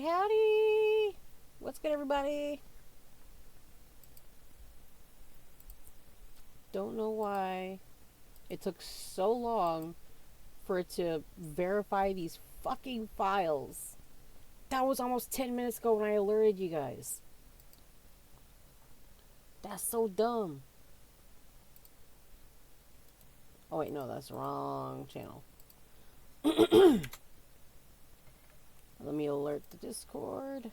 howdy! What's good, everybody? Don't know why it took so long for it to verify these fucking files. That was almost 10 minutes ago when I alerted you guys. That's so dumb. Oh wait, no, that's the wrong channel. Let me alert the Discord.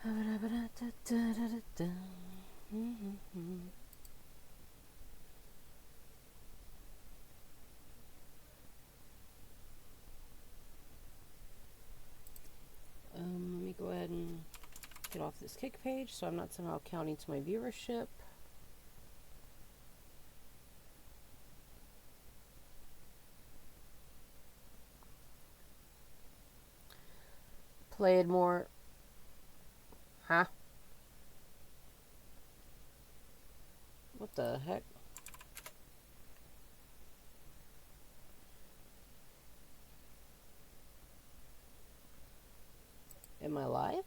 Let me go ahead and get off this kick page so I'm not somehow counting to my viewership. Played more. Huh? What the heck? Am I live?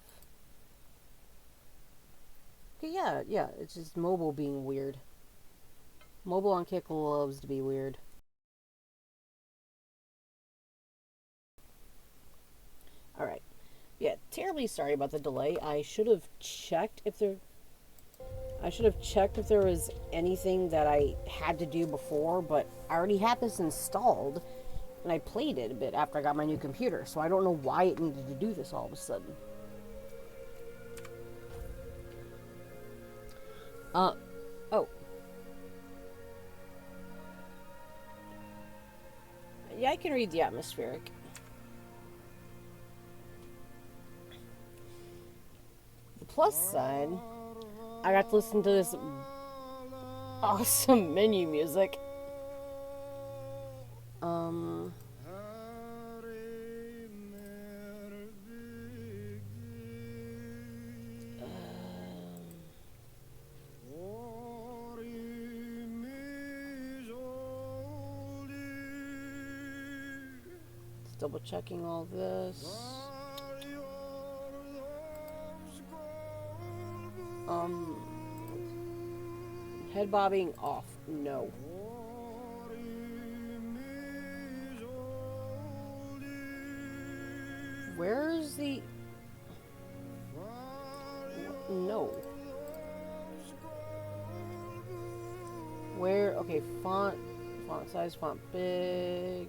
Okay, yeah, it's just mobile being weird. Mobile on Kick loves to be weird. Alright. Yeah, terribly sorry about the delay. I should have checked if there was anything that I had to do before, but I already had this installed, and I played it a bit after I got my new computer, so I don't know why it needed to do this all of a sudden. Oh. Yeah, I can read the atmospheric. The plus side, I got to listen to this awesome menu music. Double checking all this. Head bobbing off. No. Where's the... No. Where... Okay, font size, font big.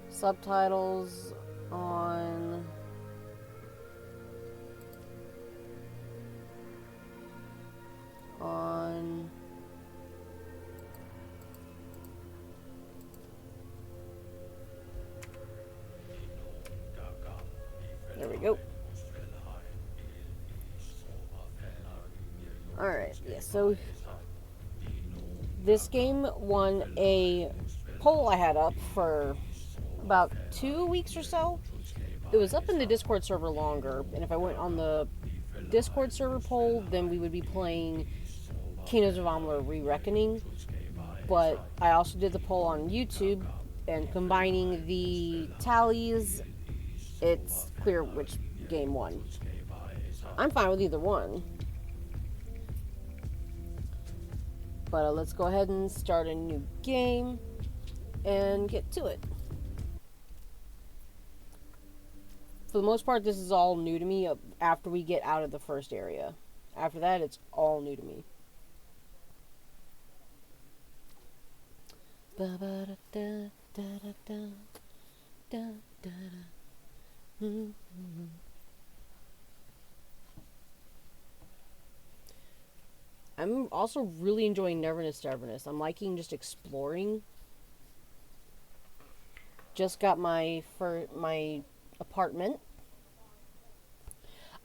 Subtitles on... There we go. Alright, yeah, so this game won a poll I had up for about 2 weeks or so. It was up in the Discord server longer, and if I went on the Discord server poll, then we would be playing Kingdoms of Amalur Re-Reckoning. But I also did the poll on YouTube, and combining the tallies, it's clear which game won. I'm fine with either one. But let's go ahead and start a new game and get to it. For the most part, this is all new to me after we get out of the first area. After that, it's all new to me. I'm also really enjoying Neverness Stubbornness. I'm liking just exploring. Just got my apartment.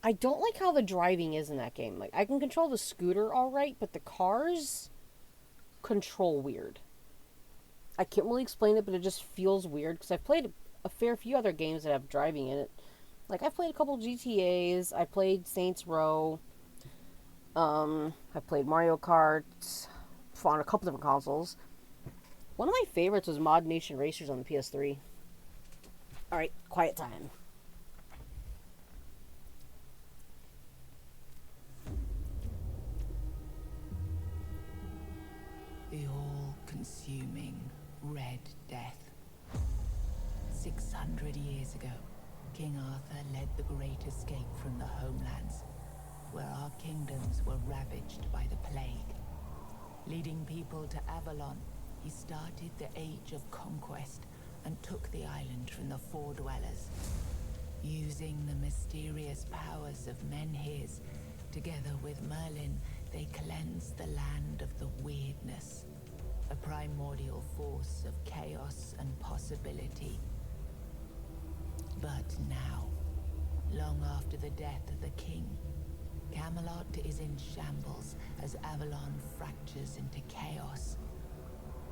I don't like how the driving is in that game. Like, I can control the scooter alright, but the cars control weird. I can't really explain it, but it just feels weird, because I've played a fair few other games that have driving in it. Like, I've played a couple GTAs, I played Saints Row, I played Mario Kart on a couple different consoles. One of my favorites was Mod Nation Racers on the PS3. Alright, quiet time. The all-consuming Red Death. 600 years ago, King Arthur led the Great Escape from the homelands, where our kingdoms were ravaged by the plague. Leading people to Avalon, he started the Age of Conquest and took the island from the Four Dwellers. Using the mysterious powers of Menhirs, together with Merlin, they cleansed the land of the weirdness, a primordial force of chaos and possibility. But now, long after the death of the king, Camelot is in shambles as Avalon fractures into chaos.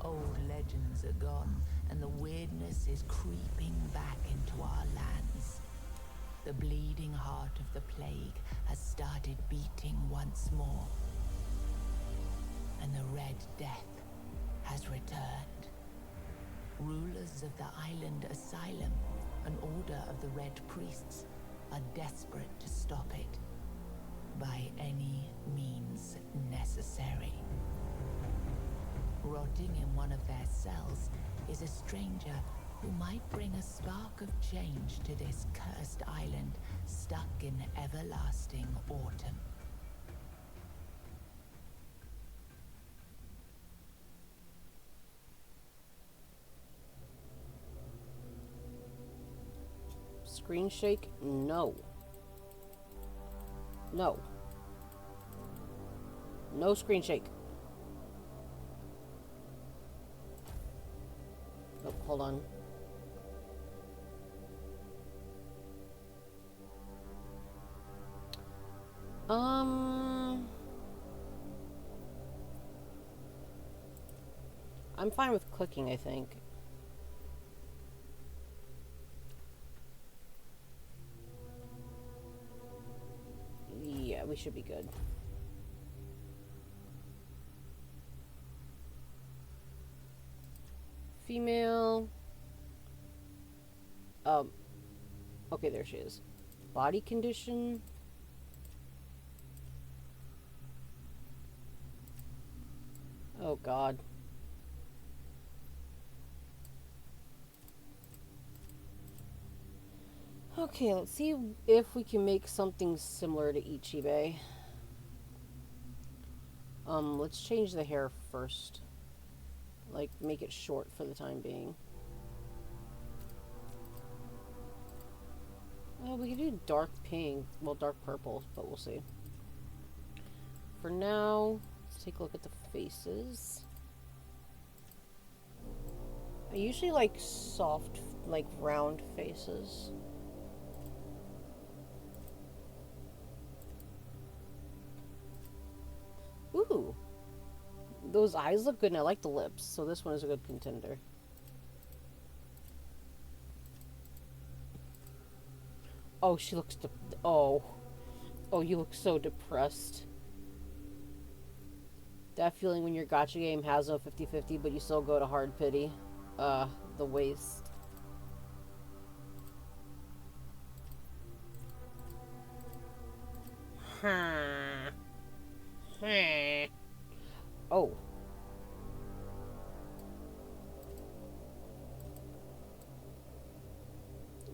Old legends are gone, and the weirdness is creeping back into our lands. The bleeding heart of the plague has started beating once more, and the Red Death has returned. Rulers of the island Asylum, an order of the Red Priests, are desperate to stop it by any means necessary. Rotting in one of their cells is a stranger who might bring a spark of change to this cursed island stuck in everlasting autumn. Screen shake? No. No. No screen shake. Oh, hold on. I'm fine with clicking, I think. Yeah, we should be good. Female. Okay, there she is. Body condition. Oh, God. Okay, let's see if we can make something similar to Ichibe. Let's change the hair first. Like, make it short for the time being. Well, we can do dark pink. Well, dark purple, but we'll see. For now, let's take a look at the faces. I usually like soft, like round faces. Ooh. Those eyes look good, and I like the lips, so this one is a good contender. Oh, she looks oh. Oh, you look so depressed. That feeling when your gacha game has no 50-50, but you still go to hard pity. The waist. Oh.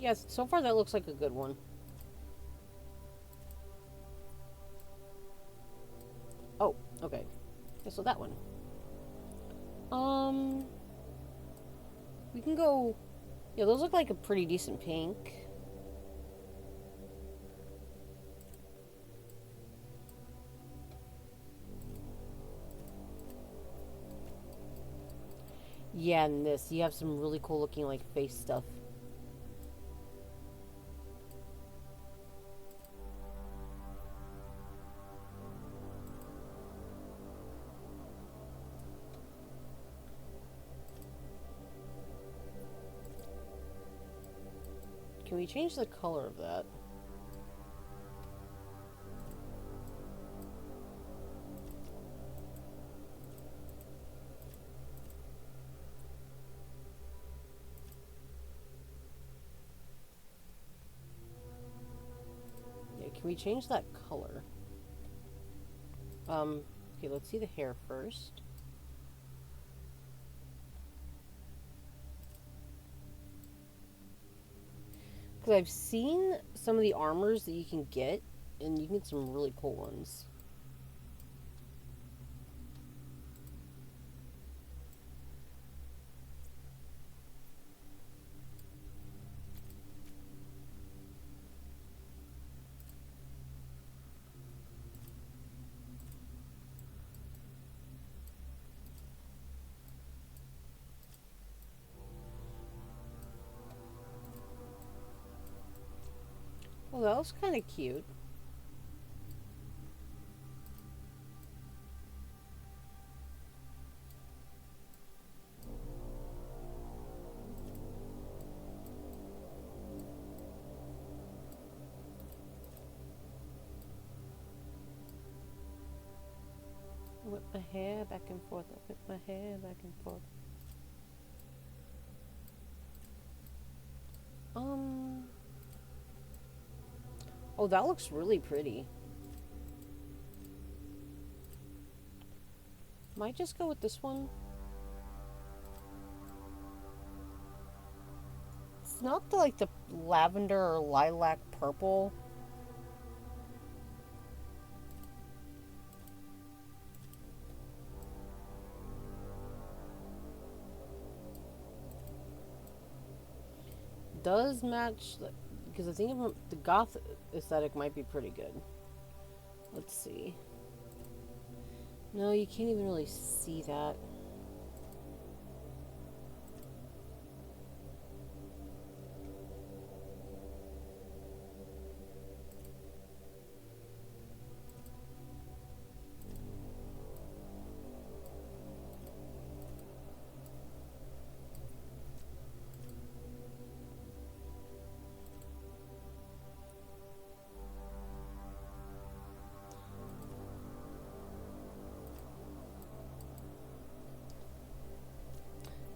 Yes, so far that looks like a good one. Oh, okay. Okay, so that one. We can go... Yeah, those look like a pretty decent pink. Yeah, and this. You have some really cool looking, like, face stuff. Can we change the color of that? Can we change that color? Okay, let's see the hair first. Because I've seen some of the armors that you can get, and you can get some really cool ones. Well, that was kind of cute. Whip my hair back and forth. I whip my hair back and forth. Oh, that looks really pretty. Might just go with this one. It's not like the lavender or lilac purple. Does match, because I think the goth aesthetic might be pretty good. Let's see. No, you can't even really see that.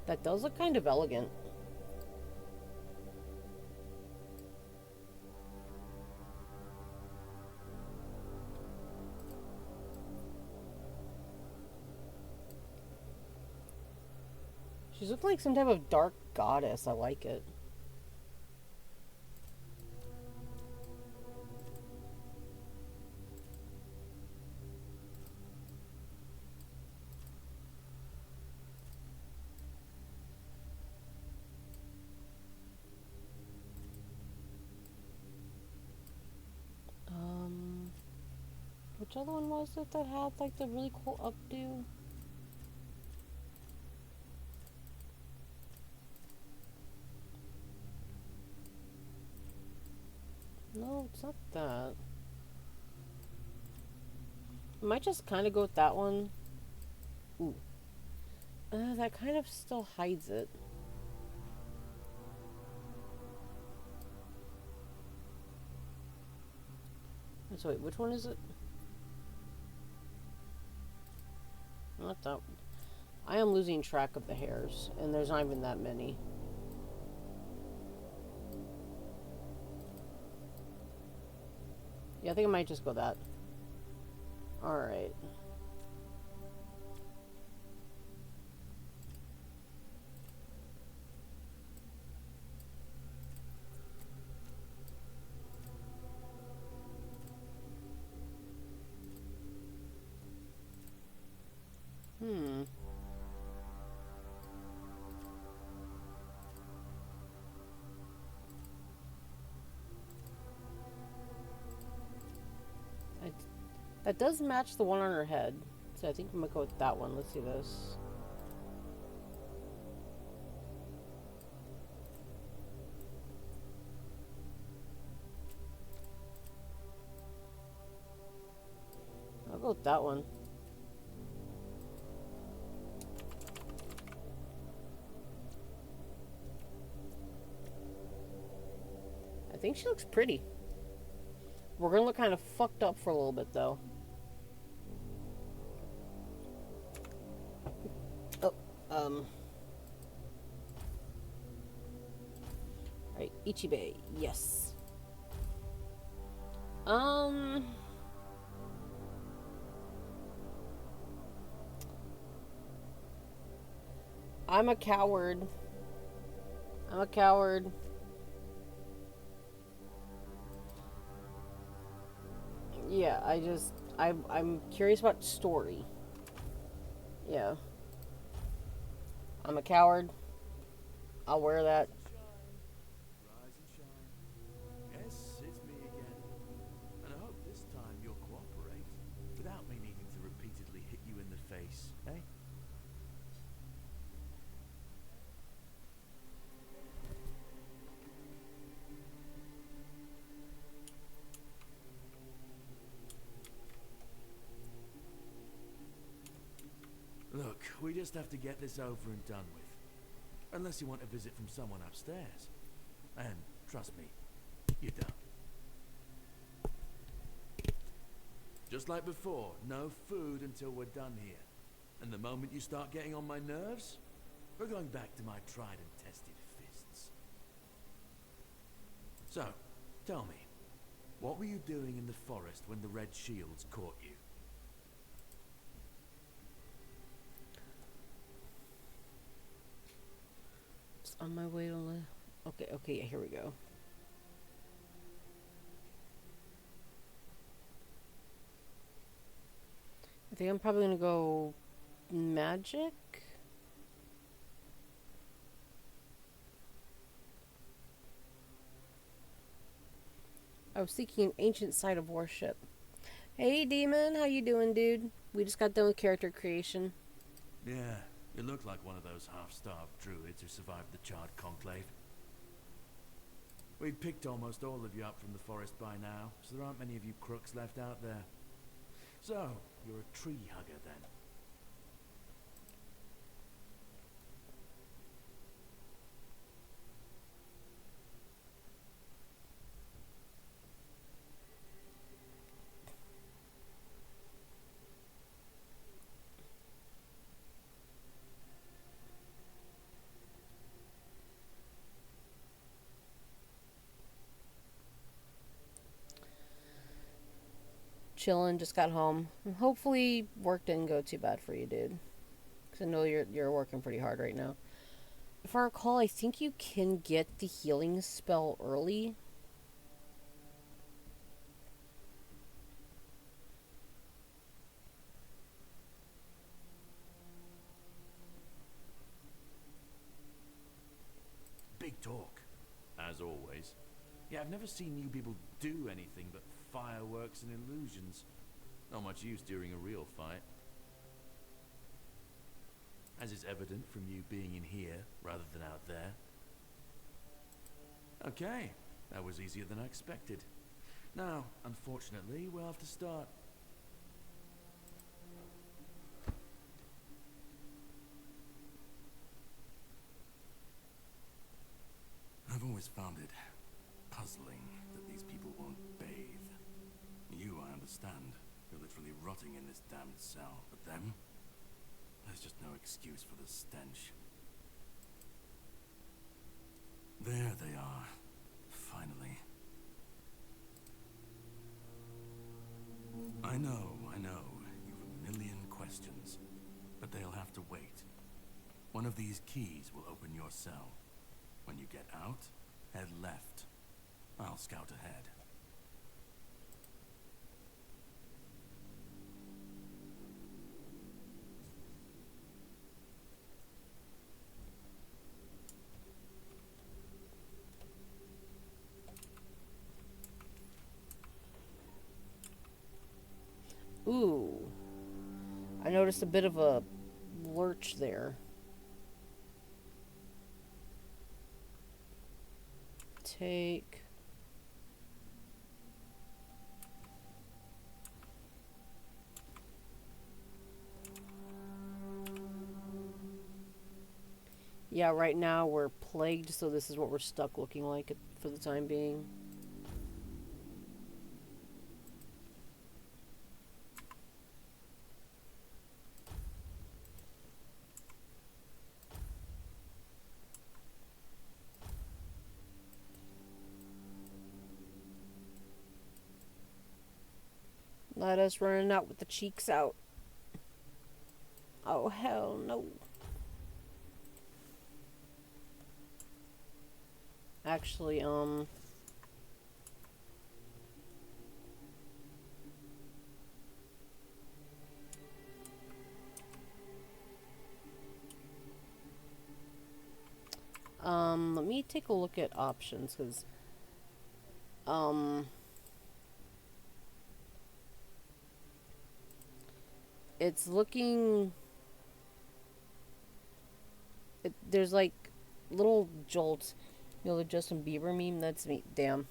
That does look kind of elegant. She's looking like some type of dark goddess. I like it. Which other one was it that had like the really cool updo? No, it's not that. I might just kind of go with that one. Ooh. That kind of still hides it. So wait, which one is it? Not that. I am losing track of the hairs, and there's not even that many. Yeah, I think I might just go that. Alright. That does match the one on her head. So I think I'm gonna go with that one. Let's see this. I'll go with that one. I think she looks pretty. We're gonna look kind of fucked up for a little bit though. Oh, Alright, Ichibe, yes. Um, I'm a coward. I'm a coward. Yeah, I'm curious about story. Yeah, I'm a coward. I'll wear that. Rise and shine. Rise and shine. Yes, it's me again. And I hope this time you'll cooperate without me needing to repeatedly hit you in the face, eh? Look, we just have to get this over and done with. Unless you want a visit from someone upstairs. And trust me, you don't. Just like before, no food until we're done here. And the moment you start getting on my nerves, we're going back to my tried and tested fists. So, tell me, what were you doing in the forest when the Red Shields caught you? Just on my way to okay, here we go. I think I'm probably gonna go magic. I was seeking an ancient site of worship. Hey, demon, how you doing, dude? We just got done with character creation. Yeah, you look like one of those half-starved druids who survived the Charred Conclave. We've picked almost all of you up from the forest by now, so there aren't many of you crooks left out there. So, you're a tree hugger then? Chilling, just got home. Hopefully, work didn't go too bad for you, dude. Because I know you're working pretty hard right now. If I recall, I think you can get the healing spell early. Big talk, as always. Yeah, I've never seen you people do anything but fireworks and illusions. Not much use during a real fight. As is evident from you being in here rather than out there. Okay, that was easier than I expected. Now, unfortunately, we'll have to start. I've always found it puzzling that these people won't bathe. You, I understand. You're literally rotting in this damned cell. But them? There's just no excuse for the stench. There they are. Finally. I know. You've a million questions. But they'll have to wait. One of these keys will open your cell. When you get out, head left. I'll scout ahead. Ooh. I noticed a bit of a lurch there. Take... Yeah, right now we're plagued, so this is what we're stuck looking like for the time being. at us running out with the cheeks out. Oh, hell no. Actually, let me take a look at options, because, it's looking... there's, like, little jolts. You know, the Justin Bieber meme? That's me. Damn.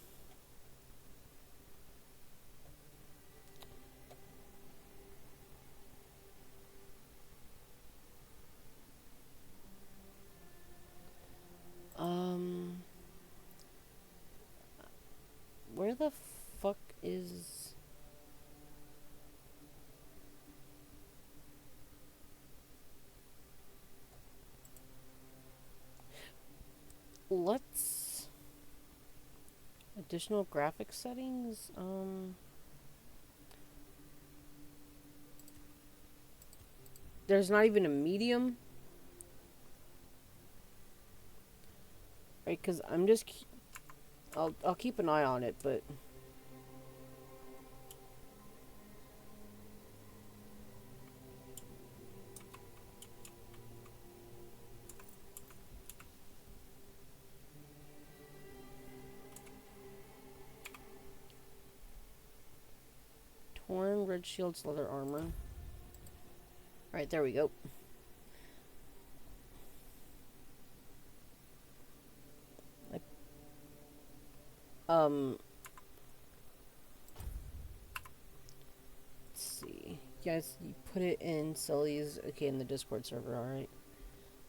Where the fuck is... Let's... Additional graphics settings? There's not even a medium? Right, because I'm just... I'll keep an eye on it, but... Torn red shields, leather armor. Alright, there we go. Let's see. You guys, you put it in Sully's, okay, in the Discord server, alright.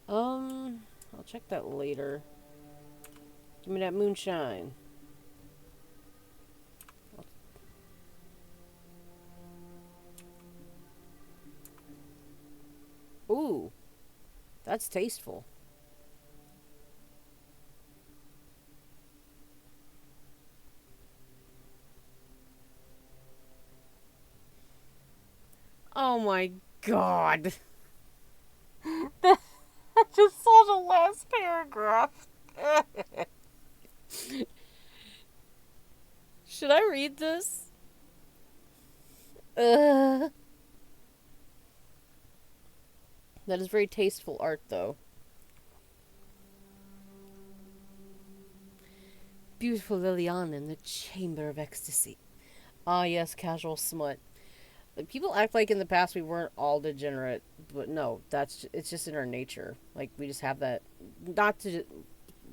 I'll check that later. Give me that moonshine. Ooh, that's tasteful. Oh my god. I just saw the last paragraph. Should I read this? That is very tasteful art, though. Beautiful Liliana in the Chamber of Ecstasy. Ah, yes, casual smut. Like, people act like in the past we weren't all degenerate, but no, it's just in our nature. Like, we just have that, not to,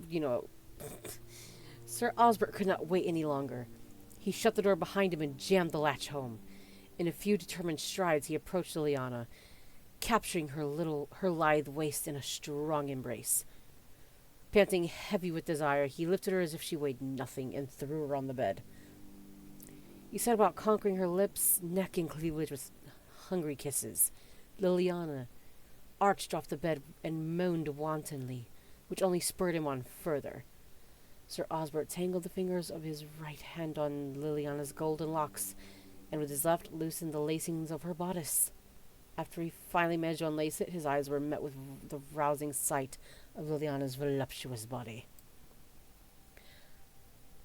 you know. Sir Osbert could not wait any longer. He shut the door behind him and jammed the latch home. In a few determined strides, he approached Liliana, capturing her lithe waist in a strong embrace. Panting heavy with desire, he lifted her as if she weighed nothing and threw her on the bed. He set about conquering her lips, neck, and cleavage with hungry kisses. Liliana arched off the bed and moaned wantonly, which only spurred him on further. Sir Osbert tangled the fingers of his right hand on Liliana's golden locks, and with his left loosened the lacings of her bodice. After he finally managed to unlace it, his eyes were met with the rousing sight of Liliana's voluptuous body.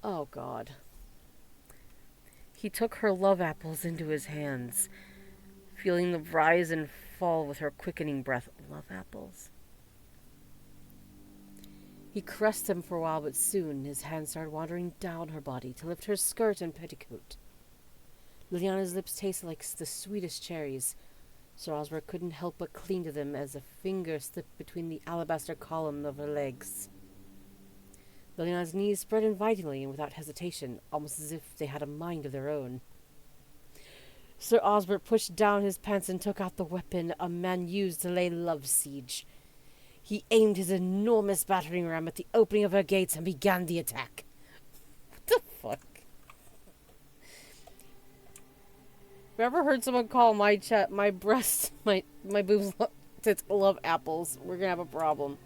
Oh, God. He took her love apples into his hands, feeling them rise and fall with her quickening breath. Love apples? He caressed them for a while, but soon his hands started wandering down her body to lift her skirt and petticoat. Liliana's lips tasted like the sweetest cherries. Sir Osbert couldn't help but cling to them as a finger slipped between the alabaster column of her legs. Liliana's knees spread invitingly and without hesitation, almost as if they had a mind of their own. Sir Osbert pushed down his pants and took out the weapon a man used to lay love siege. He aimed his enormous battering ram at the opening of her gates and began the attack. What the fuck? If I ever heard someone call my breasts, my boobs, tits love apples, we're gonna have a problem.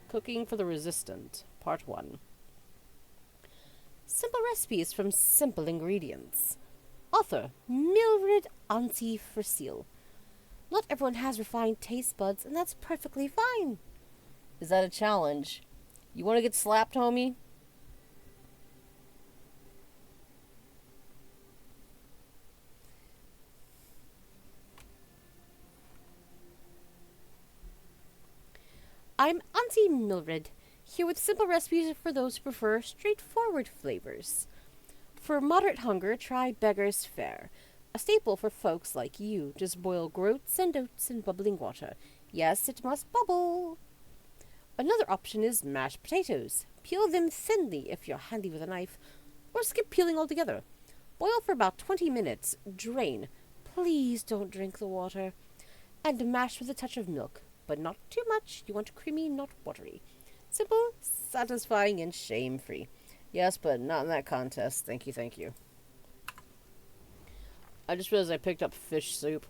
Cooking for the Resistant, Part 1. Simple recipes from simple ingredients. Author Mildred Auntie Fricil. Not everyone has refined taste buds, and that's perfectly fine. Is that a challenge? You want to get slapped, homie? I'm Auntie Mildred, here with simple recipes for those who prefer straightforward flavors. For moderate hunger, try Beggar's Fare, a staple for folks like you. Just boil groats and oats in bubbling water. Yes, it must bubble. Another option is mashed potatoes. Peel them thinly if you're handy with a knife, or skip peeling altogether. Boil for about 20 minutes. Drain. Please don't drink the water. And mash with a touch of milk, but not too much. You want creamy, not watery. Simple, satisfying, and shame-free. Yes, but not in that contest. Thank you, thank you. I just realized I picked up fish soup.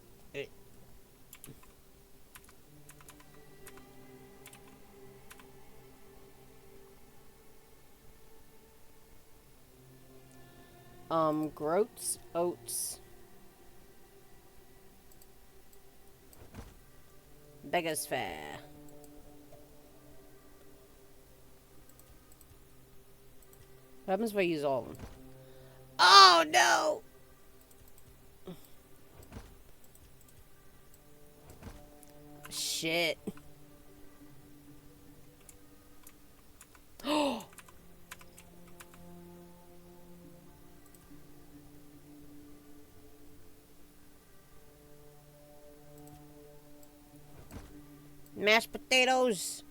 Groats, oats, Beggar's Fare. What happens if I use all of them? Oh no! Shit. Oh! Mashed potatoes!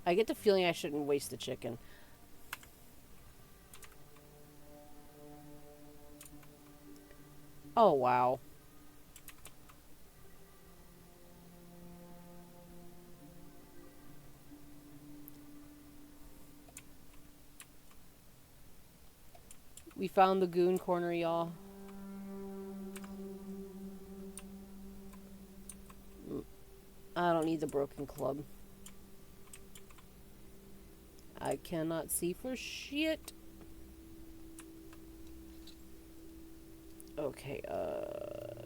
I get the feeling I shouldn't waste the chicken. Oh, wow. We found the goon corner, y'all. I don't need the broken club. I cannot see for shit. Okay, I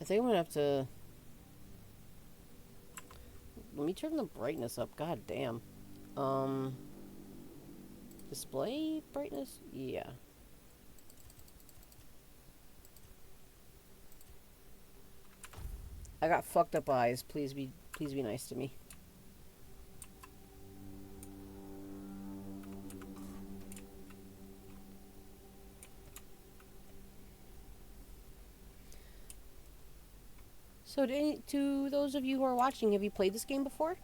think I'm gonna have to... Let me turn the brightness up. God damn. Display brightness? Yeah. I got fucked up eyes. Please be nice to me. So to those of you who are watching, have you played this game before?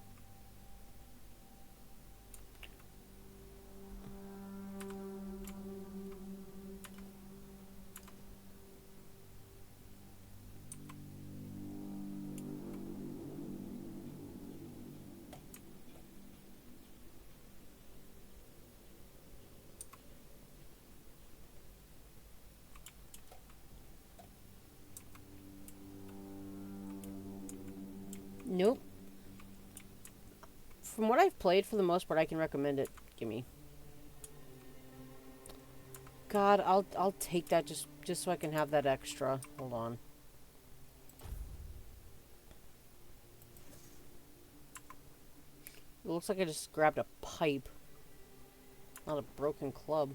Nope. From what I've played, for the most part, I can recommend it. Gimme. God, I'll take that just so I can have that extra. Hold on. It looks like I just grabbed a pipe, not a broken club.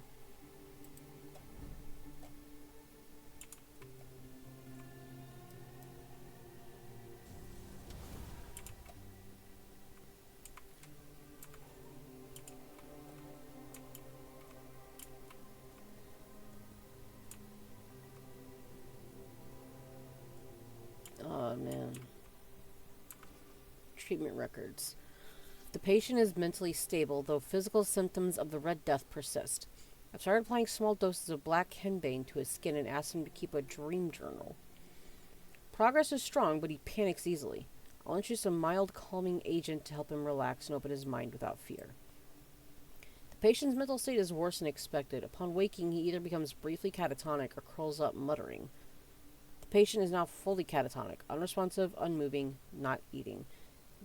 Oh, man. Treatment records. The patient is mentally stable, though physical symptoms of the Red Death persist. I've started applying small doses of black henbane to his skin and asked him to keep a dream journal. Progress is strong, but he panics easily. I'll introduce a mild calming agent to help him relax and open his mind without fear. The patient's mental state is worse than expected. Upon waking, he either becomes briefly catatonic or curls up muttering. The patient is now fully catatonic, unresponsive, unmoving, not eating.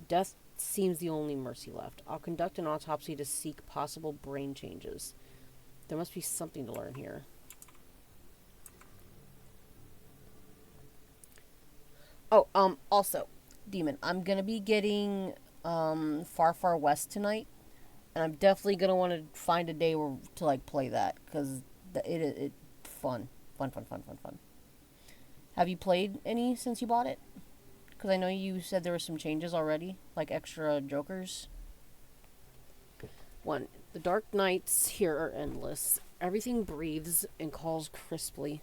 Death seems the only mercy left. I'll conduct an autopsy to seek possible brain changes. There must be something to learn here. Oh, also, Demon, I'm gonna be getting, Far Far West tonight, and I'm definitely gonna want to find a day to, like, play that, because it fun. Fun, fun, fun, fun, fun. Have you played any since you bought it? Because I know you said there were some changes already, like extra jokers. 1. The dark nights here are endless. Everything breathes and calls crisply.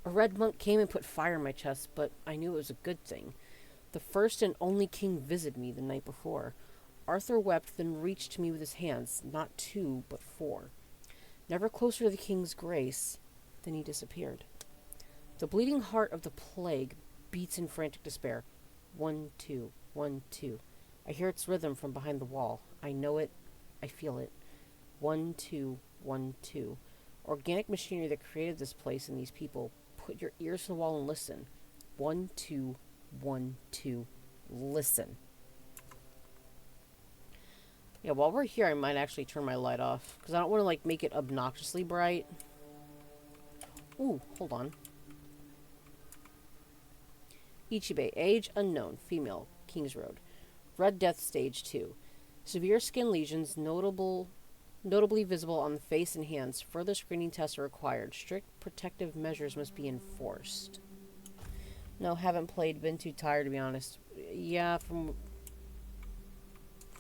A red monk came and put fire in my chest, but I knew it was a good thing. The first and only king visited me the night before. Arthur wept, then reached to me with his hands, not 2, but 4. Never closer to the king's grace, then he disappeared. The bleeding heart of the plague beats in frantic despair. 1, 2, 1, 2. I hear its rhythm from behind the wall. I know it. I feel it. 1, 2, 1, 2. Organic machinery that created this place and these people. Put your ears to the wall and listen. 1, 2, 1, 2. Listen. Yeah, while we're here, I might actually turn my light off. Because I don't want to, like, make it obnoxiously bright. Ooh, hold on. Ichibe, age unknown, female, Kings Road. Red Death Stage 2. Severe skin lesions notably visible on the face and hands. Further screening tests are required. Strict protective measures must be enforced. No, haven't played. Been too tired, to be honest. Yeah, from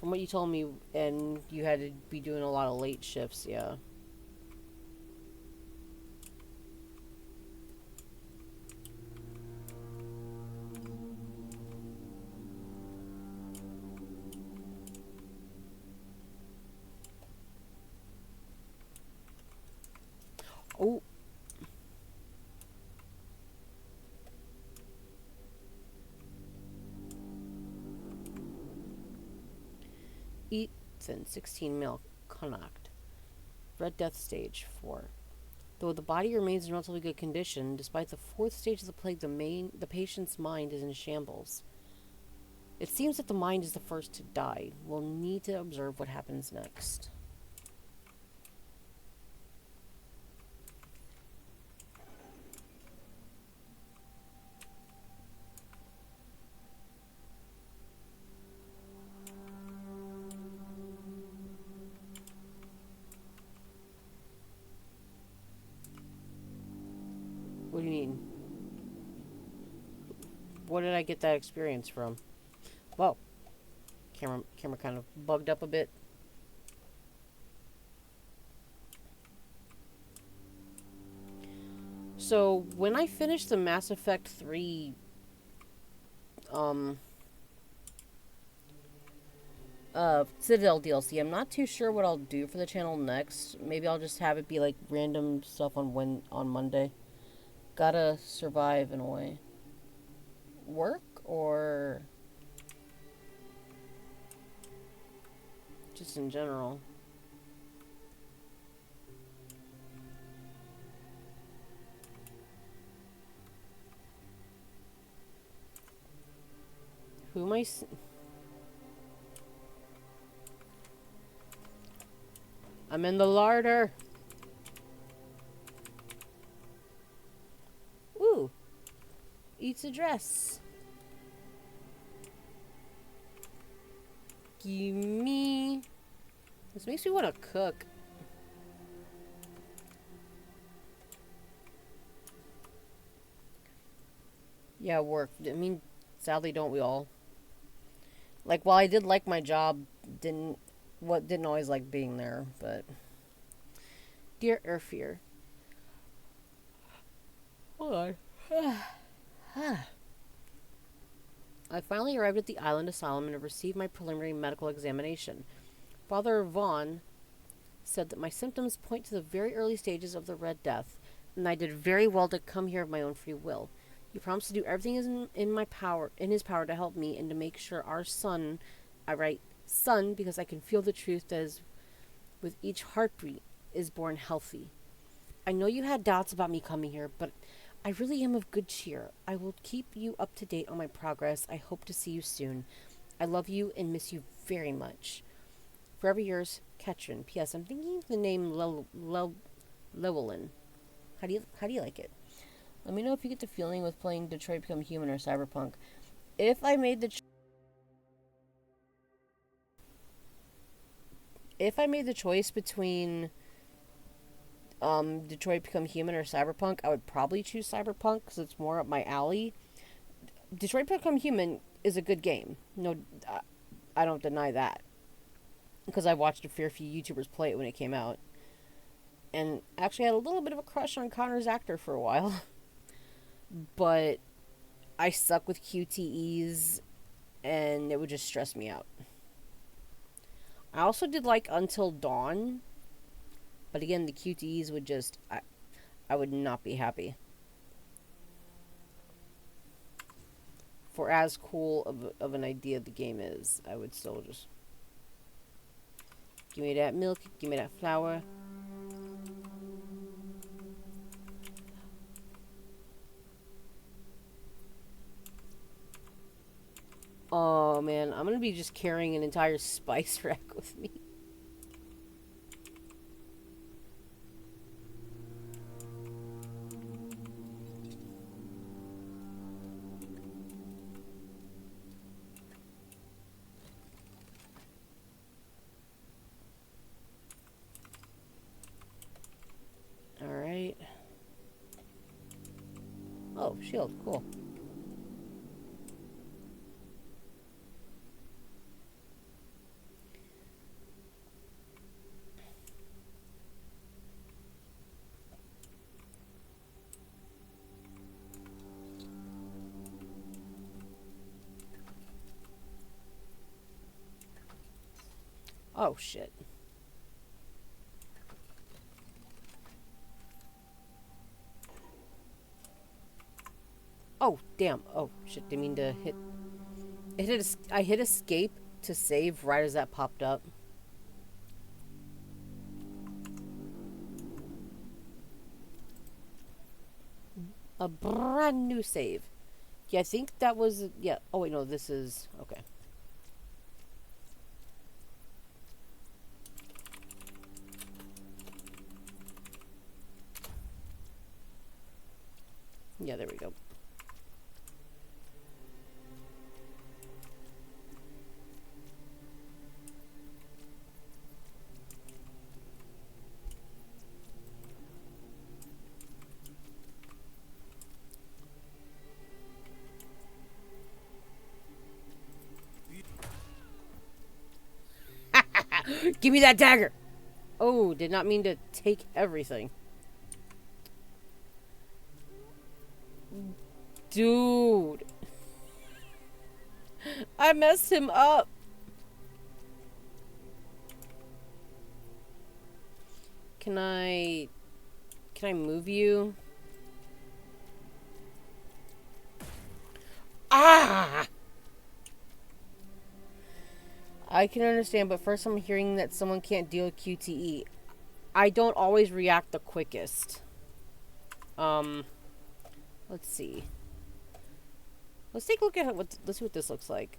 what you told me, and you had to be doing a lot of late shifts, yeah. Oh. Ethan, 16 male, Connacht. Red Death Stage 4. Though the body remains in relatively good condition, despite the 4th stage of the plague, the patient's mind is in shambles. It seems that the mind is the first to die. We'll need to observe what happens next. What do you mean? What did I get that experience from? Whoa. Camera kind of bugged up a bit. So, when I finish the Mass Effect 3 Citadel DLC, I'm not too sure what I'll do for the channel next. Maybe I'll just have it be like random stuff on Monday. Gotta survive in a way. Work or just in general? Who am I? I'm in the larder. Ooh. Eats a dress. Gimme. This makes me want to cook. Yeah, work. I mean, sadly, don't we all? Like, while I did like my job, didn't always like being there, but... Dear Erfir. Hold on. I finally arrived at the island asylum and have received my preliminary medical examination. Father Vaughn said that my symptoms point to the very early stages of the Red Death, and I did very well to come here of my own free will. He promised to do everything in his power to help me and to make sure our son, I write son because I can feel the truth that is With each heartbeat is born healthy. I know you had doubts about me coming here, but I really am of good cheer. I will keep you up to date on my progress. I hope to see you soon. I love you and miss you very much. Forever yours, Ketrin. P.S. I'm thinking of the name Llewellyn. How do you like it? Let me know if you get the feeling with playing Detroit Become Human or Cyberpunk. If I made the if I made the choice between Detroit Become Human or Cyberpunk, I would probably choose Cyberpunk because it's more up my alley. Detroit Become Human is a good game. No, I don't deny that because I watched a fair few YouTubers play it when it came out, and actually had a little bit of a crush on Connor's actor for a while. But I suck with QTEs, and it would just stress me out. I also did like Until Dawn, but again, the QTEs would just I would not be happy. For as cool of an idea the game is, I would still just give me that milk, give me that flour. Oh man, I'm gonna be just carrying an entire spice rack with me. Alright. Oh, shield, cool. Oh shit. Oh damn. Oh shit, didn't mean to hit. I hit escape to save right as that popped up. A brand new save. Yeah, I think that was... Yeah. Oh, wait, no, this is... Okay. Yeah, there we go. Give me that dagger! Oh, did not mean to take everything. Dude. I messed him up. Can I move you? Ah! I can understand, but first I'm hearing that someone can't deal with QTE. I don't always react the quickest. Let's see. Let's take a look at let's see what this looks like.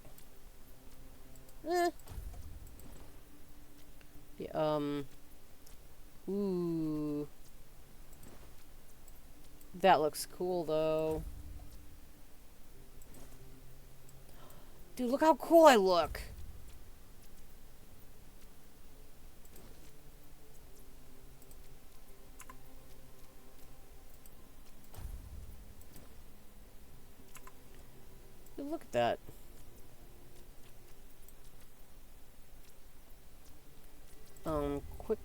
Yeah, ooh. That looks cool, though. Dude, look how cool I look. Dude, look at that. Quick...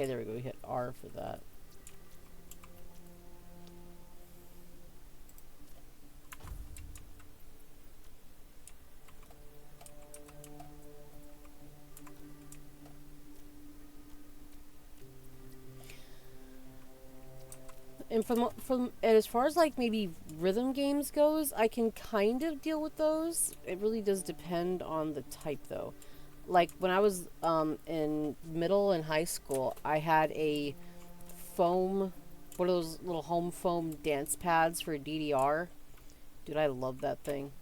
Okay, there we go. We hit R for that. And from and as far as like maybe rhythm games goes, I can kind of deal with those. It really does depend on the type though. Like when I was in middle and high school, I had a foam, one of those little home foam dance pads for DDR. Dude, I love that thing.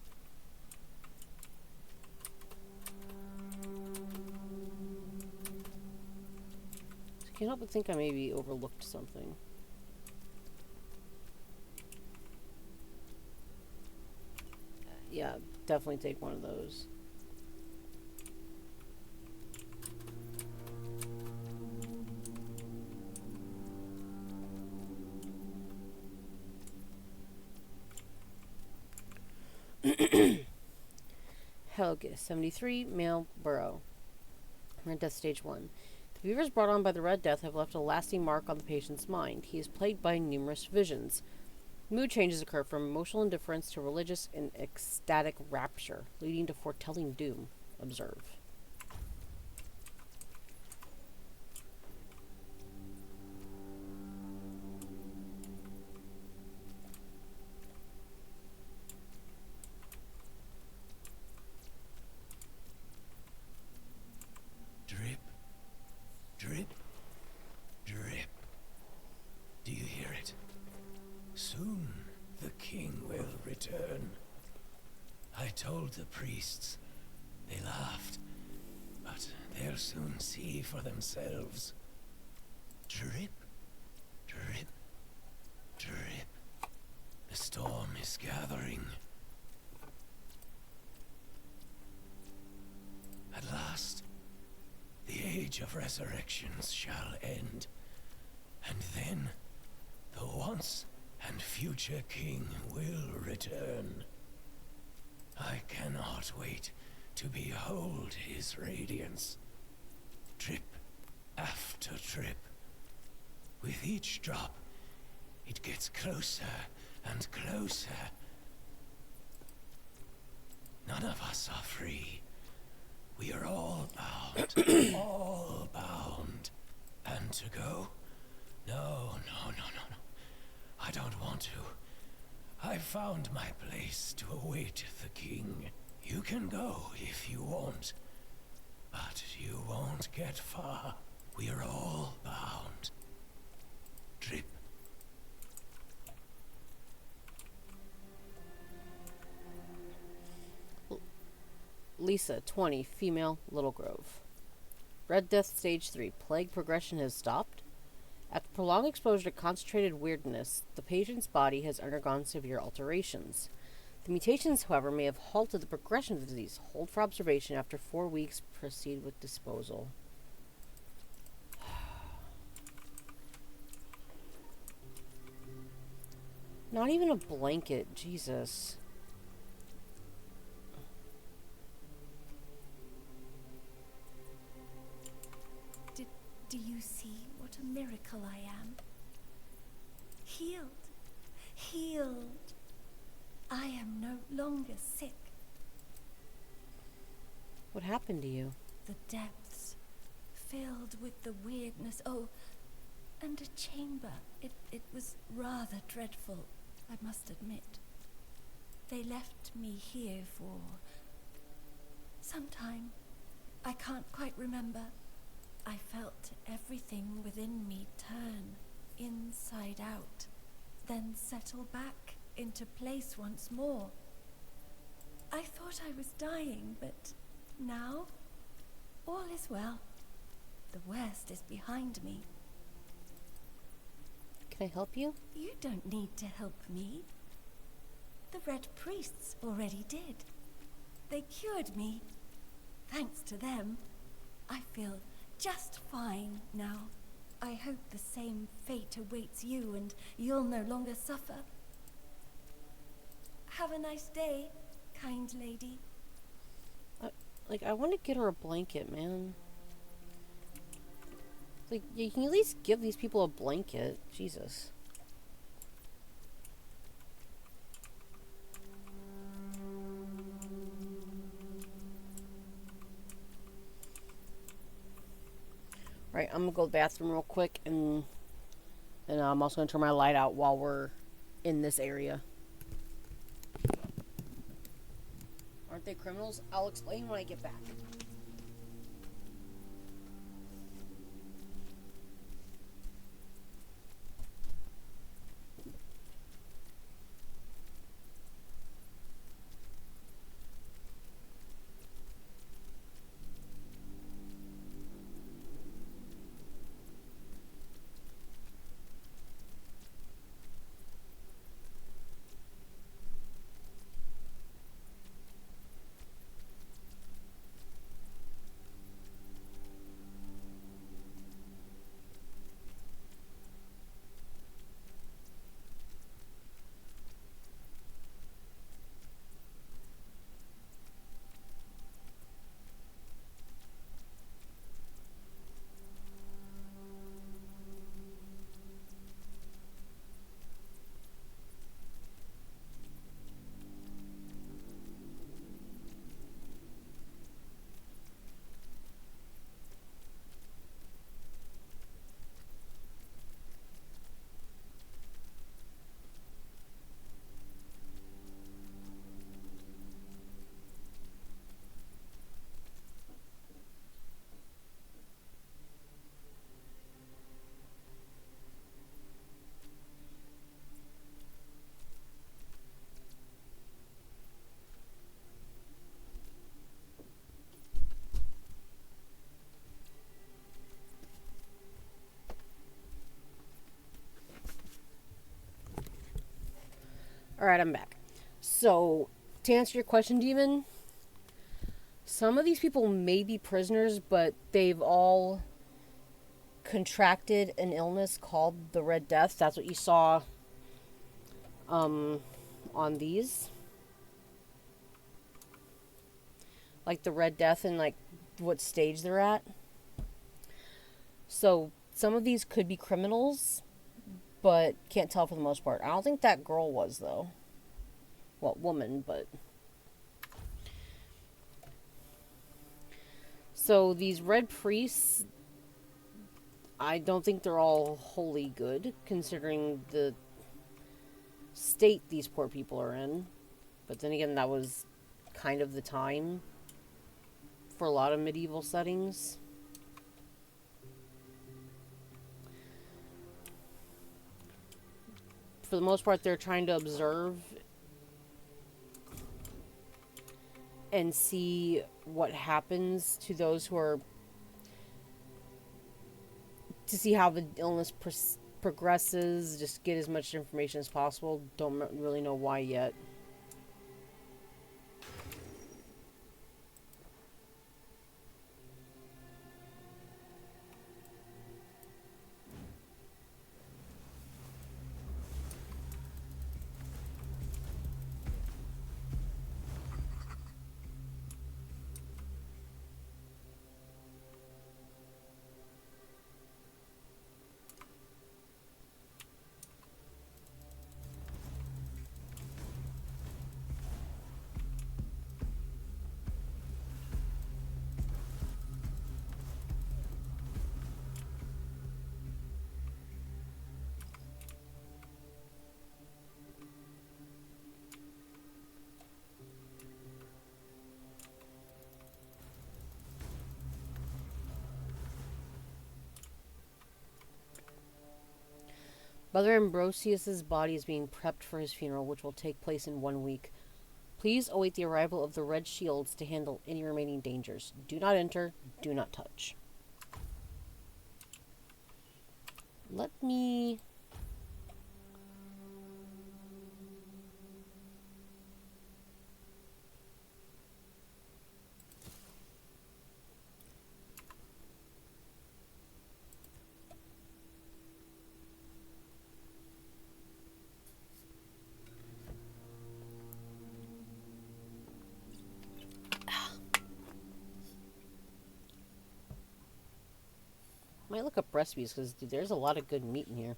I can't help but think I maybe overlooked something. Yeah, definitely take one of those. Helge, 73, male, Burrow. Red Death Stage 1. The fevers brought on by the Red Death have left a lasting mark on the patient's mind. He is plagued by numerous visions. Mood changes occur from emotional indifference to religious and ecstatic rapture, leading to foretelling doom. Observe. Drip, drip, drip. Do you hear it? Soon the king will return. I told the priests. They laughed. But they'll soon see for themselves. Drip, drip, drip. The storm is gathering. At last, the age of resurrections shall end. And then, the once and future king will return. I cannot wait to behold his radiance. Drip after drip. With each drop, it gets closer and closer. None of us are free. We are all bound. All bound. And to go? No. I don't want to. I've found my place to await the king. You can go if you want. But you won't get far. We are all bound. Drip. Lisa, 20, female, Little Grove. Red Death Stage 3. Plague progression has stopped. After prolonged exposure to concentrated weirdness, the patient's body has undergone severe alterations. The mutations, however, may have halted the progression of the disease. Hold for observation after 4 weeks. Proceed with disposal. Not even a blanket. Jesus. Do you see what a miracle I am? Healed. Healed. I am no longer sick. What happened to you? The depths, filled with the weirdness. Oh, and a chamber. It was rather dreadful, I must admit. They left me here for some time. I can't quite remember. I felt everything within me turn inside out, then settle back into place once more. I thought I was dying, but now all is well. The worst is behind me. Can I help you? You don't need to help me. The Red Priests already did. They cured me. Thanks to them, I feel just fine now. I hope the same fate awaits you and you'll no longer suffer. Have a nice day, kind lady. I want to get her a blanket, man. Like, you can at least give these people a blanket. Jesus. Right, I'm gonna go to the bathroom real quick, and I'm also gonna turn my light out while we're in this area. Aren't they criminals? I'll explain when I get back. Alright, I'm back. So, to answer your question, Demon, some of these people may be prisoners, but they've all contracted an illness called the Red Death. That's what you saw on these. Like the Red Death and like what stage they're at. So, some of these could be criminals, but can't tell for the most part. I don't think that girl was, though. Well, woman, but... So, these red priests, I don't think they're all wholly good, considering the state these poor people are in. But then again, that was kind of the time for a lot of medieval settings. For the most part, they're trying to observe and see what happens to those who are... to see how the illness progresses, just get as much information as possible. Don't really know why yet. Brother Ambrosius's body is being prepped for his funeral, which will take place in 1 week. Please await the arrival of the Red Shields to handle any remaining dangers. Do not enter, do not touch. Let me... My might look up recipes because there's a lot of good meat in here.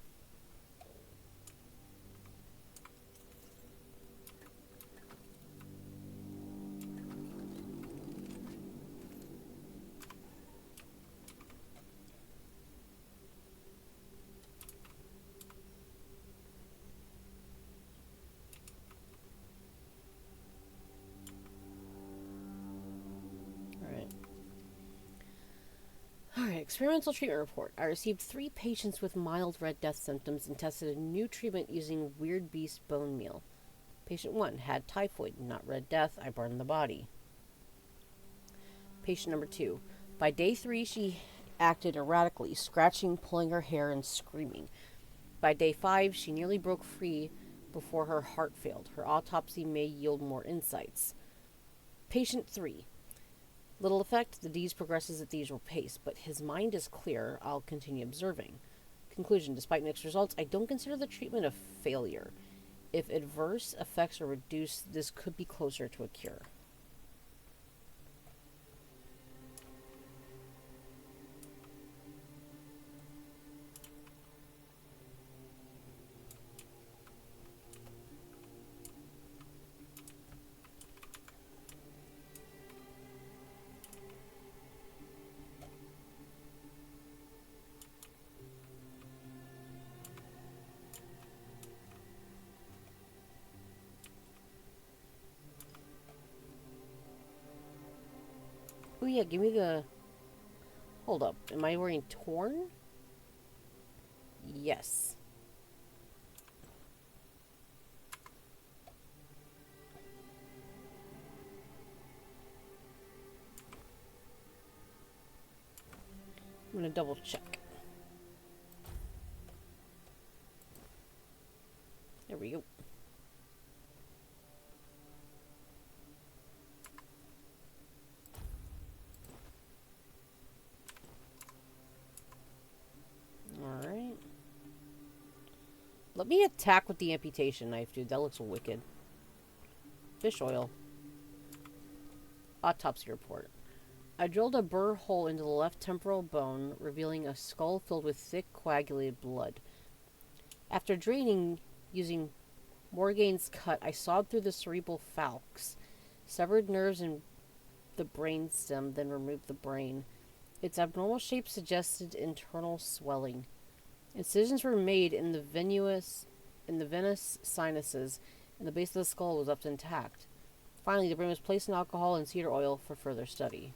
Alright, experimental treatment report. I received 3 patients with mild Red Death symptoms and tested a new treatment using Weird Beast bone meal. Patient 1 had typhoid, not Red Death. I burned the body. Patient number 2. By day 3, she acted erratically, scratching, pulling her hair, and screaming. By day 5, she nearly broke free before her heart failed. Her autopsy may yield more insights. Patient 3. Little effect, the disease progresses at the usual pace, but his mind is clear. I'll continue observing. Conclusion, despite mixed results, I don't consider the treatment a failure. If adverse effects are reduced, this could be closer to a cure. Oh yeah, give me the... Hold up, am I wearing torn? Yes. I'm gonna double check. There we go. Alright. Let me attack with the amputation knife, dude. That looks wicked. Fish oil. Autopsy report. I drilled a burr hole into the left temporal bone, revealing a skull filled with thick, coagulated blood. After draining using Morgane's cut, I sawed through the cerebral falx, severed nerves in the brainstem, then removed the brain. Its abnormal shape suggested internal swelling. Incisions were made in the venous sinuses, and the base of the skull was left intact. Finally, the brain was placed in alcohol and cedar oil for further study.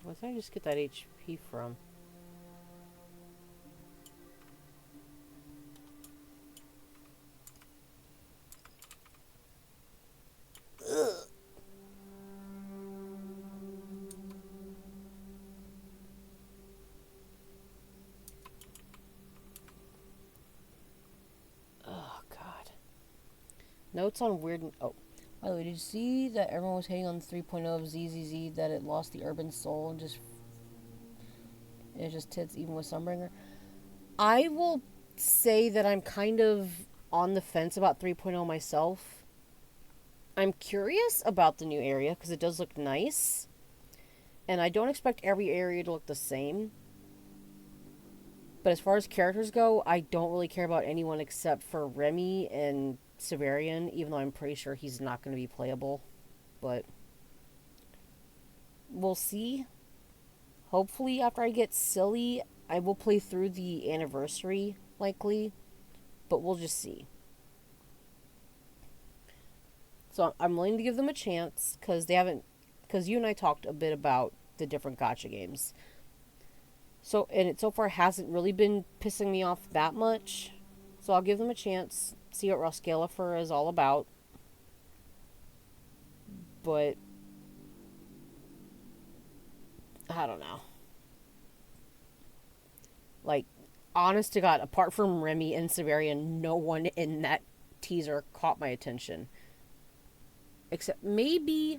Where did I just get that HP from? Ugh. Oh, God. Notes on weird... Oh. By the way, did you see that everyone was hating on the 3.0 of ZZZ, that it lost the urban soul and it just tits even with Sunbringer? I will say that I'm kind of on the fence about 3.0 myself. I'm curious about the new area because it does look nice. And I don't expect every area to look the same. But as far as characters go, I don't really care about anyone except for Remy and Severian, even though I'm pretty sure he's not going to be playable. But we'll see. Hopefully, after I get silly, I will play through the anniversary, likely. But we'll just see. So I'm willing to give them a chance because they haven't. Because you and I talked a bit about the different gotcha games. So and it so far hasn't really been pissing me off that much. So I'll give them a chance, see what Roskalifer is all about. But I don't know. Like, honest to God, apart from Remy and Severian, no one in that teaser caught my attention. Except maybe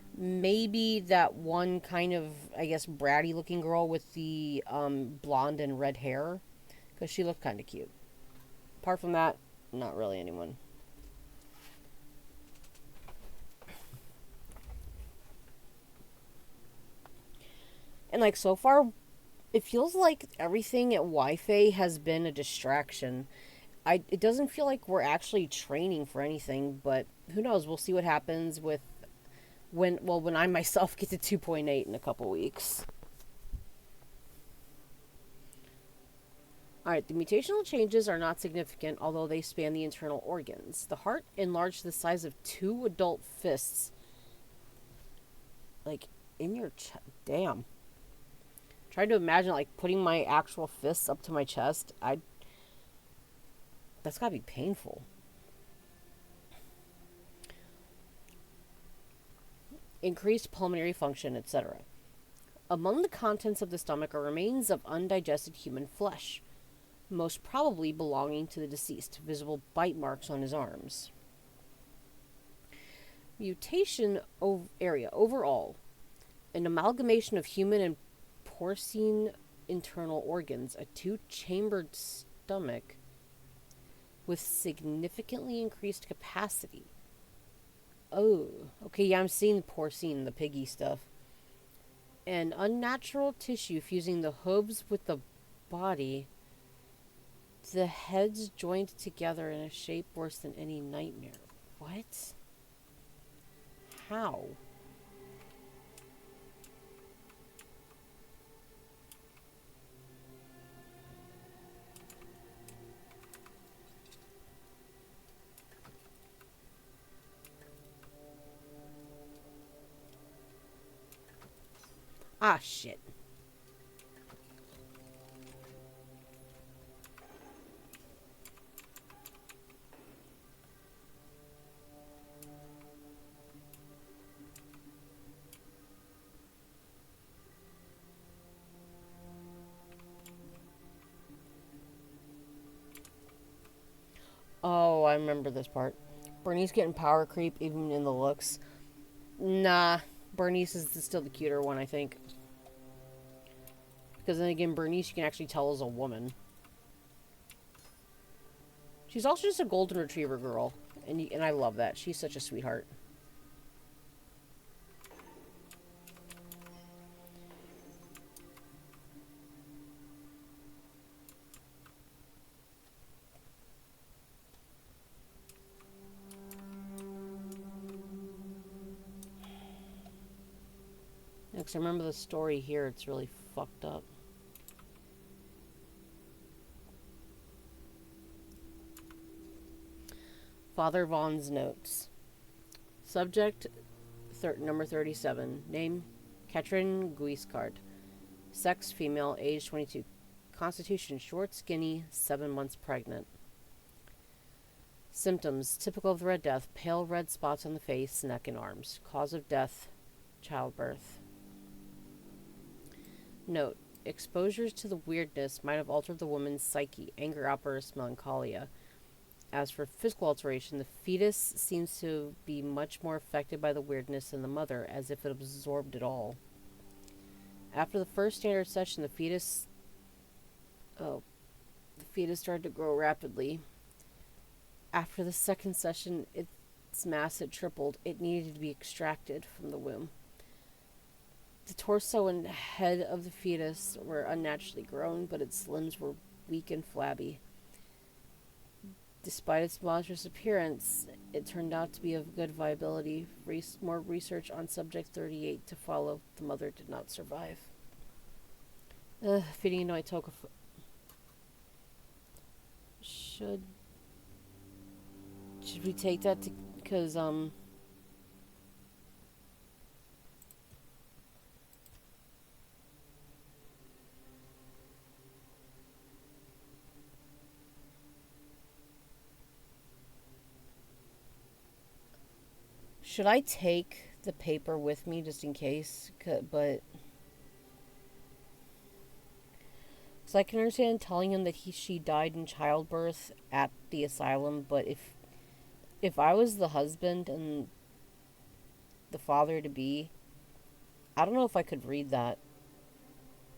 that one kind of, I guess, bratty looking girl with the blonde and red hair. Because she looked kind of cute. Apart from that, not really anyone. And like so far, it feels like everything at Wi-Fi has been a distraction. It doesn't feel like we're actually training for anything, but who knows? We'll see what happens with when I myself get to 2.8 in a couple weeks. Alright, the mutational changes are not significant, although they span the internal organs. The heart enlarged to the size of 2 adult fists. Like, in your chest. Damn. Trying to imagine, like, putting my actual fists up to my chest. That's gotta be painful. Increased pulmonary function, etc. Among the contents of the stomach are remains of undigested human flesh, most probably belonging to the deceased, visible bite marks on his arms. Mutation area overall, an amalgamation of human and porcine internal organs, a 2-chambered stomach with significantly increased capacity. Oh, okay, yeah, I'm seeing the porcine, the piggy stuff. And unnatural tissue fusing the hooves with the body. The heads joined together in a shape worse than any nightmare. What? How? Ah, shit. Oh, I remember this part. Bernice getting power creep even in the looks. Nah, Bernice is still the cuter one, I think. Because then again, Bernice you can actually tell is a woman. She's also just a golden retriever girl. And I love that. She's such a sweetheart. Because I remember the story here. It's really fucked up. Father Vaughn's notes. Subject number 37. Name Katrin Guiscard. Sex female, age 22. Constitution short, skinny, 7 months pregnant. Symptoms typical of the Red Death: pale red spots on the face, neck, and arms. Cause of death: childbirth. Note: exposures to the weirdness might have altered the woman's psyche, anger, outbursts, melancholia. As for physical alteration, the fetus seems to be much more affected by the weirdness than the mother, as if it absorbed it all. After the first standard session, the fetus started to grow rapidly. After the second session, its mass had tripled. It needed to be extracted from the womb. The torso and head of the fetus were unnaturally grown, but its limbs were weak and flabby. Despite its monstrous appearance, it turned out to be of good viability. More research on subject 38 to follow. The mother did not survive. Feeding into my toka. Should we take that to... Because, Should I take the paper with me just in case? But so I can understand telling him that she died in childbirth at the asylum, but if I was the husband and the father to be, I don't know if I could read that.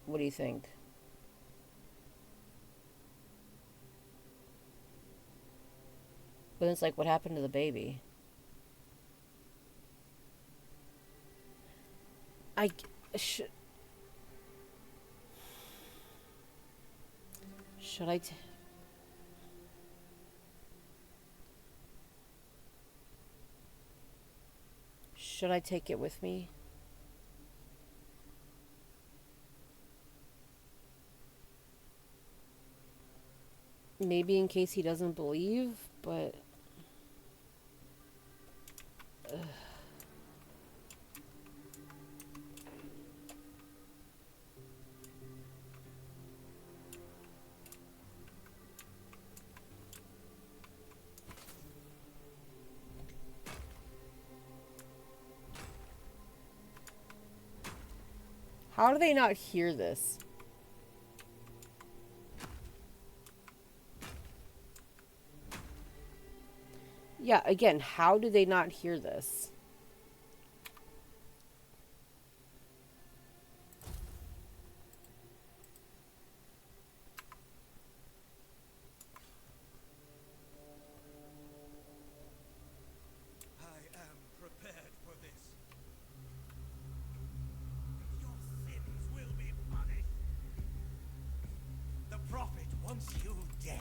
What do you think? But it's like, what happened to the baby? I should. Should I? Should I take it with me? Maybe in case he doesn't believe, but. How do they not hear this? Yeah, again, how do they not hear this? I am prepared for this. Your sins will be punished. The prophet wants you dead.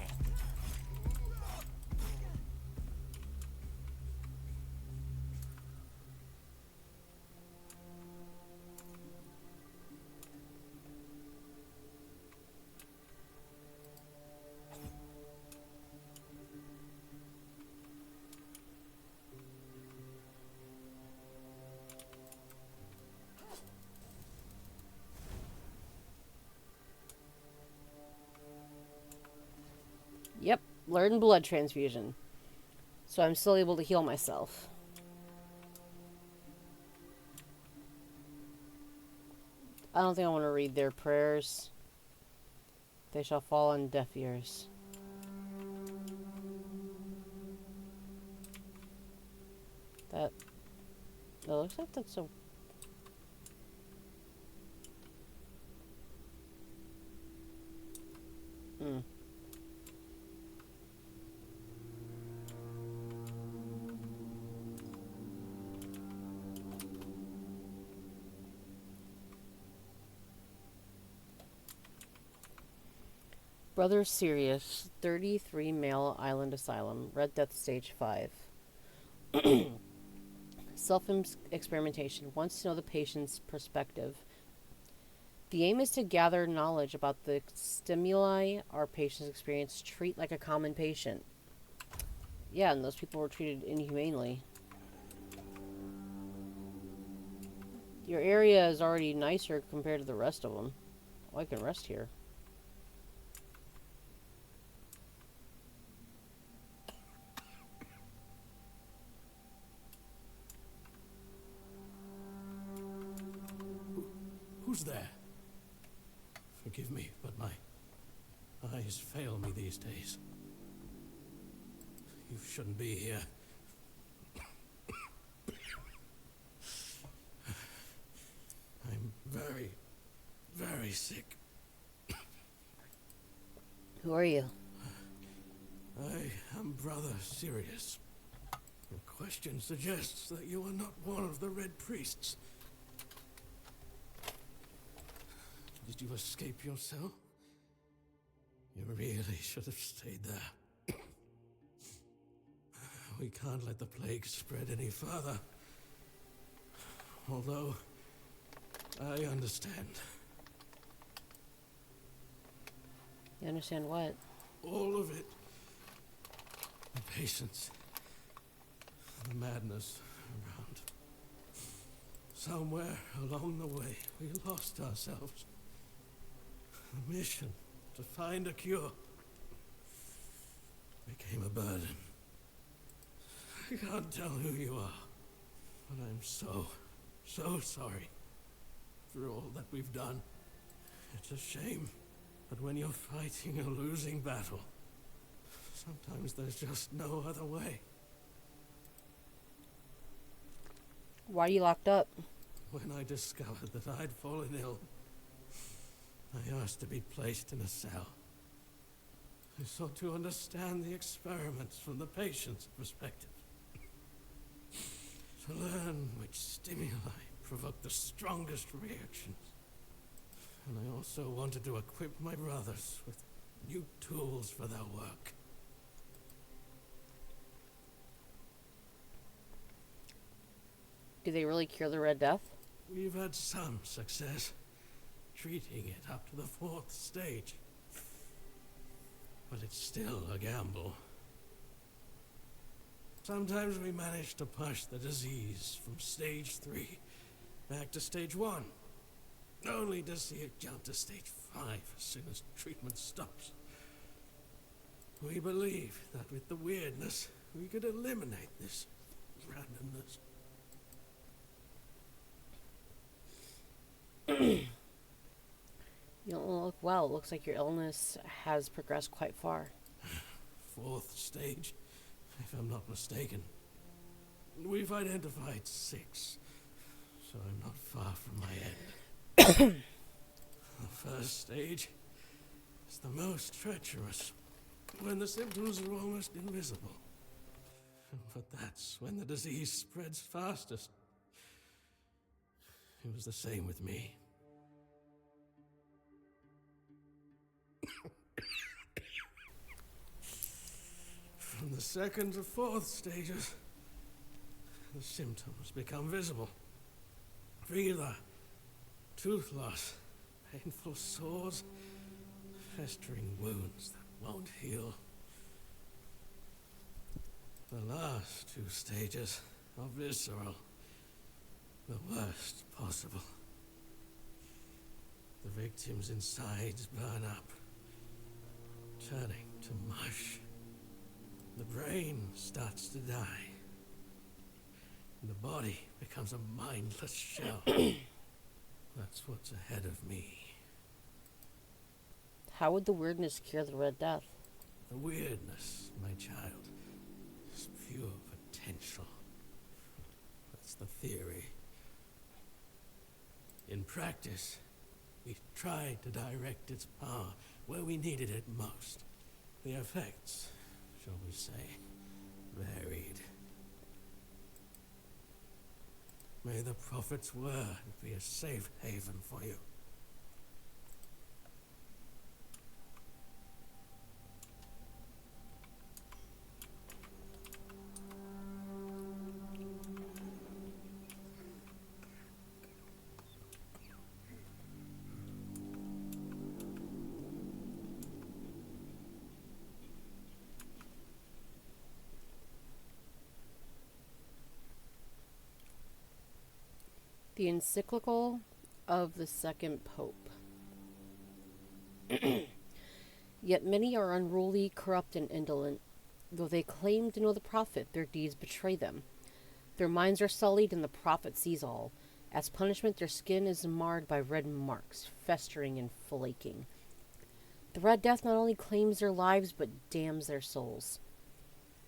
Yep, learn blood transfusion. So I'm still able to heal myself. I don't think I want to read their prayers. They shall fall on deaf ears. That looks like that's a... Brother Sirius, 33 Male Island Asylum, Red Death Stage 5. Self-experimentation wants to know the patient's perspective. The aim is to gather knowledge about the stimuli our patients experience. Treat like a common patient. Yeah, and those people were treated inhumanely. Your area is already nicer compared to the rest of them. Oh, I can rest here. Who's there? Forgive me, but my eyes fail me these days. You shouldn't be here. I'm very, very sick. Who are you? I am Brother Sirius. Your question suggests that you are not one of the Red Priests. Did you escape your cell? You really should have stayed there. We can't let the plague spread any further. Although, I understand. You understand what? All of it. The patience. The madness around. Somewhere along the way, we lost ourselves. The mission to find a cure became a burden. I can't tell who you are. But I'm so sorry for all that we've done. It's a shame, but when you're fighting a losing battle, sometimes there's just no other way. Why are you locked up? When I discovered that I'd fallen ill, I asked to be placed in a cell. I sought to understand the experiments from the patient's perspective. To learn which stimuli provoke the strongest reactions. And I also wanted to equip my brothers with new tools for their work. Do they really cure the Red Death? We've had some success, treating it up to the 4th stage. But it's still a gamble. Sometimes we manage to push the disease from stage 3 back to stage 1, only to see it jump to stage 5 as soon as treatment stops. We believe that with the weirdness, we could eliminate this randomness. You don't look well. It looks like your illness has progressed quite far. 4th stage, if I'm not mistaken. We've identified 6, so I'm not far from my end. The 1st stage is the most treacherous, when the symptoms are almost invisible. But that's when the disease spreads fastest. It was the same with me. From the 2nd to 4th stages, the symptoms become visible. Fever, tooth loss, painful sores, festering wounds that won't heal. The last 2 stages are visceral, the worst possible. The victim's insides burn up, turning to mush. The brain starts to die. And the body becomes a mindless shell. That's what's ahead of me. How would the weirdness cure the Red Death? The weirdness, my child, is pure potential. That's the theory. In practice, we tried to direct its power where we needed it most. The effects, shall we say, varied. May the Prophet's word be a safe haven for you. The encyclical of the second pope. Yet many are unruly, corrupt, and indolent. Though they claim to know the prophet, their deeds betray them. Their minds are sullied, and the prophet sees all. As punishment, their skin is marred by red marks, festering and flaking. The Red Death not only claims their lives, but damns their souls.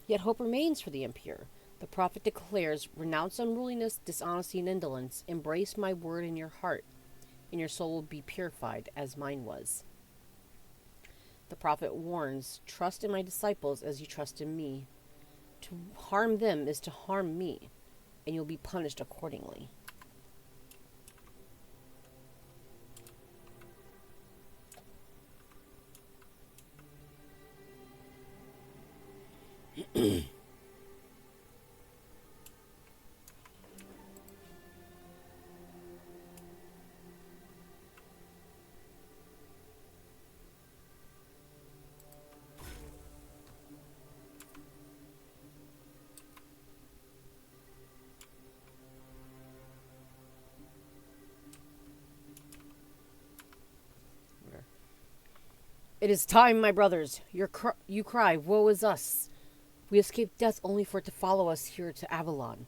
Yet hope remains for the impure. The prophet declares, renounce unruliness, dishonesty, and indolence. Embrace my word in your heart, and your soul will be purified as mine was. The prophet warns, trust in my disciples as you trust in me. To harm them is to harm me, and you'll be punished accordingly. It is time, my brothers. You cry, woe is us. We escaped death only for it to follow us here to Avalon.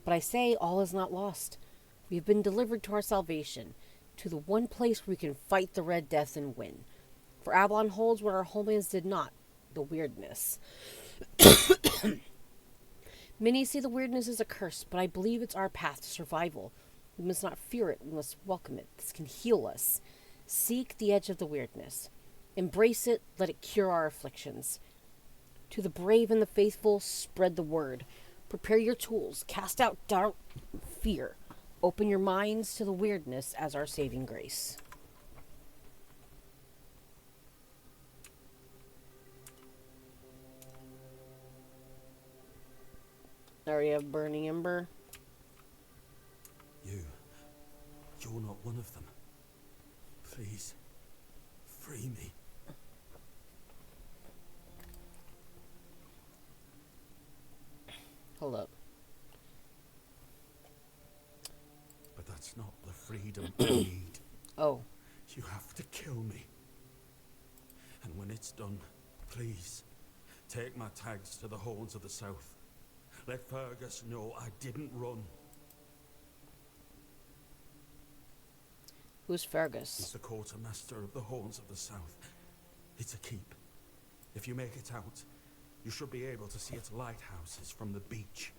But I say all is not lost. We have been delivered to our salvation, to the one place where we can fight the Red Death and win. For Avalon holds what our homelands did not, the weirdness. Many see the weirdness as a curse, but I believe it's our path to survival. We must not fear it, we must welcome it. This can heal us. Seek the edge of the weirdness. Embrace it, let it cure our afflictions. To the brave and the faithful, spread the word. Prepare your tools, cast out doubt, fear. Open your minds to the weirdness as our saving grace. Already have Burning Ember. You're not one of them. Please, free me. Hold up. But that's not the freedom I need. Oh. You have to kill me. And when it's done, please, take my tags to the Horns of the South. Let Fergus know I didn't run. Who's Fergus? He's the quartermaster of the Horns of the South. It's a keep. If you make it out, you should be able to see its lighthouses from the beach.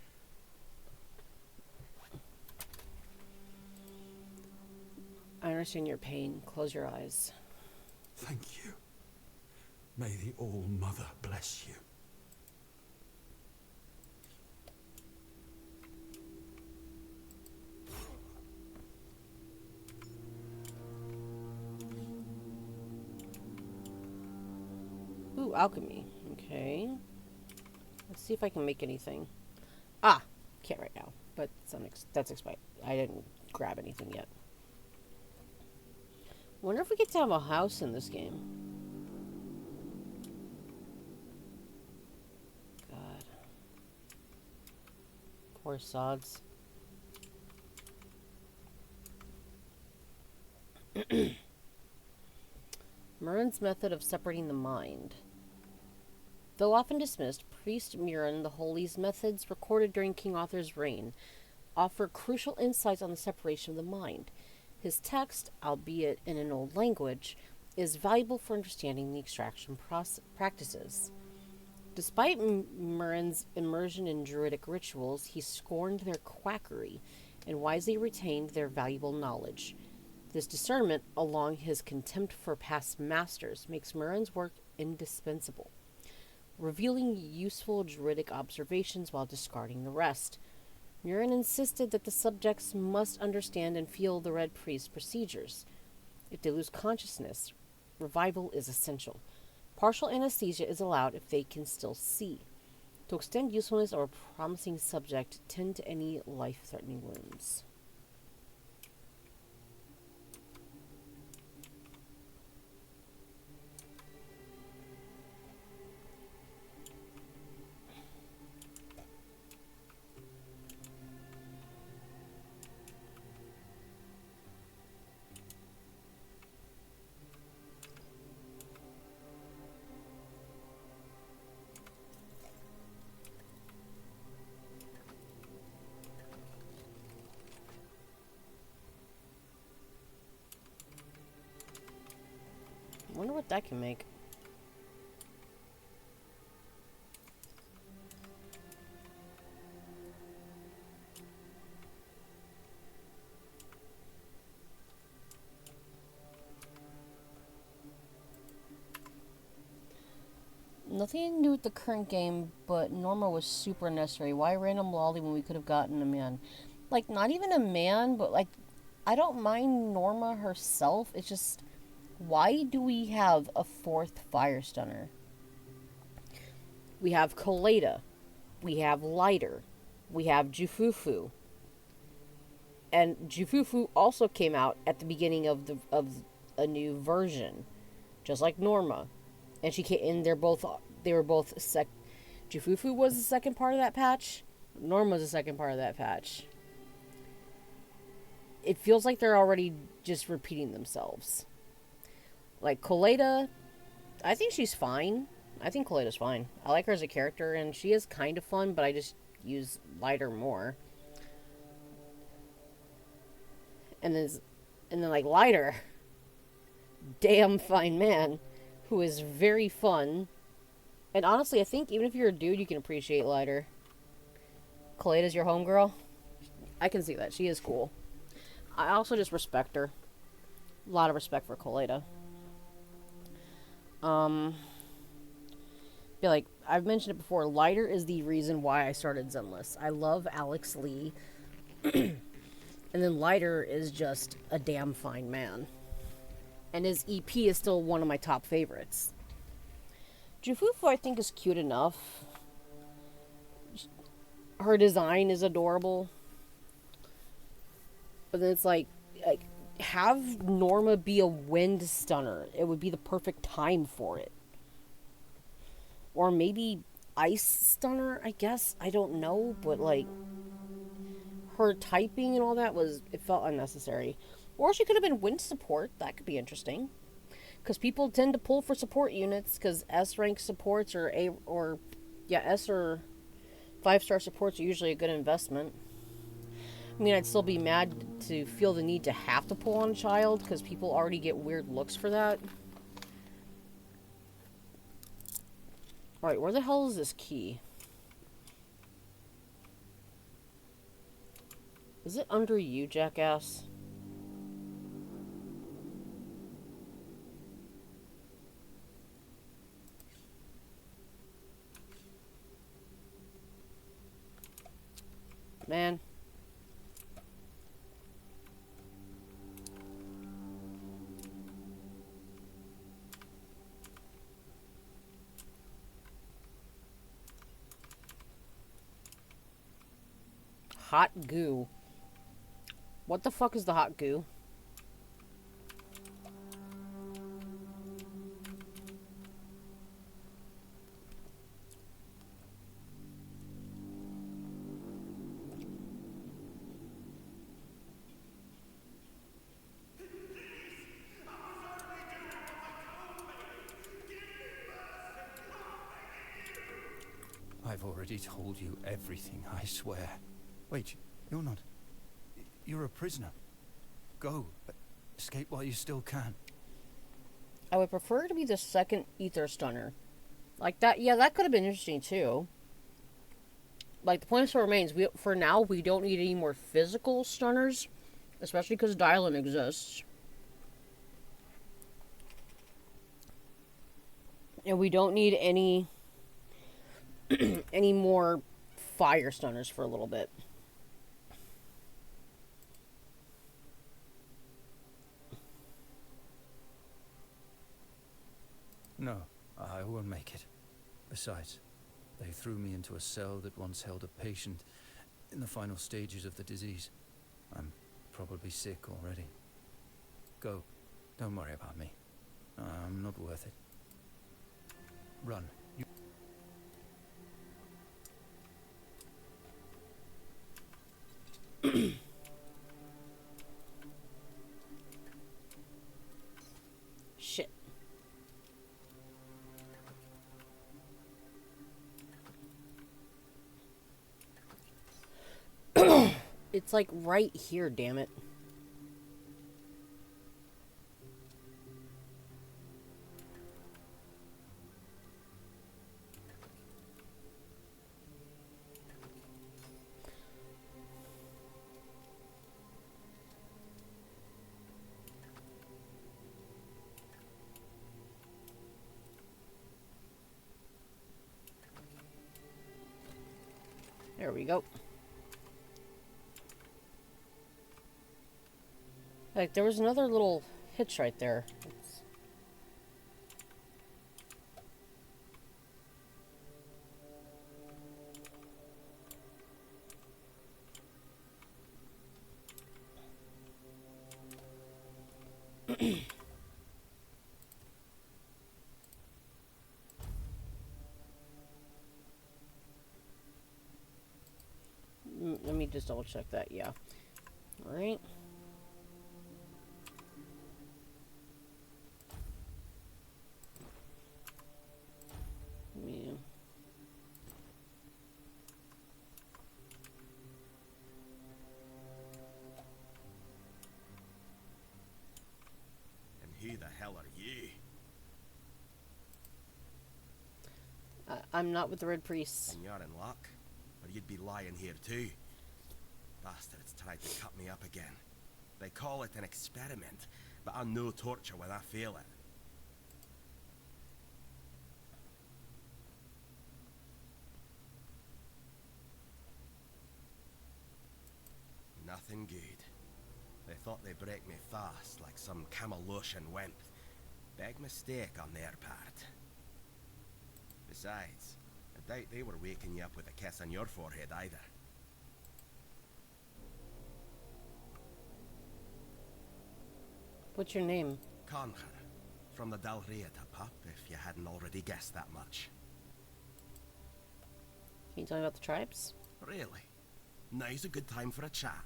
I understand your pain. Close your eyes. Thank you. May the All-Mother bless you. Ooh, alchemy. Okay. Let's see if I can make anything. Ah! Can't right now. But that's expired. I didn't grab anything yet. Wonder if we get to have a house in this game. God. Poor sods. Murin's method of separating the mind. Though often dismissed, Priest Murin the Holy's methods recorded during King Arthur's reign offer crucial insights on the separation of the mind. His text, albeit in an old language, is valuable for understanding the extraction practices. Despite Murin's immersion in druidic rituals, he scorned their quackery and wisely retained their valuable knowledge. This discernment, along his contempt for past masters, makes Murin's work indispensable, revealing useful druidic observations while discarding the rest. Murin insisted that the subjects must understand and feel the Red Priest's procedures. If they lose consciousness, revival is essential. Partial anesthesia is allowed if they can still see. To extend usefulness of a promising subject, tend to any life-threatening wounds. I wonder what that can make. Nothing to do with the current game, but Norma was super unnecessary. Why random lolly when we could have gotten a man? Like, not even a man, but like, I don't mind Norma herself. It's just, why do we have a fourth fire stunner? We have Colada. We have Lighter. We have Jufufu. And Jufufu also came out at the beginning of a new version, just like Norma. And she came, and they were both Jufufu was the second part of that patch. Norma was the second part of that patch. It feels like they're already just repeating themselves. Like, Colada, I think she's fine. I think Colada's fine. I like her as a character, and she is kind of fun, but I just use Lighter more. And then, like, Lighter, damn fine man, who is very fun. And honestly, I think even if you're a dude, you can appreciate Lighter. Kaleda's your homegirl? I can see that. She is cool. I also just respect her. A lot of respect for Kaleda. Be like, I've mentioned it before, Lighter is the reason why I started Zenless. I love Alex Lee. And then Lighter is just a damn fine man. And his EP is still one of my top favorites. Jufufu, I think, is cute enough. Her design is adorable. But then it's like have Norma be a wind stunner. It would be the perfect time for it. Or maybe ice stunner, I guess. I don't know, but like her typing and all that it felt unnecessary. Or she could have been wind support. That could be interesting. Because people tend to pull for support units because S rank supports S or 5-star supports are usually a good investment. I mean, I'd still be mad to feel the need to have to pull on a child because people already get weird looks for that. Alright, where the hell is this key? Is it under you, jackass? Man. Hot goo. What the fuck is the hot goo? I've already told you everything, I swear. Wait, you're not... You're a prisoner. Go. Escape while you still can. I would prefer to be the second ether stunner. Like that, yeah, that could have been interesting too. Like, the point still remains, for now, we don't need any more physical stunners. Especially because Dylan exists. And we don't need any... any more fire stunners for a little bit. No, I won't make it. Besides, they threw me into a cell that once held a patient in the final stages of the disease. I'm probably sick already. Go. Don't worry about me. I'm not worth it. Run. Shit. It's like right here, damn it. There we go. Like, there was another little hitch right there. Let me just double check that, yeah. Alright. Yeah. I'm not with the Red Priests. And you're in luck, or you'd be lying here too. Bastards tried to cut me up again. They call it an experiment, but I know torture when I fail it. Nothing good. They thought they'd break me fast, like some Camaloshan wimp. Big mistake on their part. Besides, I doubt they were waking you up with a kiss on your forehead either. What's your name? Concher, from the Dalrieta pup, if you hadn't already guessed that much. Can you tell me about the tribes? Really? Now's a good time for a chat.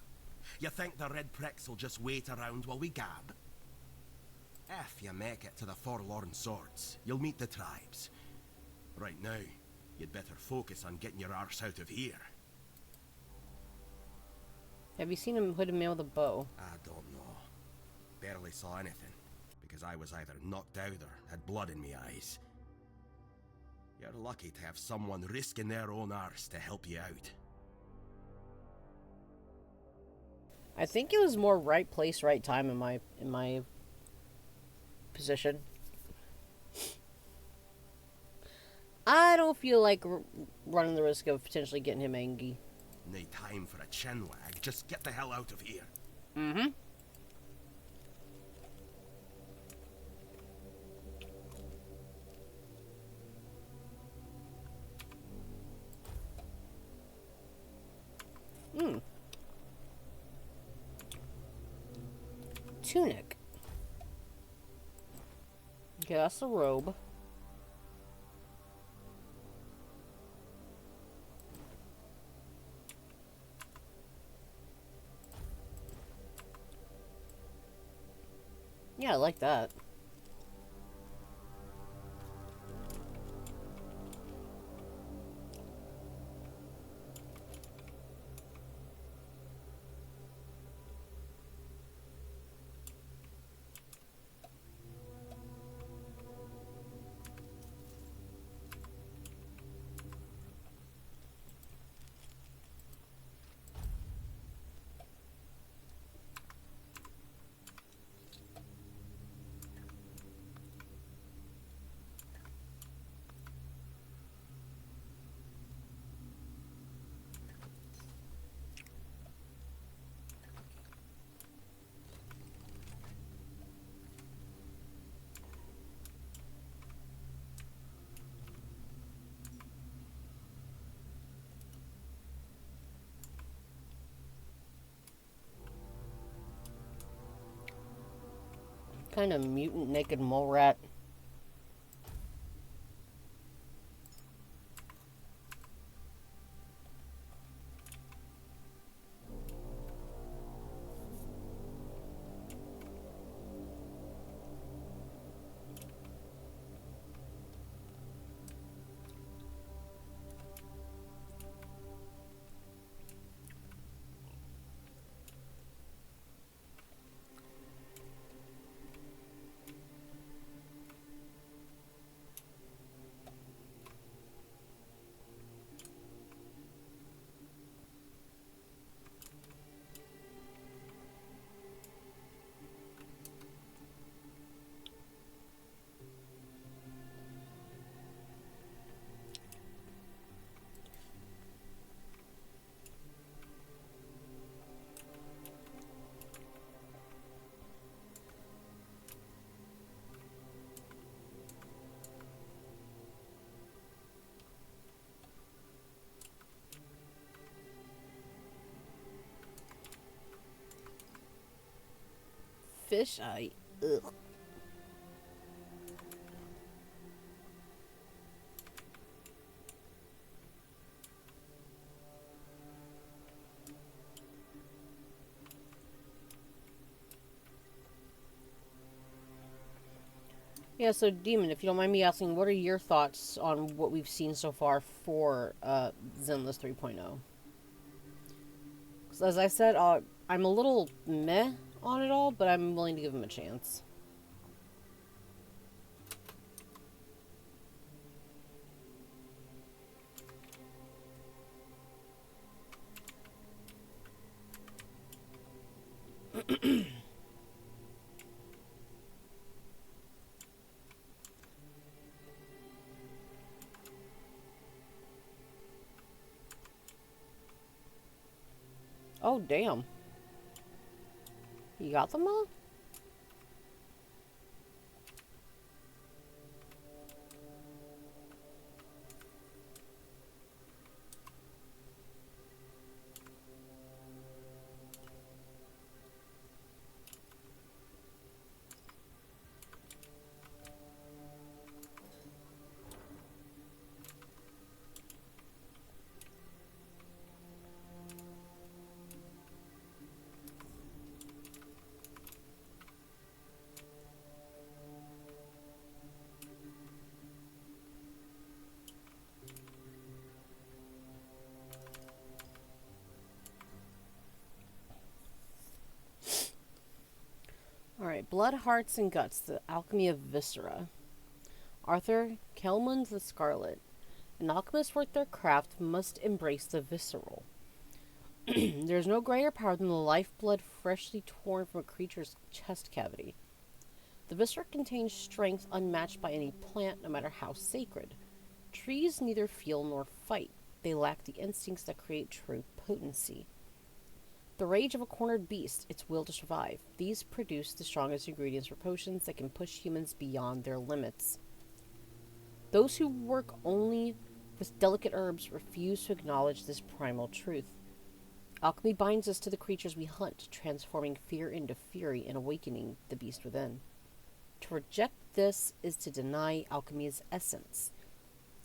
You think the red pricks will just wait around while we gab? If you make it to the Forlorn Swords, you'll meet the tribes. Right now, you'd better focus on getting your arse out of here. Have you seen a hooded man with a bow? I don't know. Barely saw anything, because I was either knocked out or had blood in me eyes. You're lucky to have someone risking their own arse to help you out. I think it was more right place, right time in my position. I don't feel like running the risk of potentially getting him angry. No time for a chinwag. Just get the hell out of here. Mm-hmm. Tunic. Okay, that's a robe. Yeah, I like that. Kind of mutant naked mole rat. Fish eye. Ugh. Yeah, so Demon, if you don't mind me asking, what are your thoughts on what we've seen so far for Zenless 3.0? Because as I said, I'm a little meh on it all, but I'm willing to give him a chance. Oh, damn. You got them all? Alright, Blood, Hearts, and Guts, the Alchemy of Viscera. Arthur Kelmund the Scarlet. An alchemist worth their craft must embrace the visceral. There is no greater power than the lifeblood freshly torn from a creature's chest cavity. The viscera contains strength unmatched by any plant, no matter how sacred. Trees neither feel nor fight. They lack the instincts that create true potency. The rage of a cornered beast, its will to survive. These produce the strongest ingredients for potions that can push humans beyond their limits. Those who work only with delicate herbs refuse to acknowledge this primal truth. Alchemy binds us to the creatures we hunt, transforming fear into fury and awakening the beast within. To reject this is to deny alchemy's essence.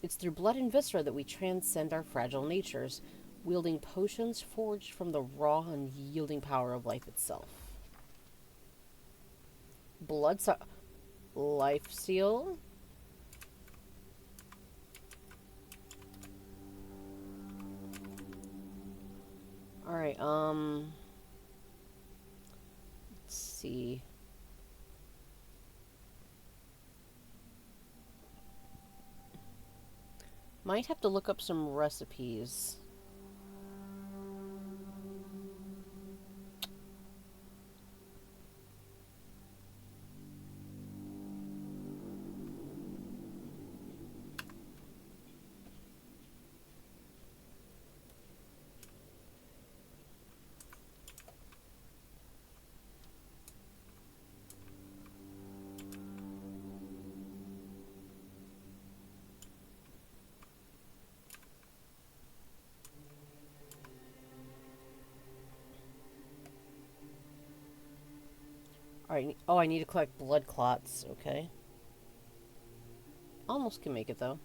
It's through blood and viscera that we transcend our fragile natures, wielding potions forged from the raw and yielding power of life itself. Life seal. Alright, let's see. Might have to look up some recipes. Alright, oh, I need to collect blood clots, okay. Almost can make it, though.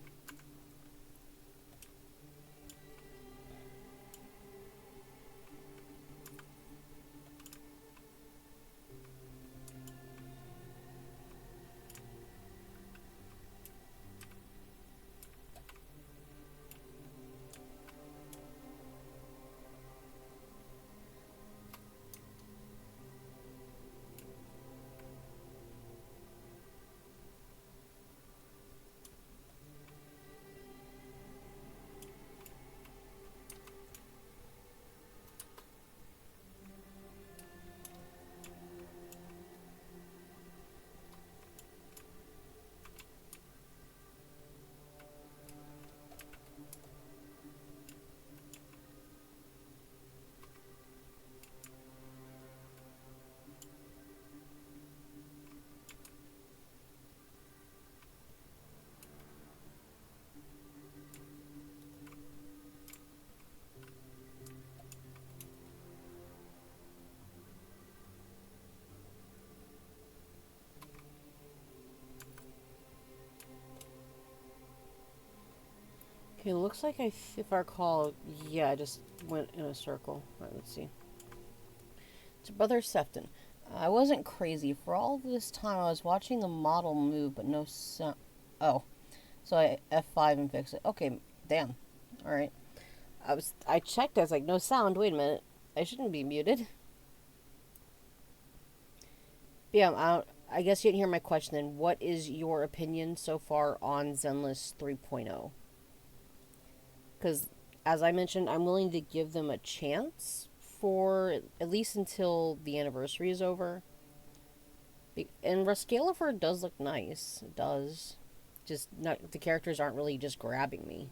Okay, looks like if I recall, yeah, I just went in a circle. Alright, let's see. To Brother Sefton. I wasn't crazy. For all this time, I was watching the model move, but no sound. Oh. So I F5 and fix it. Okay, damn. Alright. I checked, I was like, no sound. Wait a minute. I shouldn't be muted. But yeah, I guess you didn't hear my question then. What is your opinion so far on Zenless 3.0? Because, as I mentioned, I'm willing to give them a chance for at least until the anniversary is over. And Rascalifer does look nice. It does. Just not the characters aren't really just grabbing me.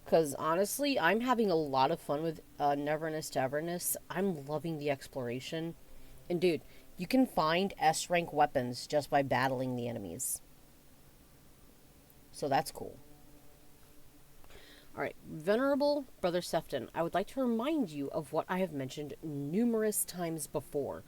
Because honestly, I'm having a lot of fun with Neverness to Everness. I'm loving the exploration. And dude, you can find S rank weapons just by battling the enemies. So that's cool. Alright, Venerable Brother Sefton, I would like to remind you of what I have mentioned numerous times before.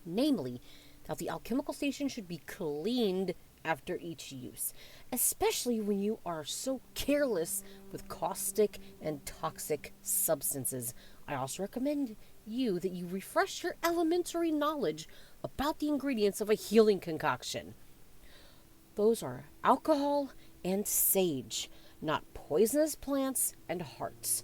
Namely, that the alchemical station should be cleaned after each use, especially when you are so careless with caustic and toxic substances. I also recommend that you refresh your elementary knowledge about the ingredients of a healing concoction. Those are alcohol and sage, not poisonous plants and hearts.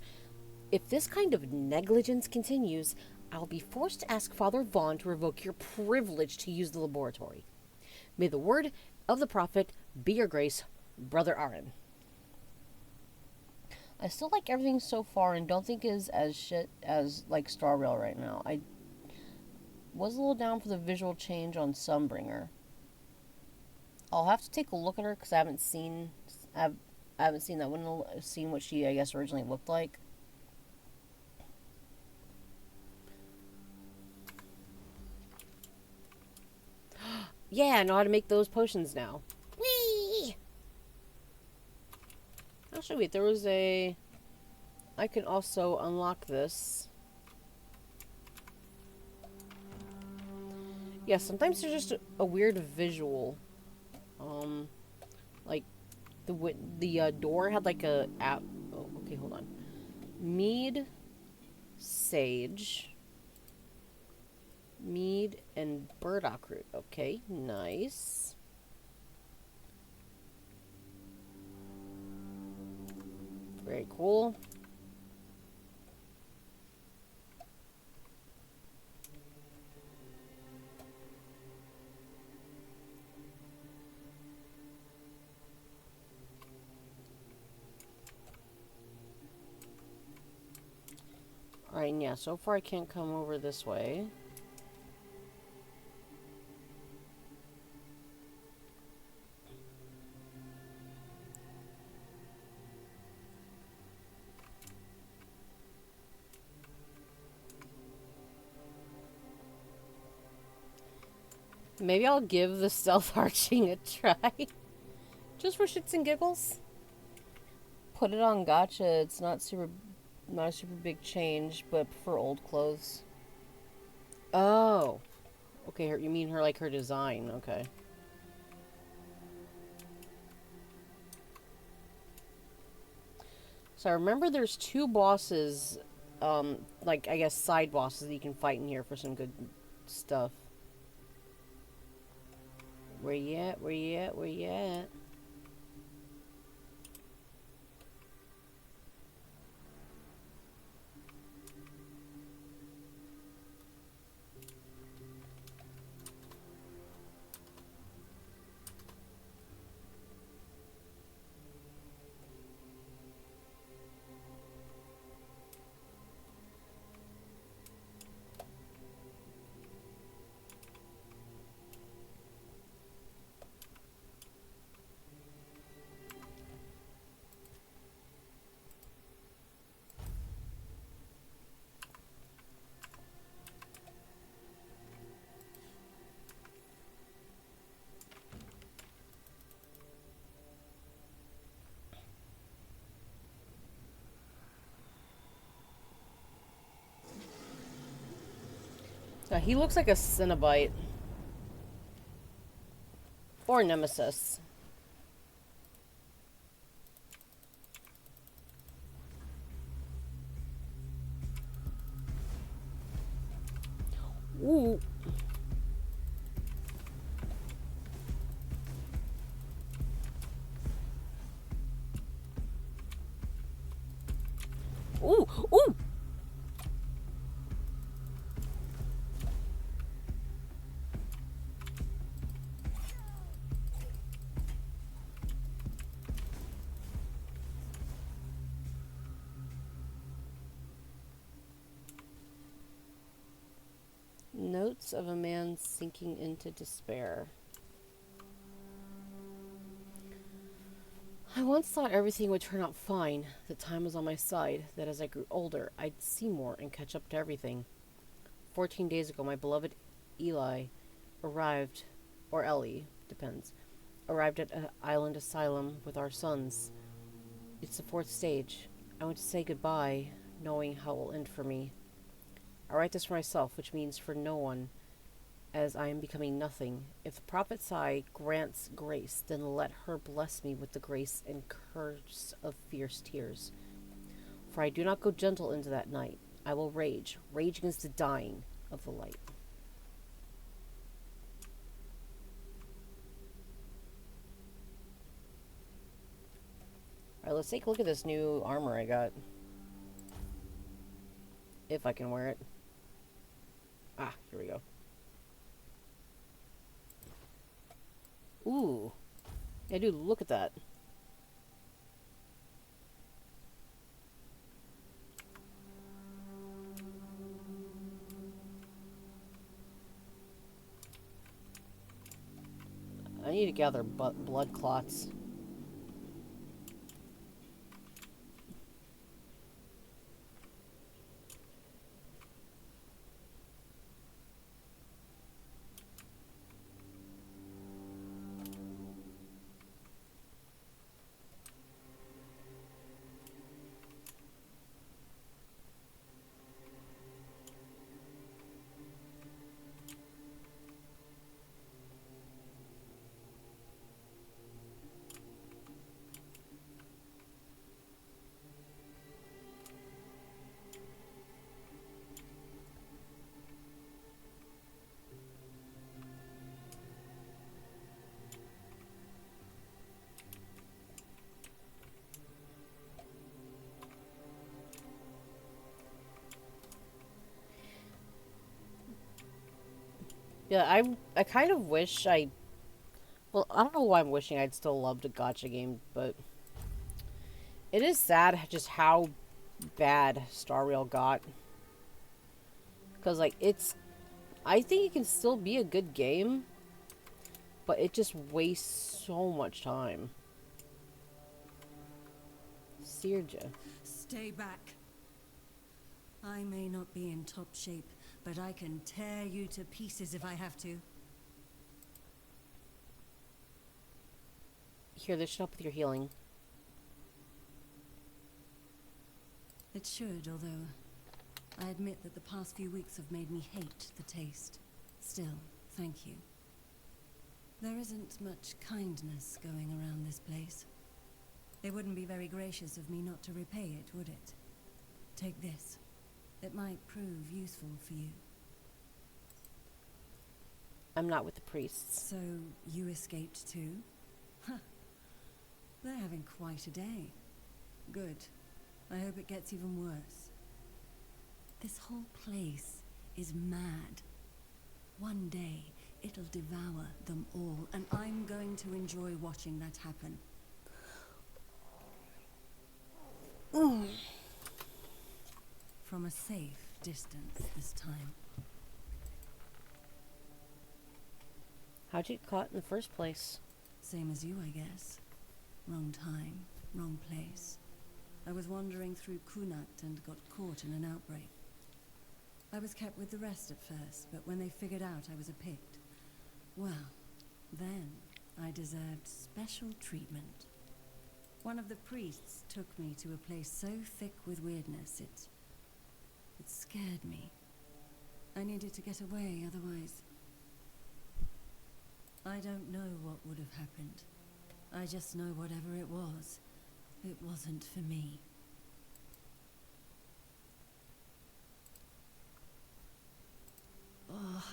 If this kind of negligence continues, I'll be forced to ask Father Vaughn to revoke your privilege to use the laboratory. May the word of the prophet be your grace, Brother Aaron. I still like everything so far and don't think is as shit as like Star Rail right now. I was a little down for the visual change on Sunbringer. I'll have to take a look at her because I haven't seen that one. Seen what she, I guess, originally looked like. Yeah, I know how to make those potions now. Whee! Actually, wait, there was a... I can also unlock this. Yeah, sometimes there's just a weird visual. Like, the door had like a... Oh, okay, hold on. Mead, sage... Mead and burdock root. Okay, nice. Very cool. Alright, and yeah, so far I can't come over this way. Maybe I'll give the stealth arching a try. Just for shits and giggles. Put it on gotcha. It's not a super big change, but I prefer old clothes. Oh. Okay, you mean her like her design. Okay. So I remember there's 2 bosses, like I guess side bosses that you can fight in here for some good stuff. Where you at? Where you at? Where you at? He looks like a Cenobite. Or Nemesis. Ooh. Ooh, ooh. of a man sinking into despair. I once thought everything would turn out fine, that time was on my side, that as I grew older, I'd see more and catch up to everything. 14 days ago, my beloved Eli arrived, or Ellie, depends, arrived at an island asylum with our sons. It's the 4th stage. I went to say goodbye, knowing how it will end for me. I write this for myself, which means for no one, as I am becoming nothing. If the prophet Sai grants grace, then let her bless me with the grace and curse of fierce tears. For I do not go gentle into that night. I will rage against the dying of the light. Alright, let's take a look at this new armor I got. If I can wear it. Ah, here we go. Ooh. Yeah, dude, look at that. I need to gather blood clots. Yeah, I kind of wish I... Well, I don't know why I'm wishing I'd still loved a gacha game, but... It is sad just how bad Star Rail got. Because, like, it's... I think it can still be a good game, but it just wastes so much time. Sirja. Stay back. I may not be in top shape, but I can tear you to pieces if I have to. Here, this should help with your healing. It should, although I admit that the past few weeks have made me hate the taste. Still, thank you. There isn't much kindness going around this place. It wouldn't be very gracious of me not to repay it, would it? Take this. It might prove useful for you. I'm not with the priests. So, you escaped too? Huh. They're having quite a day. Good. I hope it gets even worse. This whole place is mad. One day, it'll devour them all, and I'm going to enjoy watching that happen. From a safe distance this time. How'd you get caught in the first place? Same as you, I guess. Wrong time, wrong place. I was wandering through Kunat and got caught in an outbreak. I was kept with the rest at first, but when they figured out I was a Pict, well, then I deserved special treatment. One of the priests took me to a place so thick with weirdness, it scared me. I needed to get away, otherwise... I don't know what would have happened. I just know whatever it wasn't for me. Oh.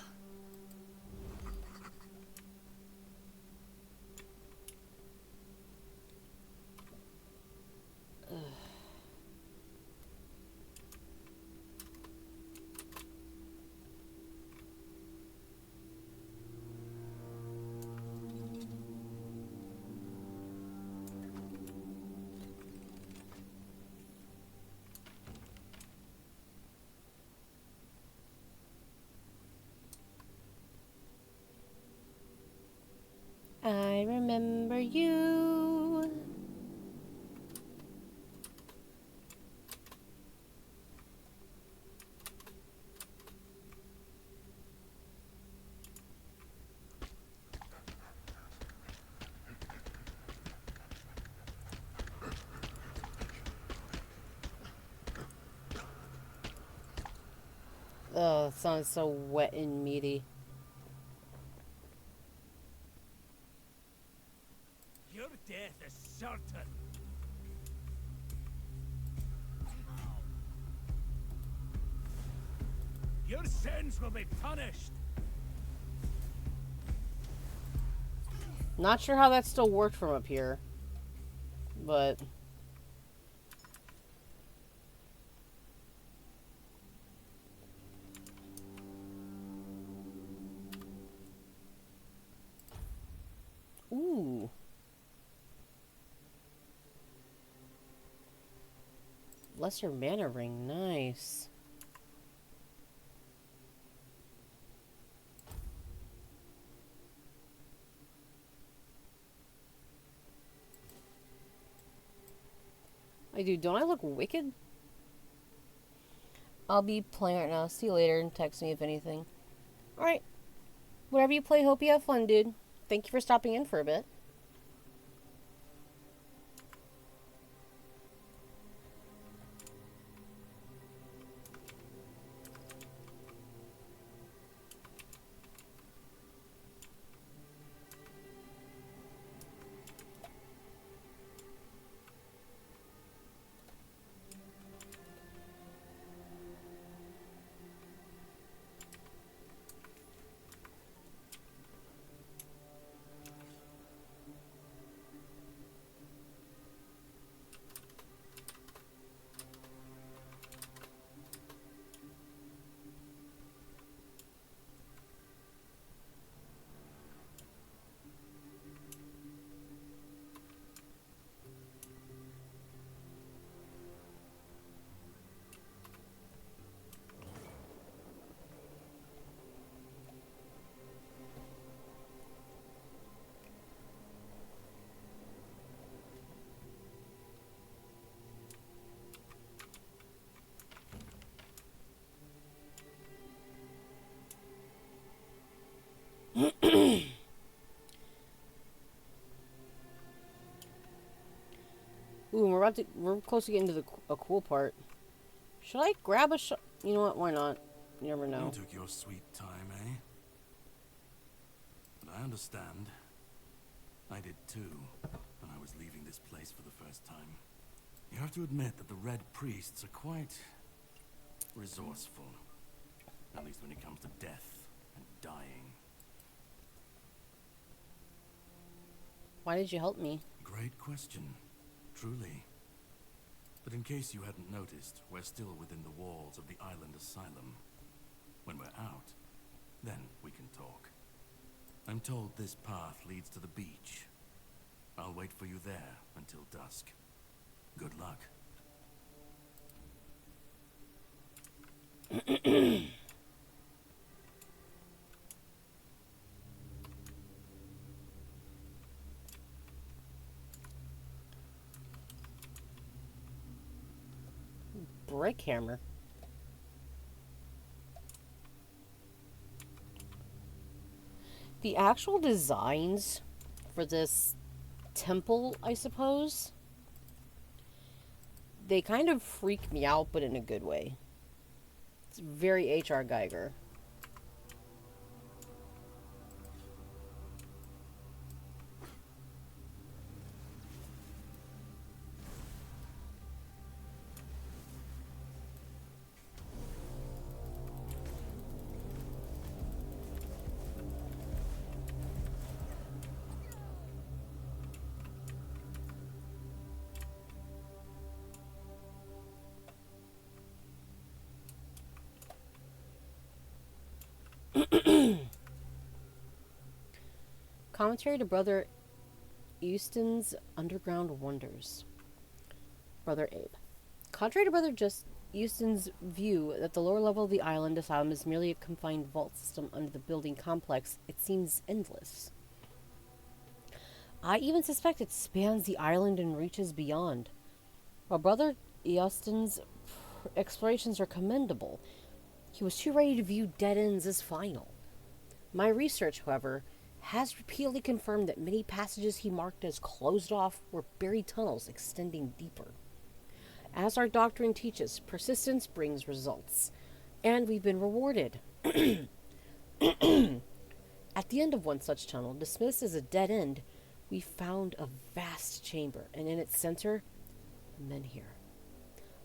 remember you. Oh, it sounds so wet and meaty. Your death is certain. Your sins will be punished. Not sure how that still worked from up here, but... Ooh. Lesser mana ring, nice. I do. Don't I look wicked? I'll be playing right now. See you later and text me if anything. Alright. Whatever you play, hope you have fun, dude. Thank you for stopping in for a bit. Ooh, we're close to getting to a cool part. Should I grab a shot? You know what? Why not? You never know. You took your sweet time, eh? But I understand. I did too, when I was leaving this place for the first time. You have to admit that the Red Priests are quite resourceful. At least when it comes to death and dying. Why did you help me? Great question. Truly. But in case you hadn't noticed, we're still within the walls of the island asylum. When we're out, then we can talk. I'm told this path leads to the beach. I'll wait for you there until dusk. Good luck. Brick hammer. The actual designs for this temple, I suppose, they kind of freak me out, but in a good way. It's very H.R. Geiger. Commentary to Brother Euston's Underground Wonders. Brother Abe. Contrary to Brother Euston's view that the lower level of the island asylum is merely a confined vault system under the building complex, it seems endless. I even suspect it spans the island and reaches beyond. While Brother Eostin's explorations are commendable, he was too ready to view dead ends as final. My research, however, has repeatedly confirmed that many passages he marked as closed off were buried tunnels extending deeper. As our doctrine teaches, persistence brings results, and we've been rewarded. At the end of one such tunnel, dismissed as a dead end, we found a vast chamber, and in its center, a menhir.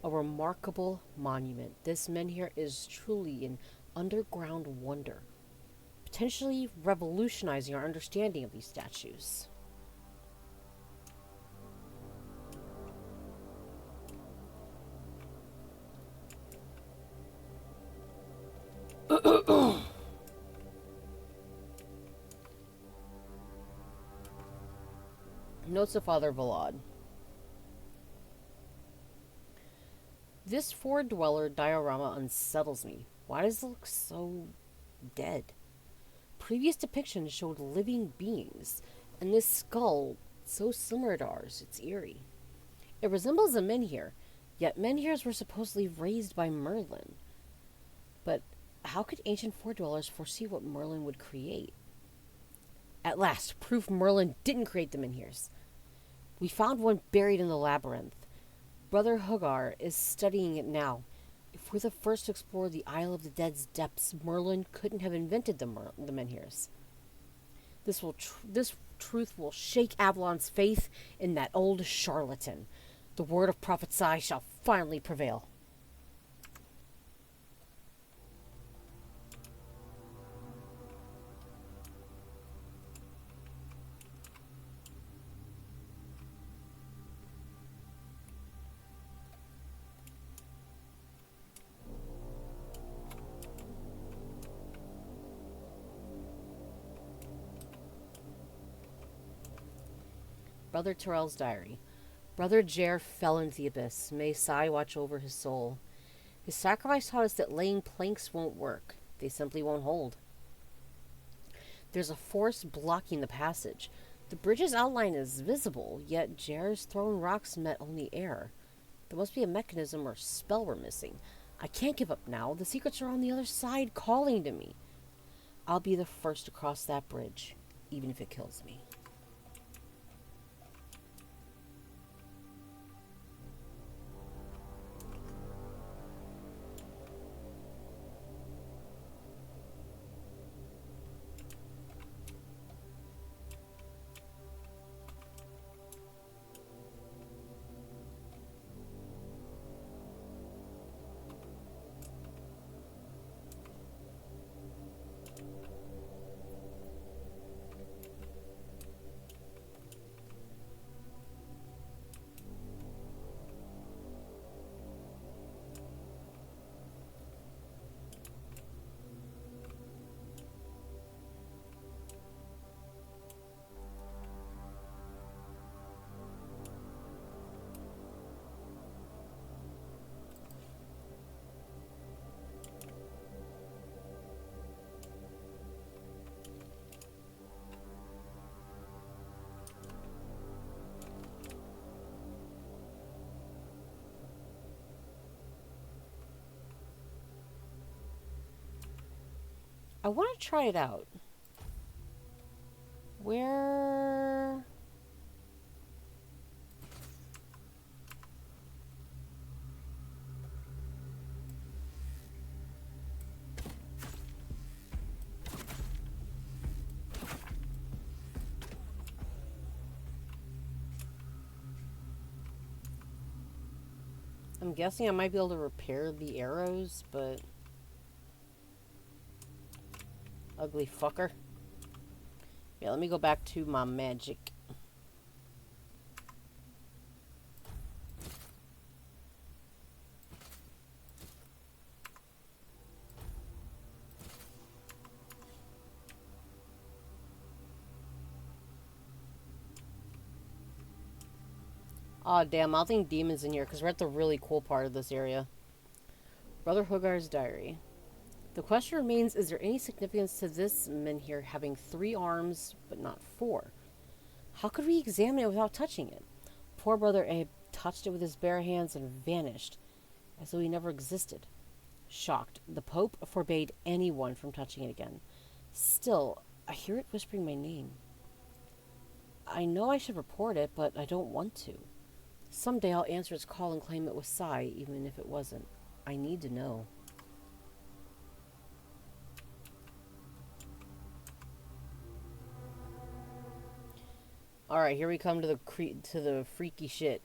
A remarkable monument. This menhir is truly an underground wonder, potentially revolutionizing our understanding of these statues. Notes of Father Vlad. This four-dweller diorama unsettles me. Why does it look so dead? Previous depictions showed living beings, and this skull, so similar to ours, it's eerie. It resembles a menhir, yet menhirs were supposedly raised by Merlin. But how could ancient four-dwellers foresee what Merlin would create? At last, proof Merlin didn't create the menhirs. We found one buried in the labyrinth. Brother Hugar is studying it now. If we're the first to explore the Isle of the Dead's depths, Merlin couldn't have invented the menhirs. This truth will shake Avalon's faith in that old charlatan. The word of Prophet Sai shall finally prevail. Brother Terrell's diary. Brother Jer fell into the abyss. May Sai watch over his soul. His sacrifice taught us that laying planks won't work. They simply won't hold. There's a force blocking the passage. The bridge's outline is visible, yet Jer's thrown rocks met only air. There must be a mechanism or spell we're missing. I can't give up now. The secrets are on the other side calling to me. I'll be the first to cross that bridge, even if it kills me. I want to try it out. Where... I'm guessing I might be able to repair the arrows, but... Ugly fucker. Yeah, let me go back to my magic. Aw, damn, I don't think demons in here, because we're at the really cool part of this area. Brother Hugar's diary. The question remains, is there any significance to this menhir having 3 arms, but not 4? How could we examine it without touching it? Poor brother Abe touched it with his bare hands and vanished, as though he never existed. Shocked, the Pope forbade anyone from touching it again. Still, I hear it whispering my name. I know I should report it, but I don't want to. Someday I'll answer its call and claim it was Sai, even if it wasn't. I need to know. Alright, here we come to the freaky shit.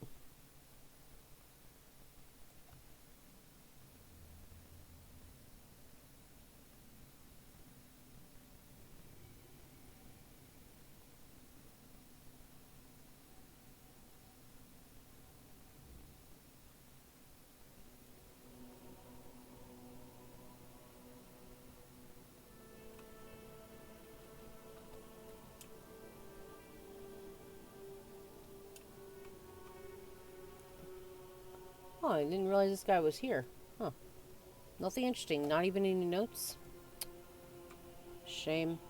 Oh, I didn't realize this guy was here. Huh. Nothing interesting. Not even any notes. Shame.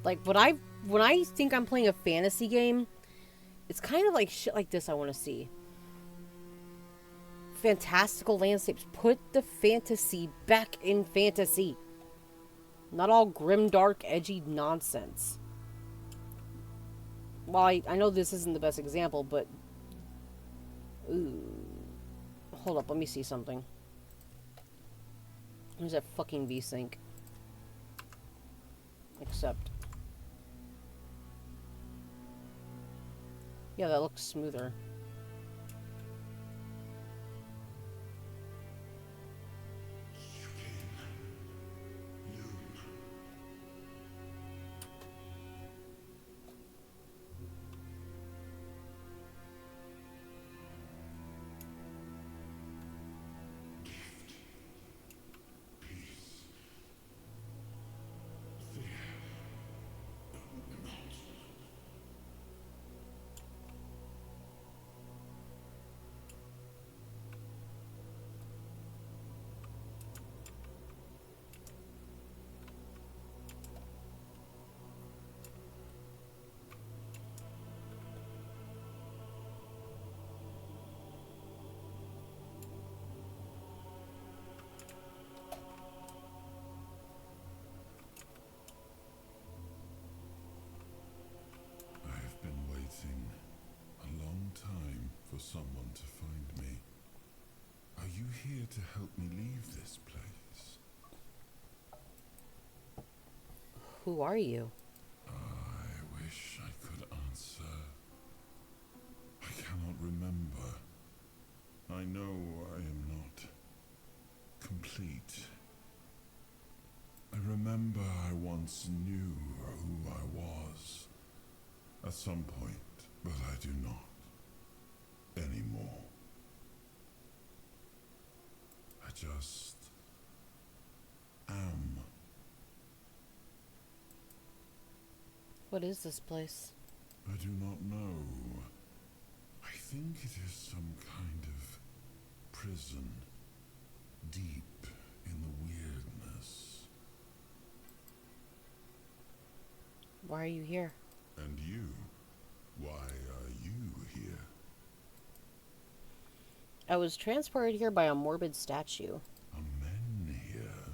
Like, when I think I'm playing a fantasy game, it's kind of like shit like this I want to see. Fantastical landscapes. Put the fantasy back in fantasy. Not all grim, dark, edgy nonsense. Well, I know this isn't the best example, but... Ooh. Hold up, let me see something. Where's that fucking V-Sync? Accept. Yeah, that looks smoother. Someone to find me. Are you here to help me leave this place? Who are you? I wish I could answer. I cannot remember. I know I am not complete. I remember I once knew who I was at some point, but I do not anymore. I just am. What is this place? I do not know. I think it is some kind of prison, deep in the weirdness. Why are you here? And you? Why are you here? I was transported here by a morbid statue. Are men here?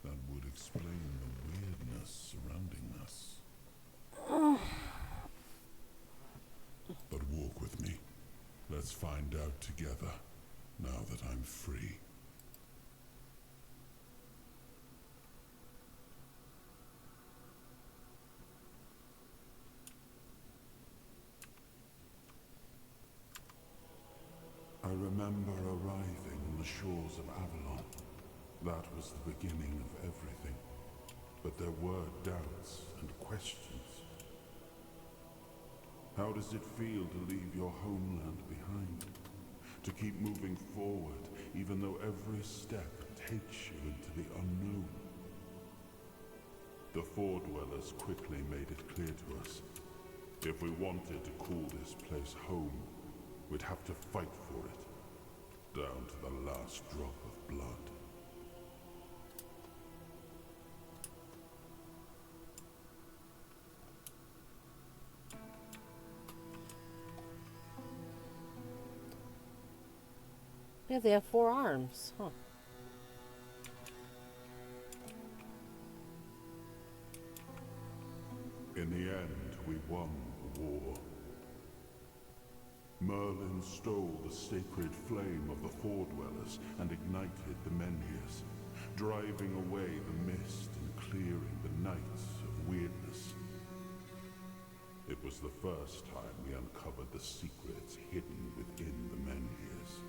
That would explain the weirdness surrounding us. But walk with me. Let's find out together, now that I'm free. I remember arriving on the shores of Avalon. That was the beginning of everything. But but there were doubts and questions. How does it feel to leave your homeland behind? To keep moving forward, even though every step takes you into the unknown? The Four Dwellers quickly made it clear to us. If we wanted to call this place home, we'd have to fight for it, down to the last drop of blood. Yeah, they have 4 arms. Huh. In the end, we won the war. Merlin stole the sacred flame of the Four Dwellers and ignited the Menhirs, driving away the mist and clearing the nights of weirdness. It was the first time we uncovered the secrets hidden within the Menhirs.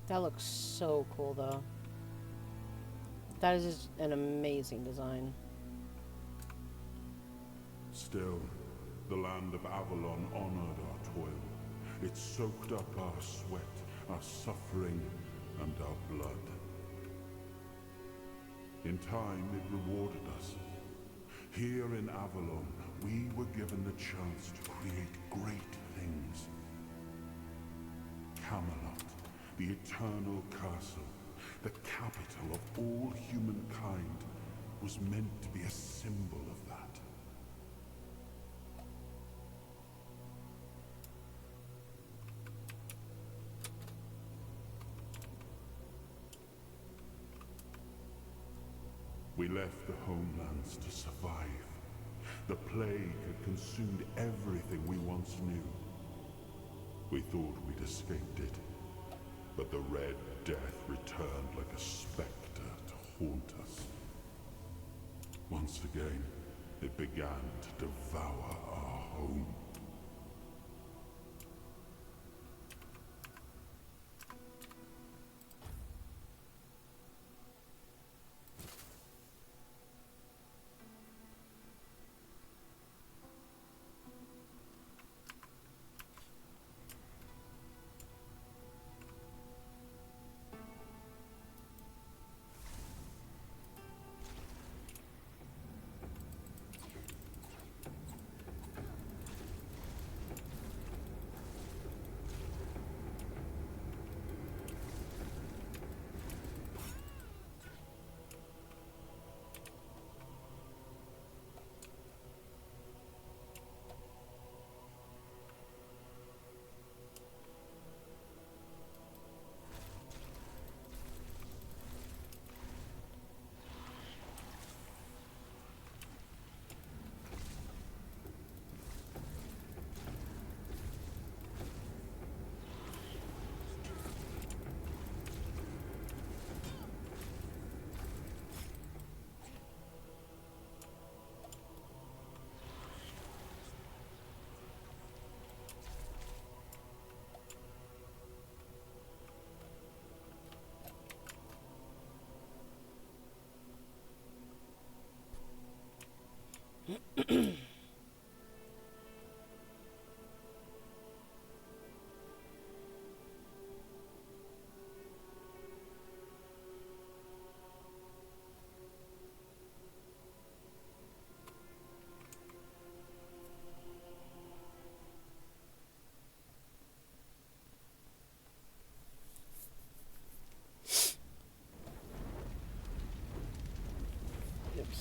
That looks so cool, though. That is just an amazing design. Still, the land of Avalon honored our toil. It soaked up our sweat, our suffering, and our blood. In time, it rewarded us. Here in Avalon, we were given the chance to create great things. Camelot, the eternal castle, the capital of all humankind, was meant to be a symbol of that. We left the homelands to survive. The plague had consumed everything we once knew. We thought we'd escaped it, but the Red Death returned like a specter to haunt us. Once again, it began to devour our home.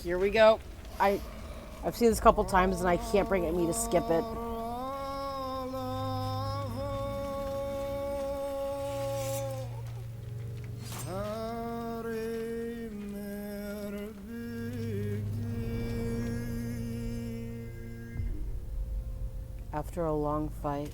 Here we go. I've seen this a couple times and I can't bring me to skip it. After a long fight,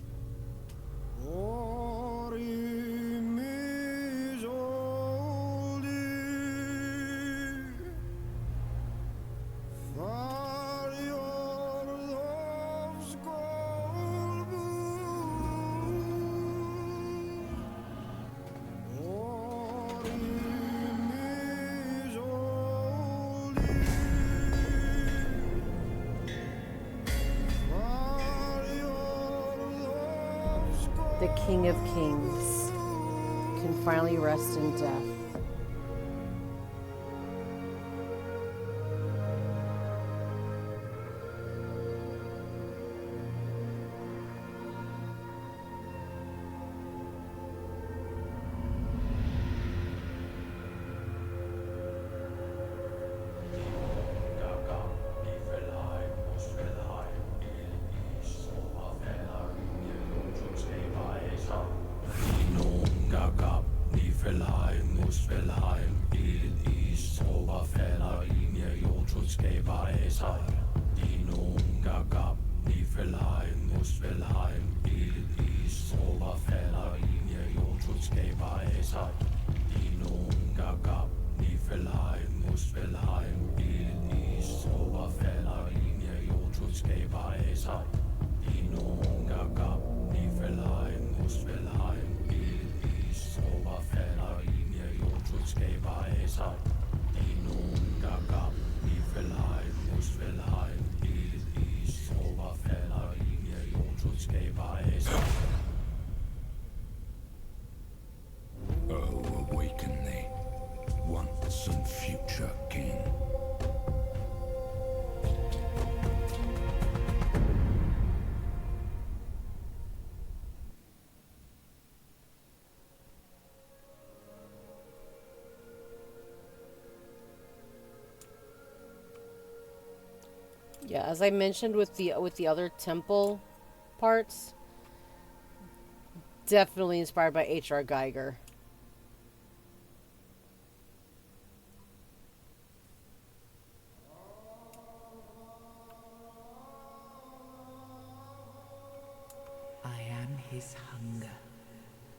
The King of Kings can finally rest in death. Oh, awaken thee, once and future king. Yeah, as I mentioned with the other temple parts, definitely inspired by H.R. Geiger. I am his hunger,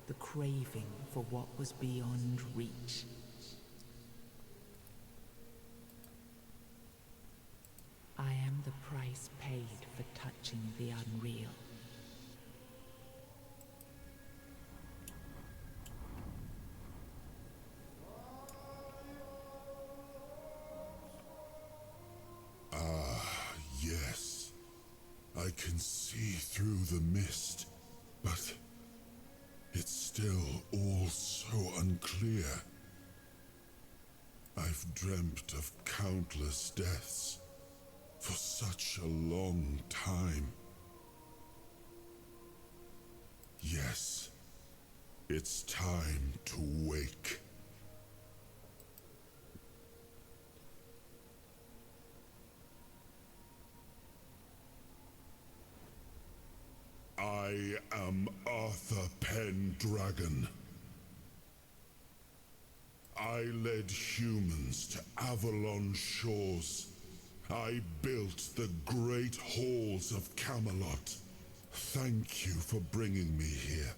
the craving for what was beyond reach. I am the price paid for touching the unreal. Yes, I can see through the mist, but it's still all so unclear. I've dreamt of countless deaths for such a long time. Yes, it's time to wake. I am Arthur Pendragon. I led humans to Avalon shores. I built the great halls of Camelot. Thank you for bringing me here.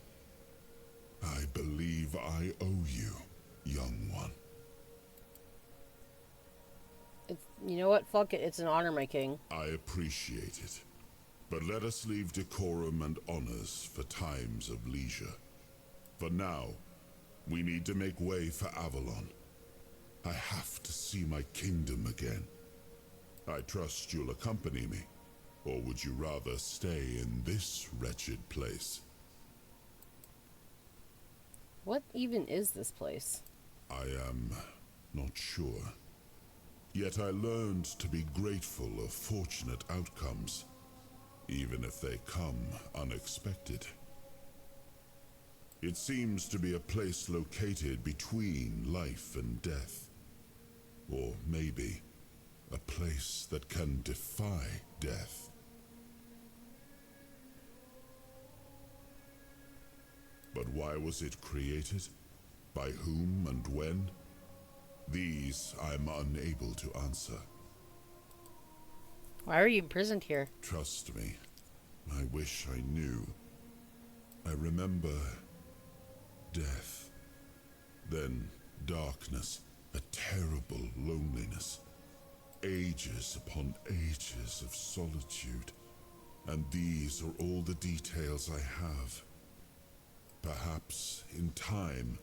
I believe I owe you, young one. You know what? Fuck it. It's an honor, my king. I appreciate it. But let us leave decorum and honors for times of leisure. For now, we need to make way for Avalon. I have to see my kingdom again. I trust you'll accompany me, or would you rather stay in this wretched place? What even is this place? I am not sure. Yet I learned to be grateful of fortunate outcomes, even if they come unexpected. It seems to be a place located between life and death. Or maybe a place that can defy death. But why was it created? By whom and when? These I'm unable to answer. Why are you imprisoned here? Trust me, I wish I knew. I remember death, then darkness, a terrible loneliness, ages upon ages of solitude, and these are all the details I have. Perhaps, in time,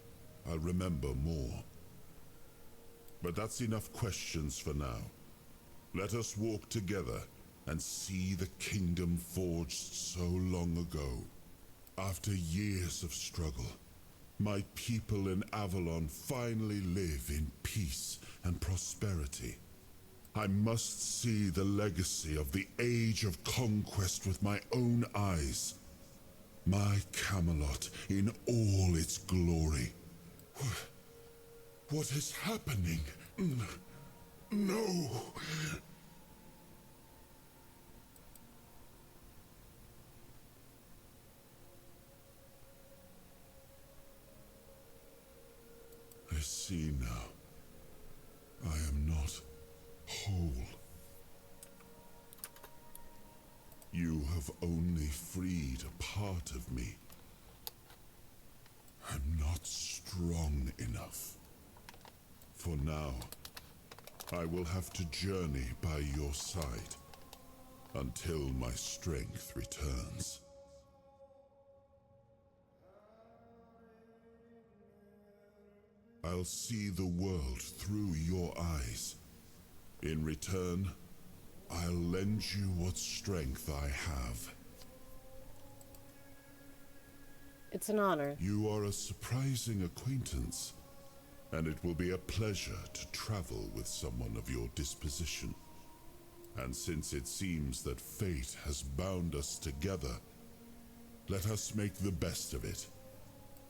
I'll remember more. But that's enough questions for now. Let us walk together and see the kingdom forged so long ago. After years of struggle, my people in Avalon finally live in peace and prosperity. I must see the legacy of the Age of Conquest with my own eyes. My Camelot in all its glory. What is happening? No! I see now. I am not whole. You have only freed a part of me. I'm not strong enough. For now, I will have to journey by your side until my strength returns. I'll see the world through your eyes. In return, I'll lend you what strength I have. It's an honor. You are a surprising acquaintance, and it will be a pleasure to travel with someone of your disposition. And since it seems that fate has bound us together, let us make the best of it.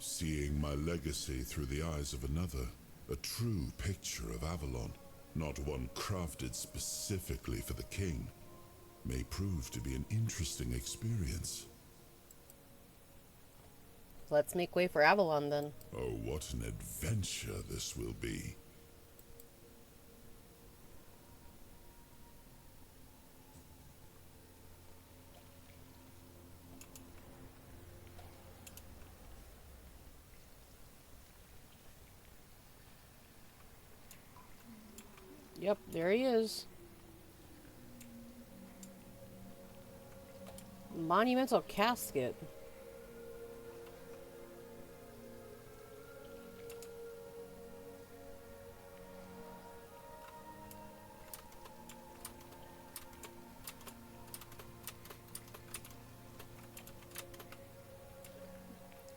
Seeing my legacy through the eyes of another, a true picture of Avalon, not one crafted specifically for the king, may prove to be an interesting experience. Let's make way for Avalon then. Oh, what an adventure this will be. Yep, there he is. Monumental casket.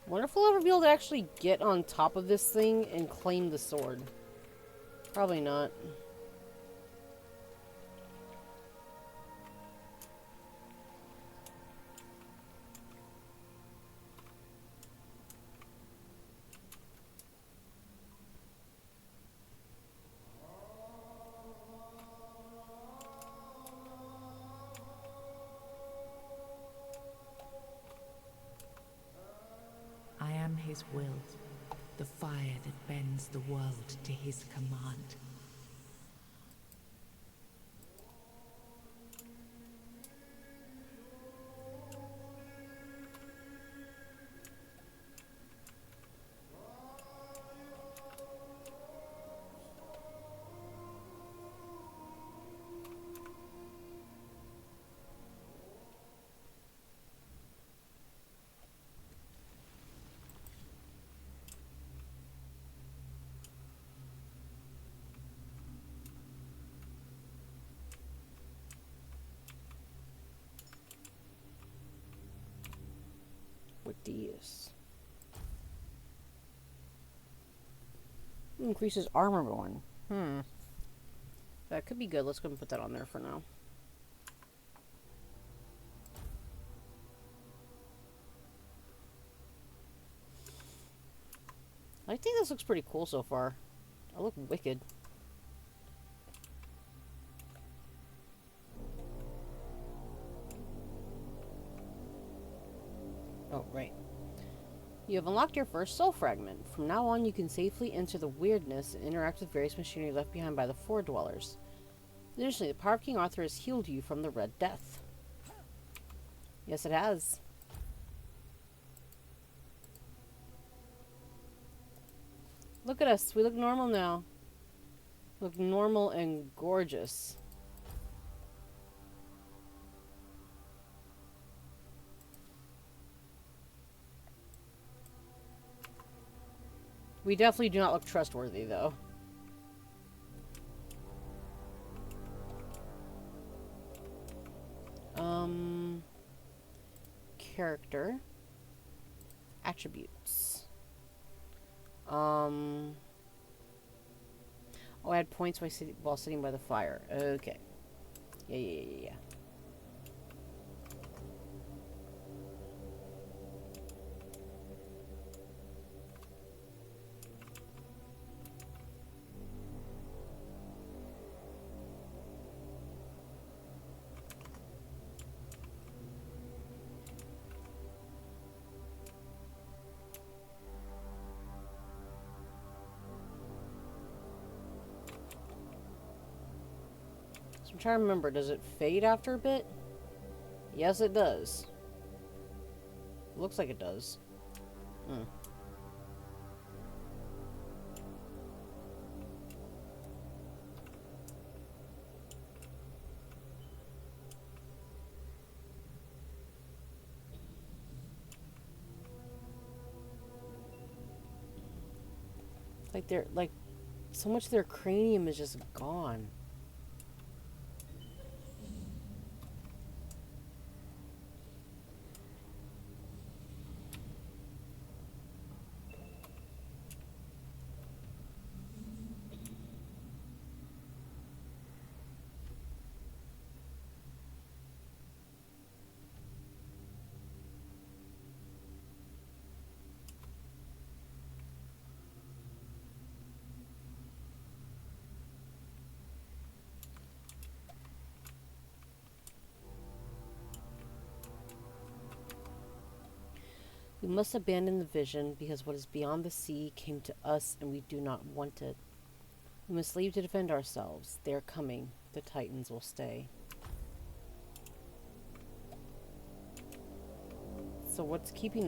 Wonder if we'll ever be able to actually get on top of this thing and claim the sword. Probably not. I am his will, the fire that bends the world to his command. What these? Increases armor going. That could be good. Let's go and put that on there for now. I think this looks pretty cool so far. I look wicked. Oh, right. You have unlocked your first soul fragment. From now on, you can safely enter the weirdness and interact with various machinery left behind by the Four Dwellers. Additionally, the power of King Arthur has healed you from the Red Death. Yes, it has. Look at us. We look normal now. We look normal and gorgeous. We definitely do not look trustworthy, though. Character. Attributes. Oh, I had points while sitting by the fire. Okay. Yeah. I'm trying to remember, does it fade after a bit? Yes, it does. Looks like it does. Like they're like so much of their cranium is just gone. We must abandon the vision because what is beyond the sea came to us and we do not want it. We must leave to defend ourselves. They are coming. The Titans will stay. So what's keeping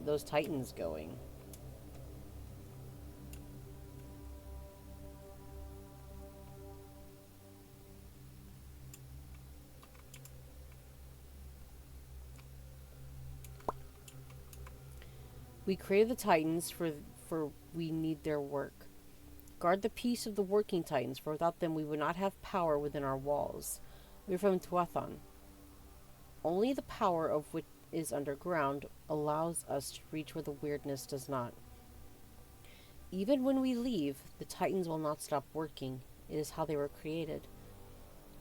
those Titans going? We created the Titans for we need their work. Guard the peace of the working Titans, for without them we would not have power within our walls. We are from Tuathan. Only the power of which is underground allows us to reach where the weirdness does not. Even when we leave, the Titans will not stop working. It is how they were created.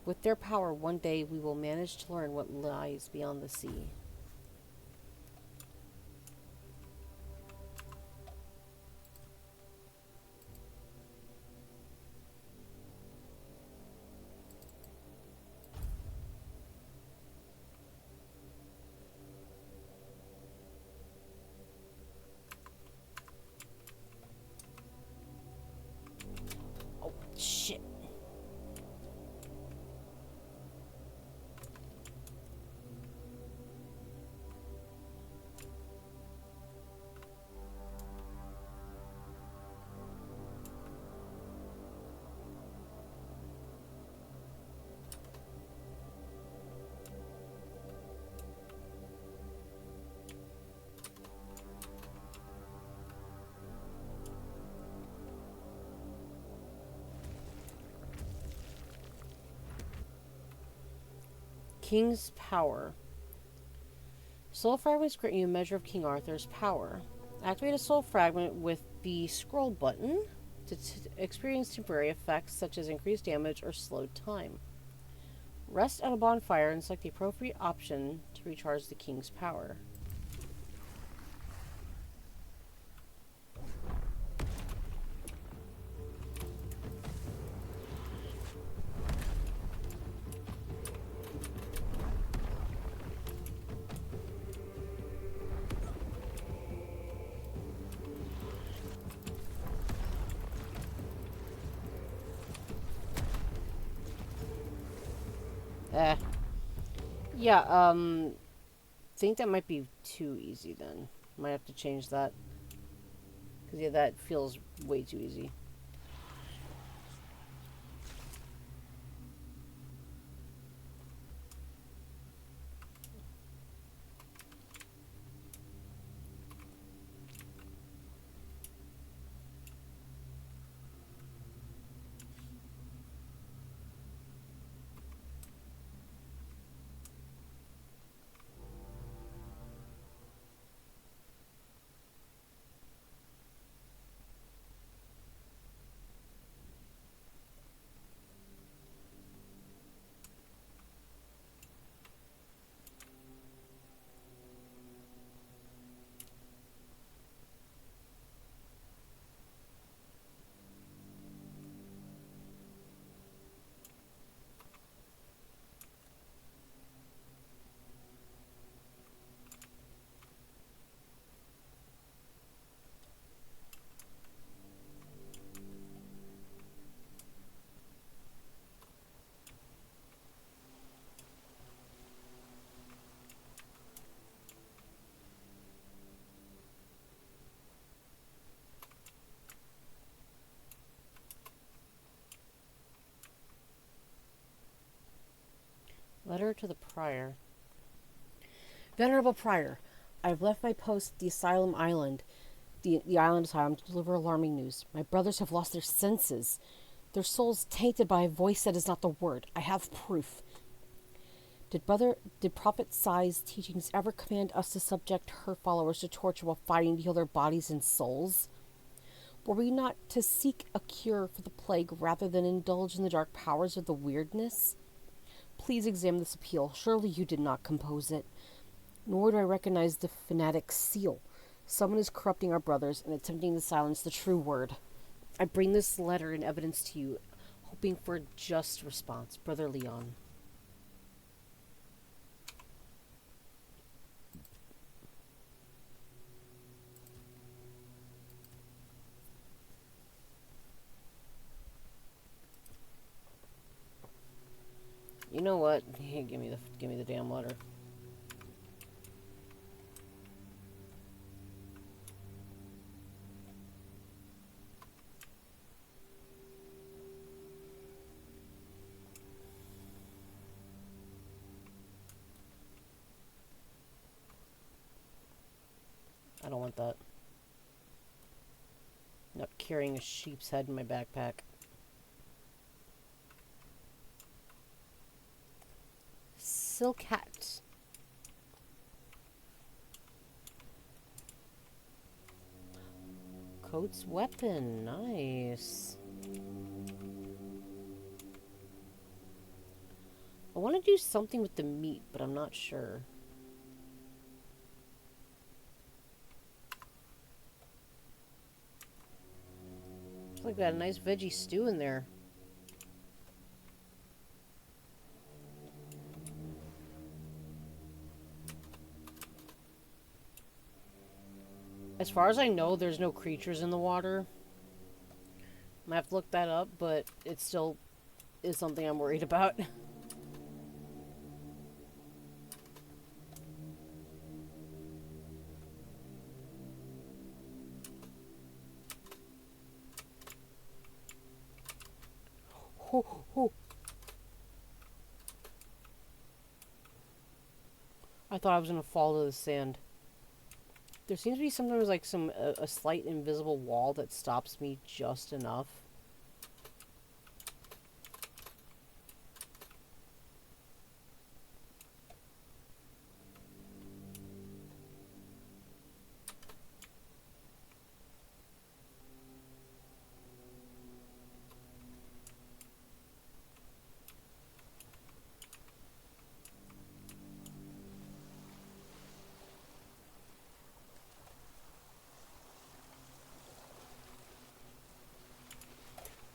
With their power, one day we will manage to learn what lies beyond the sea. Oh, shit. King's power. Soul fragments grant you a measure of King Arthur's power. Activate a soul fragment with the scroll button to experience temporary effects such as increased damage or slowed time. Rest at a bonfire and select the appropriate option to recharge the King's power. Yeah, think that might be too easy then. Might have to change that. Because, yeah, that feels way too easy. Letter to the Prior. Venerable Prior, I have left my post at the Asylum Island, the island asylum, to deliver alarming news. My brothers have lost their senses. Their souls tainted by a voice that is not the word. I have proof. Did Prophet Sai's teachings ever command us to subject her followers to torture while fighting to heal their bodies and souls? Were we not to seek a cure for the plague rather than indulge in the dark powers of the weirdness? Please examine this appeal. Surely you did not compose it. Nor do I recognize the fanatic's seal. Someone is corrupting our brothers and attempting to silence the true word. I bring this letter in evidence to you, hoping for a just response. Brother Leon. You know what? Hey, give me the damn letter. I don't want that. Not carrying a sheep's head in my backpack. Silk hat. Coat's weapon. Nice. I want to do something with the meat, but I'm not sure. Looks like got a nice veggie stew in there. As far as I know, there's no creatures in the water. I might have to look that up, but it still is something I'm worried about. I thought I was going to fall to the sand. There seems to be sometimes like a slight invisible wall that stops me just enough.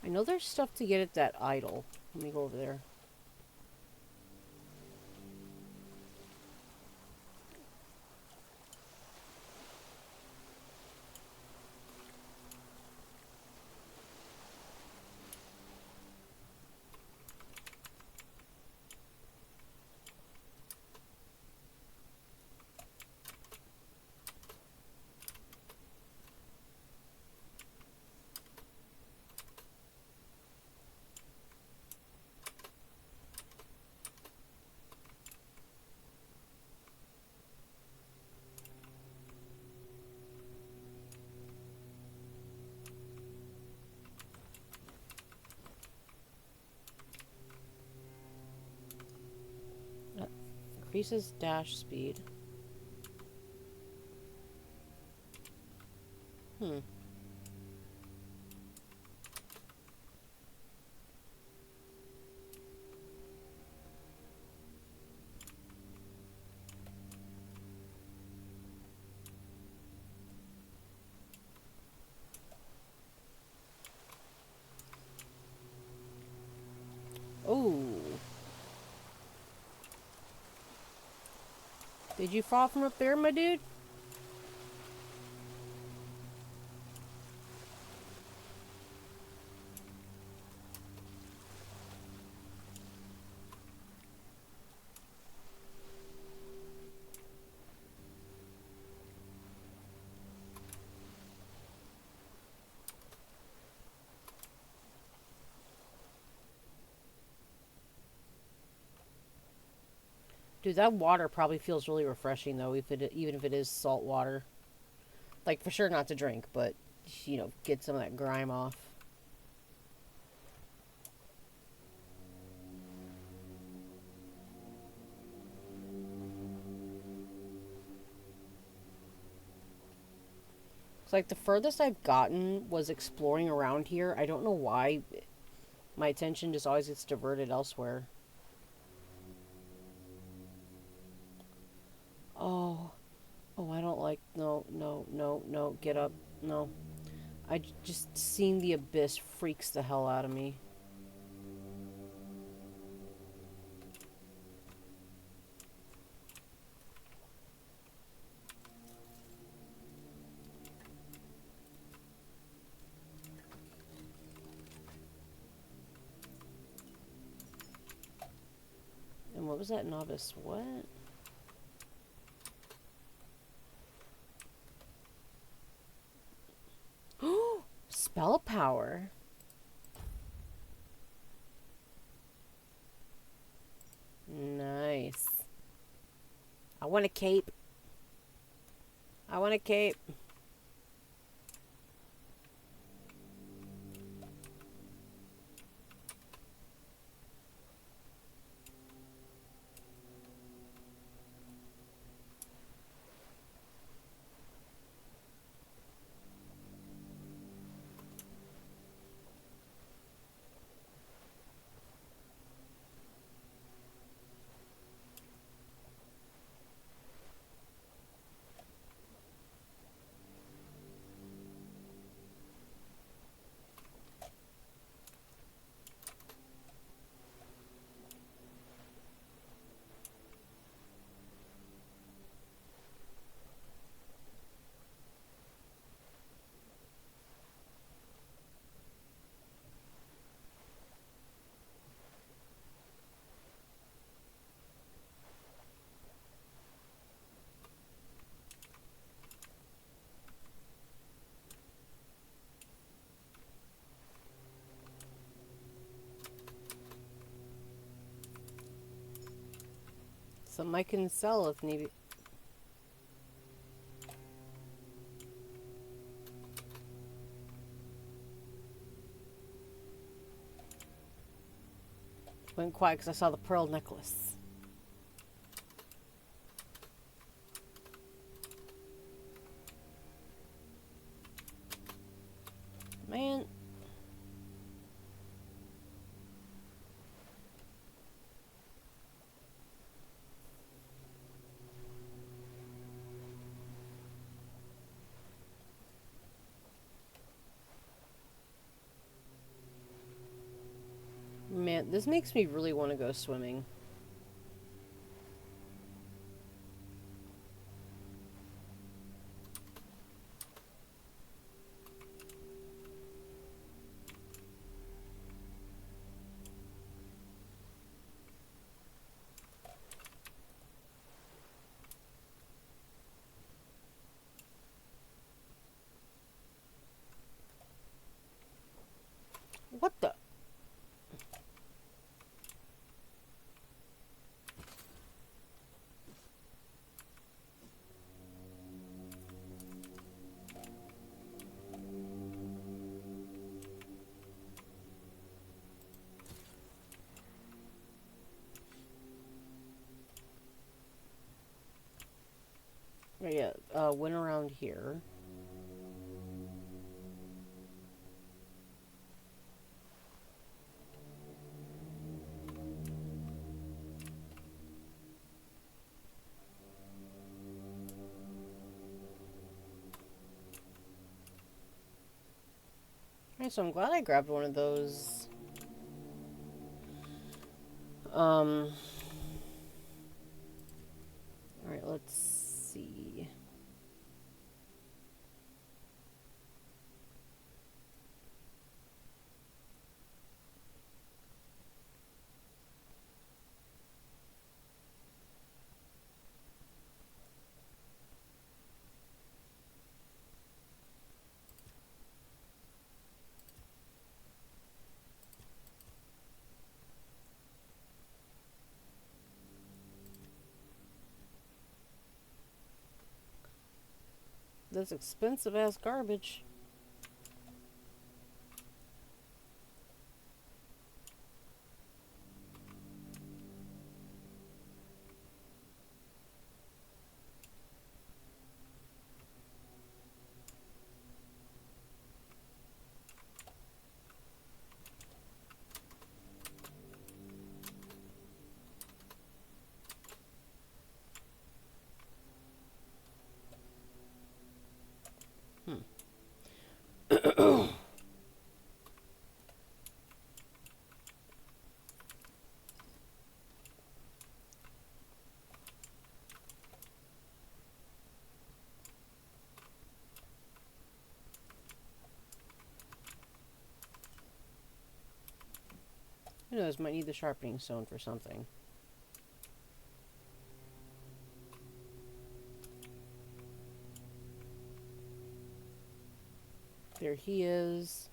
I know there's stuff to get at that idol. Let me go over there. Increases dash speed. Oh. Did you fall from up there, my dude? Dude, that water probably feels really refreshing though, even if it is salt water. Like for sure not to drink, but you know, get some of that grime off. It's like the furthest I've gotten was exploring around here. I don't know why my attention just always gets diverted elsewhere. Oh. Oh, I don't like... No, no, no, no. Get up. No. Just seeing the abyss freaks the hell out of me. And what was that novice? What? Spell power. Nice. I want a cape. I want a cape. Something I can sell if need be. Went quiet because I saw the pearl necklace. Man. Man, this makes me really want to go swimming. What the? Yeah, went around here. Alright, so I'm glad I grabbed one of those. Alright, let's see. this expensive ass garbage. Who knows, might need the sharpening stone for something. There he is.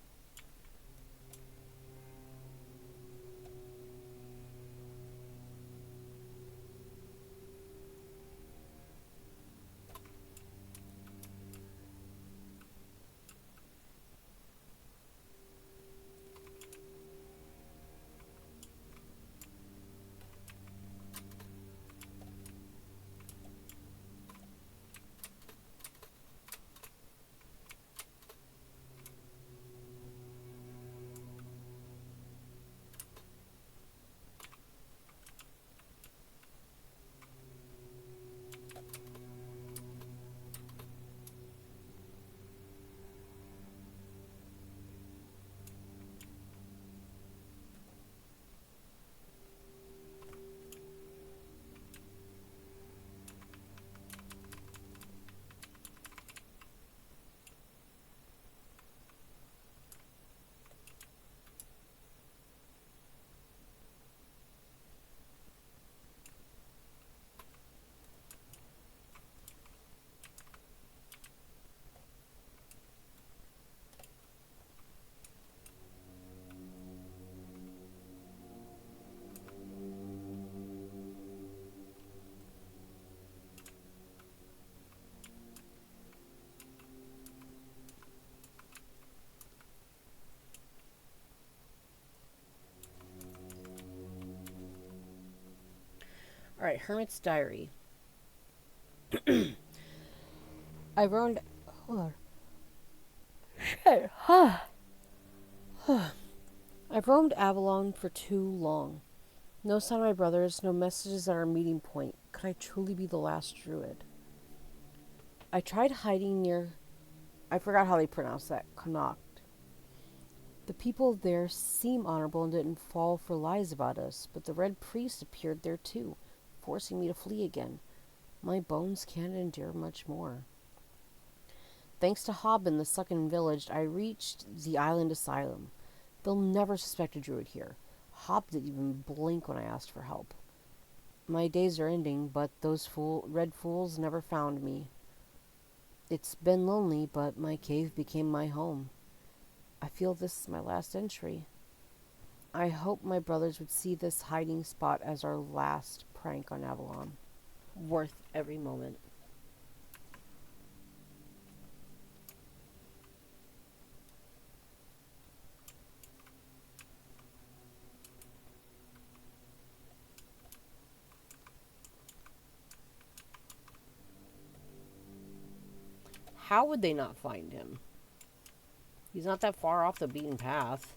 Alright, Hermit's Diary. I roamed. Hold on. Shit. I've roamed Avalon for too long. No sign of my brothers, no messages at our meeting point. Could I truly be the last druid? I tried hiding near. I forgot how they pronounce that. Connacht. The people there seem honorable and didn't fall for lies about us, but the Red Priest appeared there too, forcing me to flee again. My bones can't endure much more. Thanks to Hobbin, the Succan village, I reached the island asylum. They'll never suspect a druid here. Hob didn't even blink when I asked for help. My days are ending, but those red fools never found me. It's been lonely, but my cave became my home. I feel this is my last entry. I hope my brothers would see this hiding spot as our last prank on Avalon. Worth every moment. How would they not find him? He's not that far off the beaten path.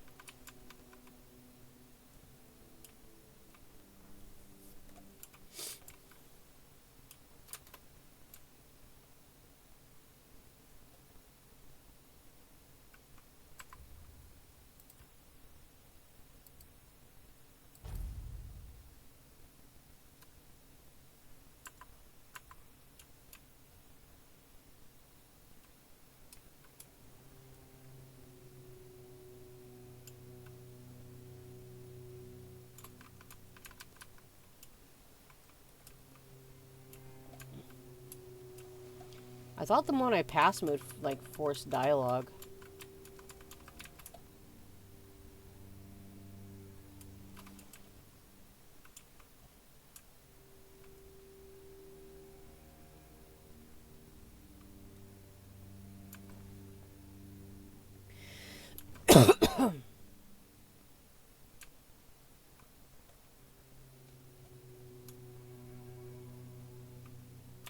I thought the one I passed would, like, force dialogue.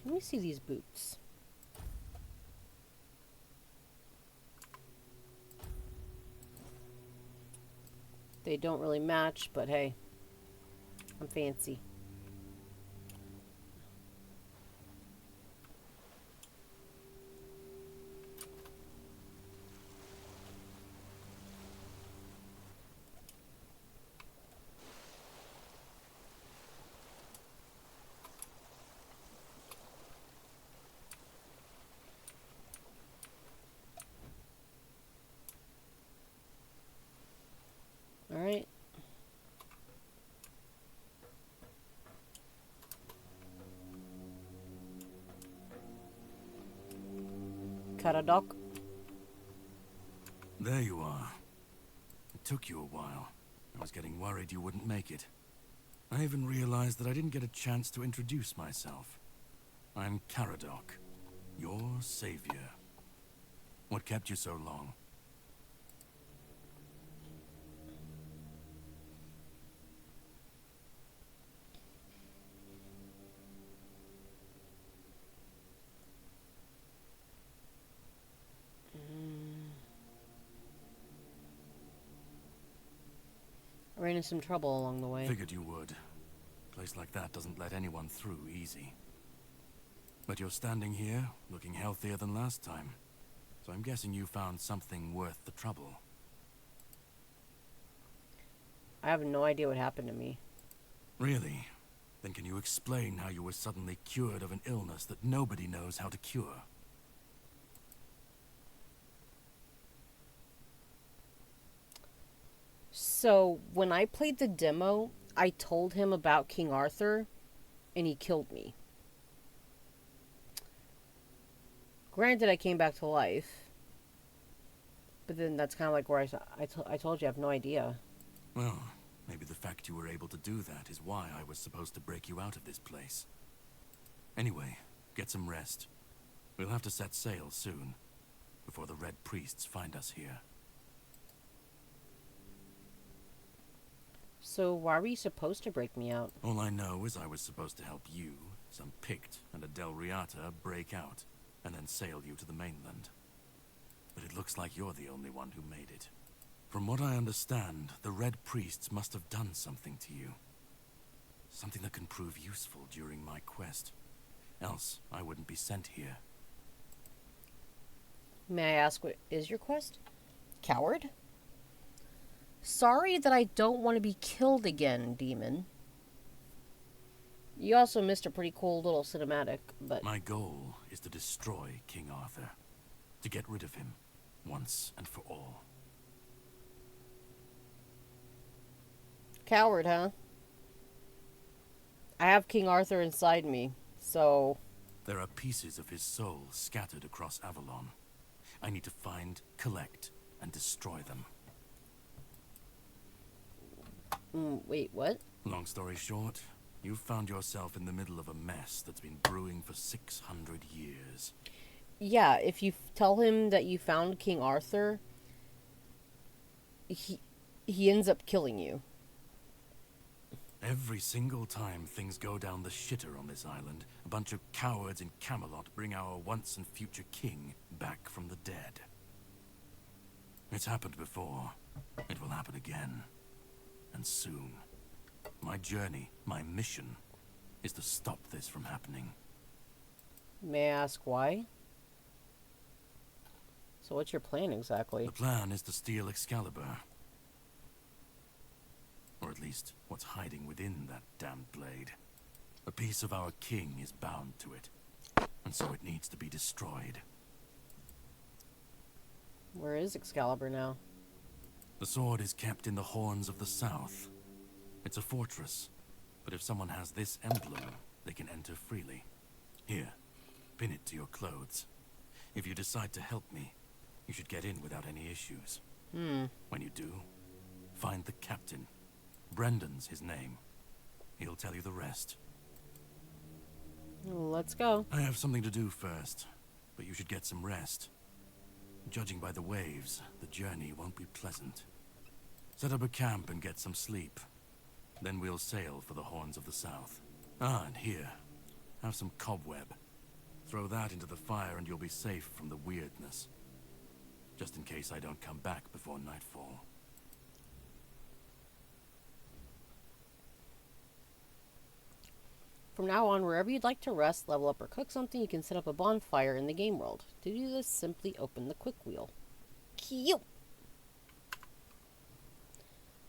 Let me see these boots. They don't really match, but hey, I'm fancy. All right. Caradoc. There you are. It took you a while. I was getting worried you wouldn't make it. I even realized that I didn't get a chance to introduce myself. I'm Caradoc, your savior. What kept you so long? I ran into some trouble along the way. Figured you would. A place like that doesn't let anyone through easy. But you're standing here, looking healthier than last time. So I'm guessing you found something worth the trouble. I have no idea what happened to me. Really? Then can you explain how you were suddenly cured of an illness that nobody knows how to cure? So, when I played the demo, I told him about King Arthur, and he killed me. Granted, I came back to life. But then that's kind of like where I told you I have no idea. Well, maybe the fact you were able to do that is why I was supposed to break you out of this place. Anyway, get some rest. We'll have to set sail soon, before the Red Priests find us here. So why were you supposed to break me out? All I know is I was supposed to help you, some Pict, and a Del Riata break out, and then sail you to the mainland. But it looks like you're the only one who made it. From what I understand, the Red Priests must have done something to you. Something that can prove useful during my quest. Else, I wouldn't be sent here. May I ask, what is your quest? Coward? Sorry that I don't want to be killed again, demon. You also missed a pretty cool little cinematic, but... My goal is to destroy King Arthur. To get rid of him, once and for all. Coward, huh? I have King Arthur inside me, so... There are pieces of his soul scattered across Avalon. I need to find, collect, and destroy them. Wait, what? Long story short, you've found yourself in the middle of a mess that's been brewing for 600 years. Yeah, if you tell him that you found King Arthur, he ends up killing you. Every single time things go down the shitter on this island, a bunch of cowards in Camelot bring our once and future king back from the dead. It's happened before. It will happen again. And soon. My journey, my mission, is to stop this from happening. May I ask why? So what's your plan exactly? The plan is to steal Excalibur. Or at least, what's hiding within that damned blade. A piece of our king is bound to it. And so it needs to be destroyed. Where is Excalibur now? The sword is kept in the Horns of the South. It's a fortress, but if someone has this emblem, they can enter freely. Here, pin it to your clothes. If you decide to help me, you should get in without any issues. When you do, find the captain. Brendan's his name. He'll tell you the rest. Let's go. I have something to do first, but you should get some rest. Judging by the waves, the journey won't be pleasant. Set up a camp and get some sleep. Then we'll sail for the Horns of the South. Ah, and here, have some cobweb. Throw that into the fire and you'll be safe from the weirdness. Just in case I don't come back before nightfall. From now on, wherever you'd like to rest, level up, or cook something, you can set up a bonfire in the game world. To do this, simply open the quick wheel. Cute!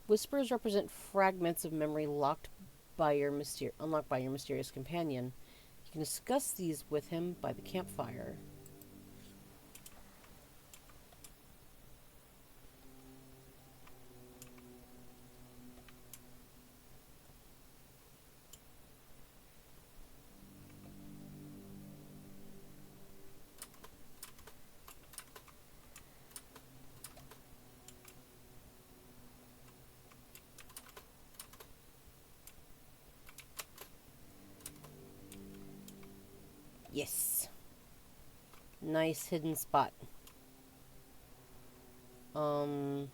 Whispers represent fragments of memory unlocked by your mysterious companion. You can discuss these with him by the campfire. Yes. Nice hidden spot. Alright,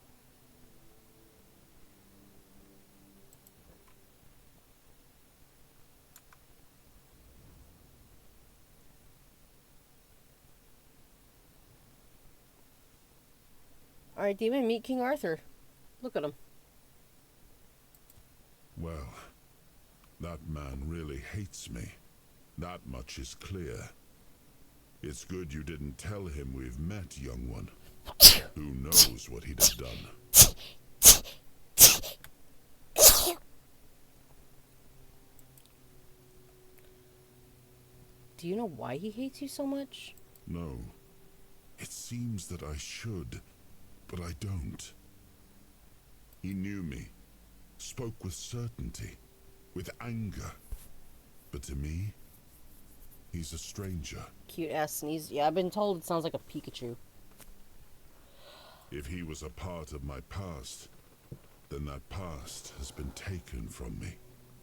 Demon, meet King Arthur. Look at him. Well, that man really hates me. That much is clear. It's good you didn't tell him we've met, young one. Who knows what he'd have done? Do you know why he hates you so much? No. It seems that I should, but I don't. He knew me, spoke with certainty, with anger. But to me, he's a stranger. Cute ass sneeze. Yeah, I've been told it sounds like a Pikachu. If he was a part of my past, then that past has been taken from me.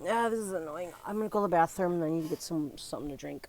Ah, this is annoying. I'm gonna go to the bathroom and I need to get something to drink.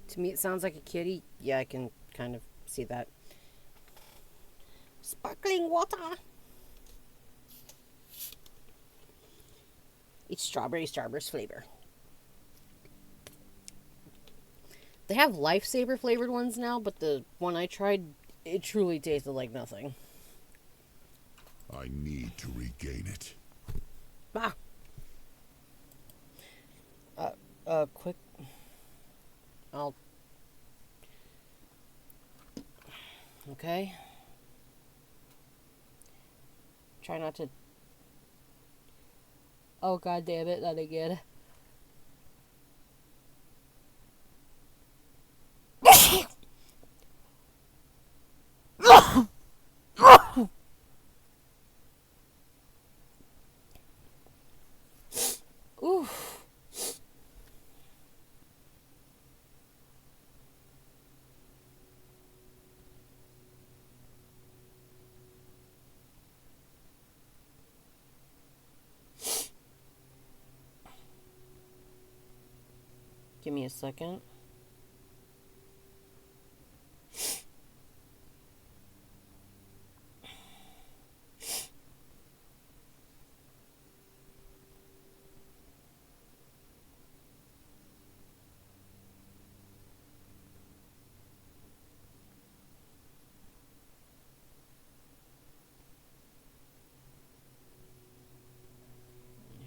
To me, it sounds like a kitty. Yeah, I can kind of see that. Sparkling water. It's strawberry starburst flavor. They have lifesaver flavored ones now, but the one I tried, it truly tasted like nothing. I need to regain it. Ah. Quick. I'll... Okay. Try not to... Oh, god damn it, not again. Give me a second.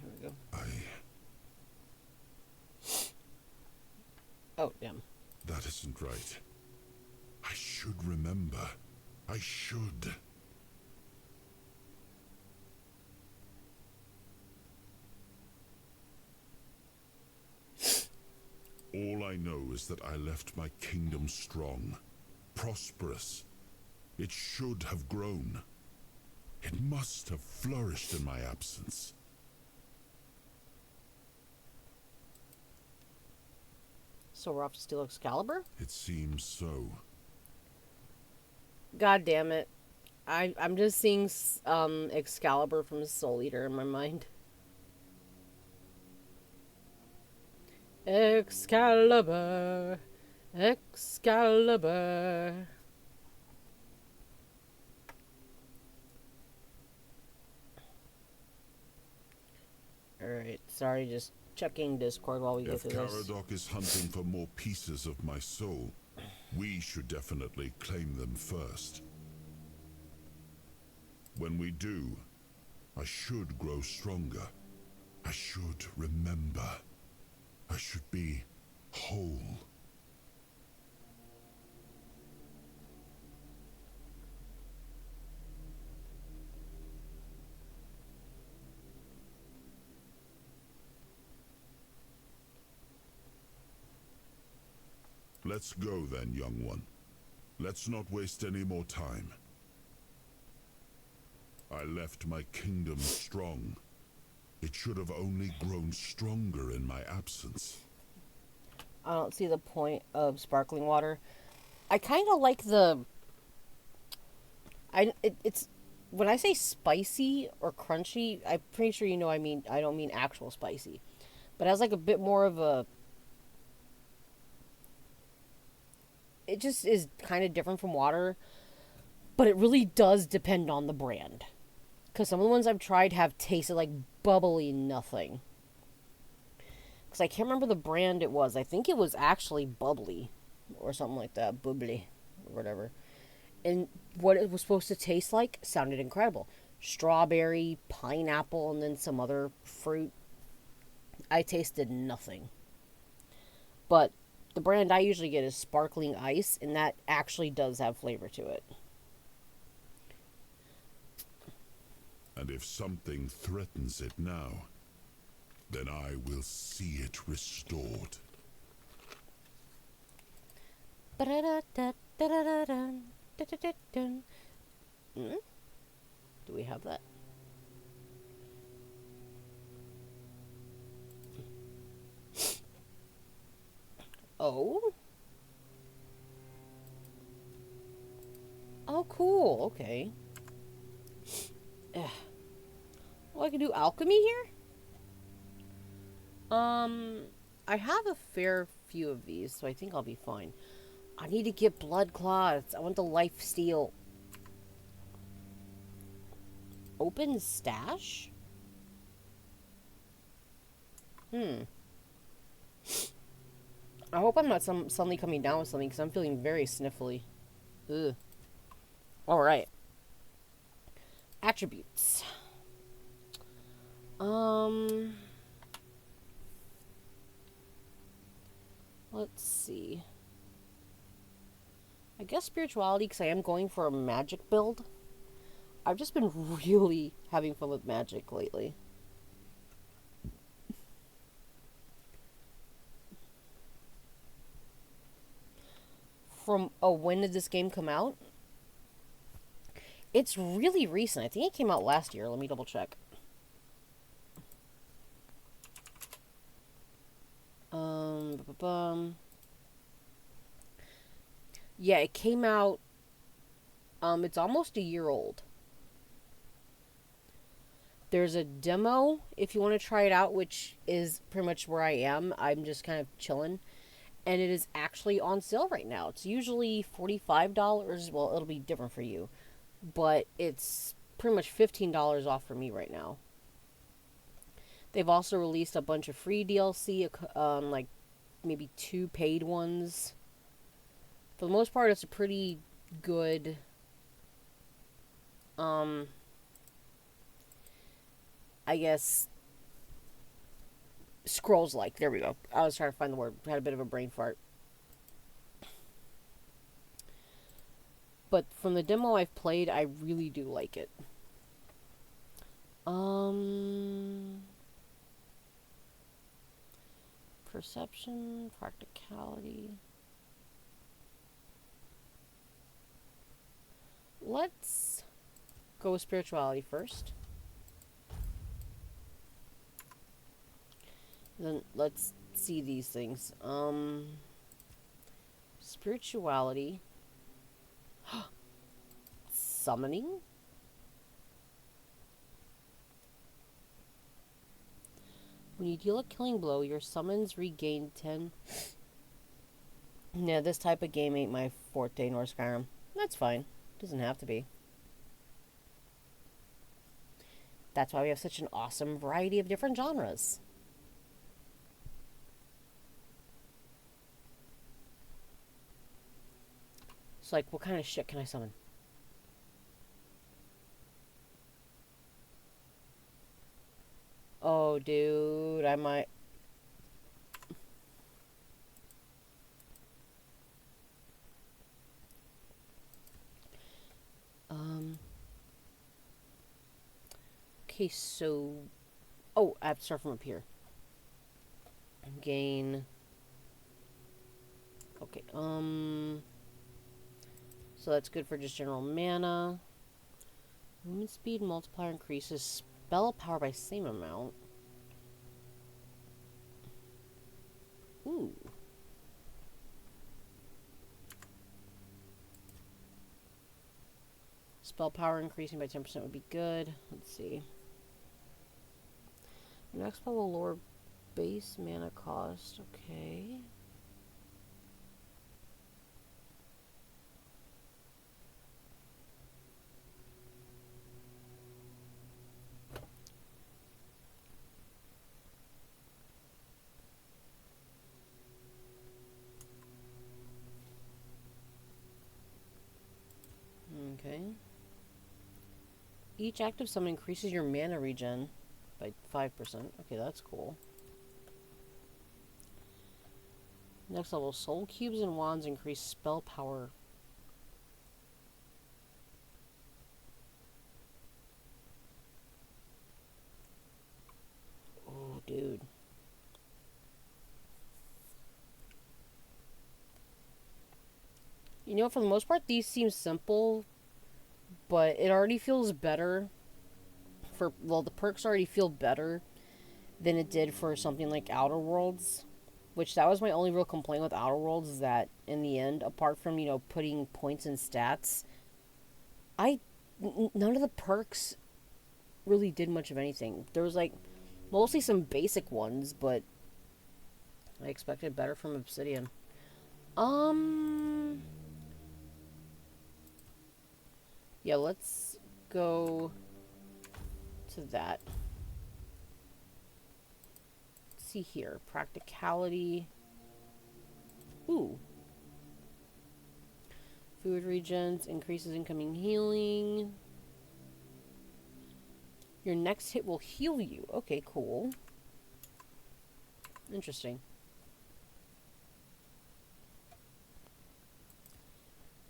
Here we go. Oh, damn. That isn't right. I should remember. I should. All I know is that I left my kingdom strong, prosperous. It should have grown. It must have flourished in my absence. So we're off to steal Excalibur? It seems so. God damn it. I'm just seeing Excalibur from Soul Eater in my mind. Excalibur. Excalibur. Alright, sorry, just checking Discord while we go If through this. Caradoc is hunting for more pieces of my soul, we should definitely claim them first. When we do, I should grow stronger. I should remember. I should be whole. Let's go then, young one. Let's not waste any more time. I left my kingdom strong. It should have only grown stronger in my absence. I don't see the point of sparkling water. I kind of like the... It's... When I say spicy or crunchy, I'm pretty sure you know I don't mean actual spicy. But it has like a bit more of a... It just is kind of different from water. But it really does depend on the brand. Because some of the ones I've tried have tasted like bubbly nothing. Because I can't remember the brand it was. I think it was actually bubbly. Or something like that. Bubbly. Or whatever. And what it was supposed to taste like sounded incredible. Strawberry, pineapple, and then some other fruit. I tasted nothing. But the brand I usually get is Sparkling Ice. And that actually does have flavor to it. And if something threatens it now, then I will see it restored. Do we have that? Oh? Oh, cool. Okay. Oh, I can do alchemy here? I have a fair few of these, so I think I'll be fine. I need to get blood clots. I want the life steal. Open stash? I hope I'm not suddenly coming down with something, because I'm feeling very sniffly. Ugh. Alright. Attributes. Let's see. I guess spirituality, because I am going for a magic build. I've just been really having fun with magic lately. When did this game come out? It's really recent. I think it came out last year. Let me double check. Yeah, it came out. It's almost a year old. There's a demo if you want to try it out, which is pretty much where I am. I'm just kind of chilling. And it is actually on sale right now. It's usually $45. Well, it'll be different for you. But it's pretty much $15 off for me right now. They've also released a bunch of free DLC, like maybe 2 paid ones. For the most part, it's a pretty good, I guess, Scrolls-like. There we go. I was trying to find the word. Had a bit of a brain fart. But from the demo I've played, I really do like it. Perception, practicality. Let's go with spirituality first. Then let's see these things. Spirituality. Summoning. When you deal a killing blow, your summons regain 10. Yeah, this type of game ain't my forte nor Skyrim. That's fine. Doesn't have to be. That's why we have such an awesome variety of different genres. It's like, what kind of shit can I summon? Oh, dude, I might... Okay, so... Oh, I have to start from up here. Gain... Okay, so that's good for just general mana. Movement speed multiplier increases spell power by same amount. Ooh. Spell power increasing by 10% would be good. Let's see. Next spell will lower base mana cost. Okay. Okay. Each active summon increases your mana regen by 5%. Okay, that's cool. Next level, soul cubes and wands increase spell power. Oh, dude. You know, for the most part, these seem simple, but it already feels better for, well, the perks already feel better than it did for something like Outer Worlds, which that was my only real complaint with Outer Worlds, is that in the end, apart from, you know, putting points in stats, none of the perks really did much of anything. There was, like, mostly some basic ones, but I expected better from Obsidian. Yeah, let's go to that. Let's see here. Practicality. Ooh. Food regens, increases incoming healing. Your next hit will heal you. Okay, cool. Interesting.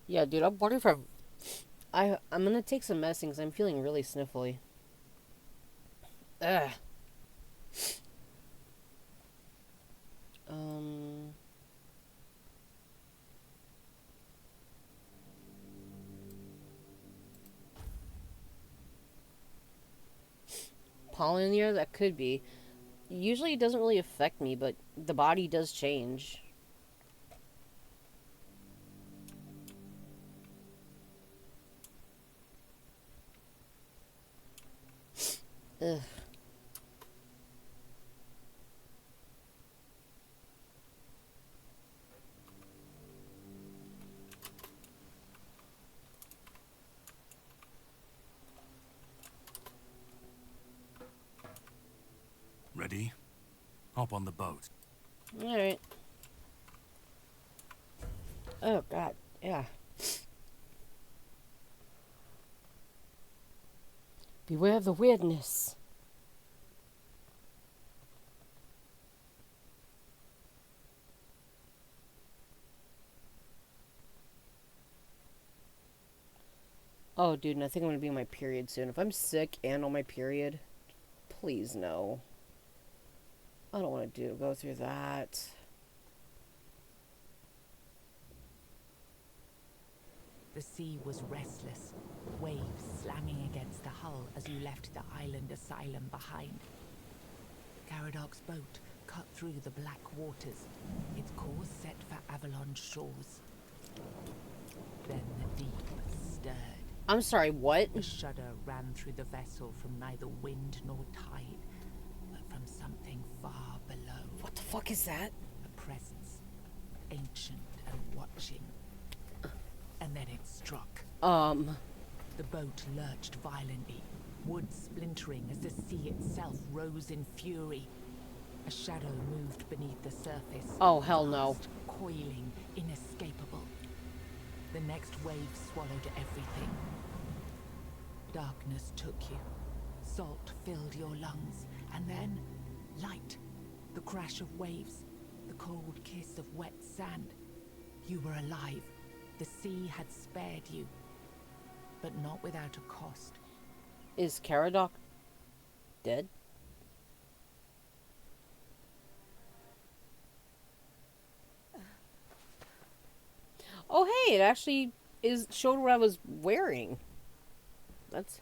Yeah, dude, I'm wondering if I'm gonna take some medicine because I'm feeling really sniffly. Ugh. Pollen in the air? That could be. Usually it doesn't really affect me, but the body does change. Ugh. Ready? Hop on the boat. Alright. Oh, God. Yeah. Beware of the weirdness. Oh, dude, and I think I'm going to be on my period soon. If I'm sick and on my period, please no. I don't want to go through that. The sea was restless, waves slamming against the hull as you left the island asylum behind. Caradoc's boat cut through the black waters, its course set for Avalon's shores. Then the deep stirred. I'm sorry, what? A shudder ran through the vessel from neither wind nor tide, but from something far below. What the fuck is that? A presence, ancient and watching. And then it struck. The boat lurched violently, wood splintering as the sea itself rose in fury. A shadow moved beneath the surface. Oh, hell no. Vast, coiling, inescapable. The next wave swallowed everything. Darkness took you. Salt filled your lungs. And then, light. The crash of waves. The cold kiss of wet sand. You were alive. The sea had spared you. But not without a cost. Is Caradoc dead? Oh, hey, it actually showed what I was wearing. That's...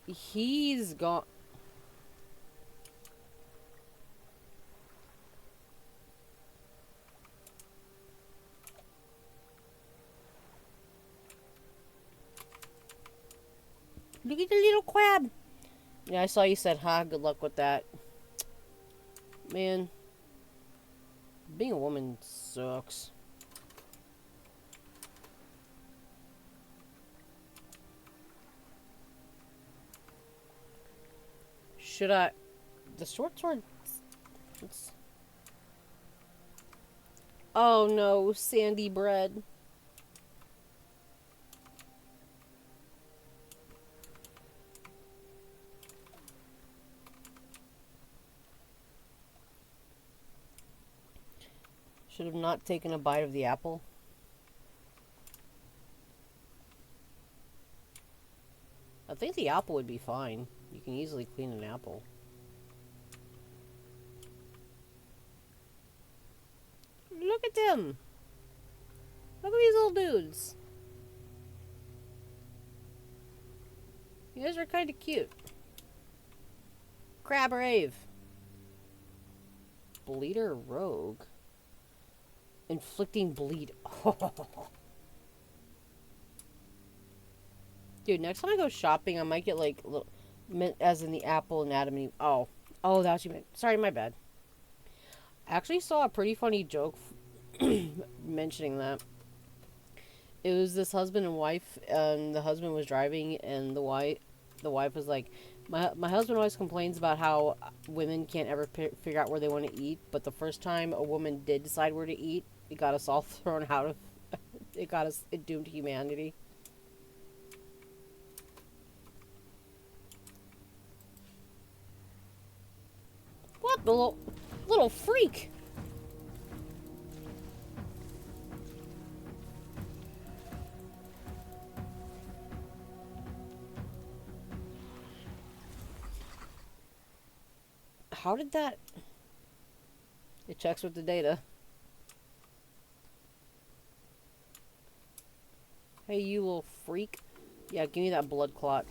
He's gone... Look at the little crab. Yeah, I saw you said, ha, good luck with that. Man. Being a woman sucks. Should I... The short sword... It's... Oh no, sandy bread. Should have not taken a bite of the apple. I think the apple would be fine. You can easily clean an apple. Look at them! Look at these little dudes. You guys are kind of cute. Crab Rave. Bleeder Rogue. Inflicting bleed. Dude, next time I go shopping, I might get like little, as in the Apple Anatomy. Oh, that's what you meant. Sorry, my bad. I actually saw a pretty funny joke mentioning that. It was this husband and wife, and the husband was driving, and the wife was like, my husband always complains about how women can't ever figure out where they want to eat, but the first time a woman did decide where to eat, it got us all thrown out of... It doomed humanity. What the little freak? How did that... It checks with the data. Hey, you little freak. Yeah, give me that blood clot.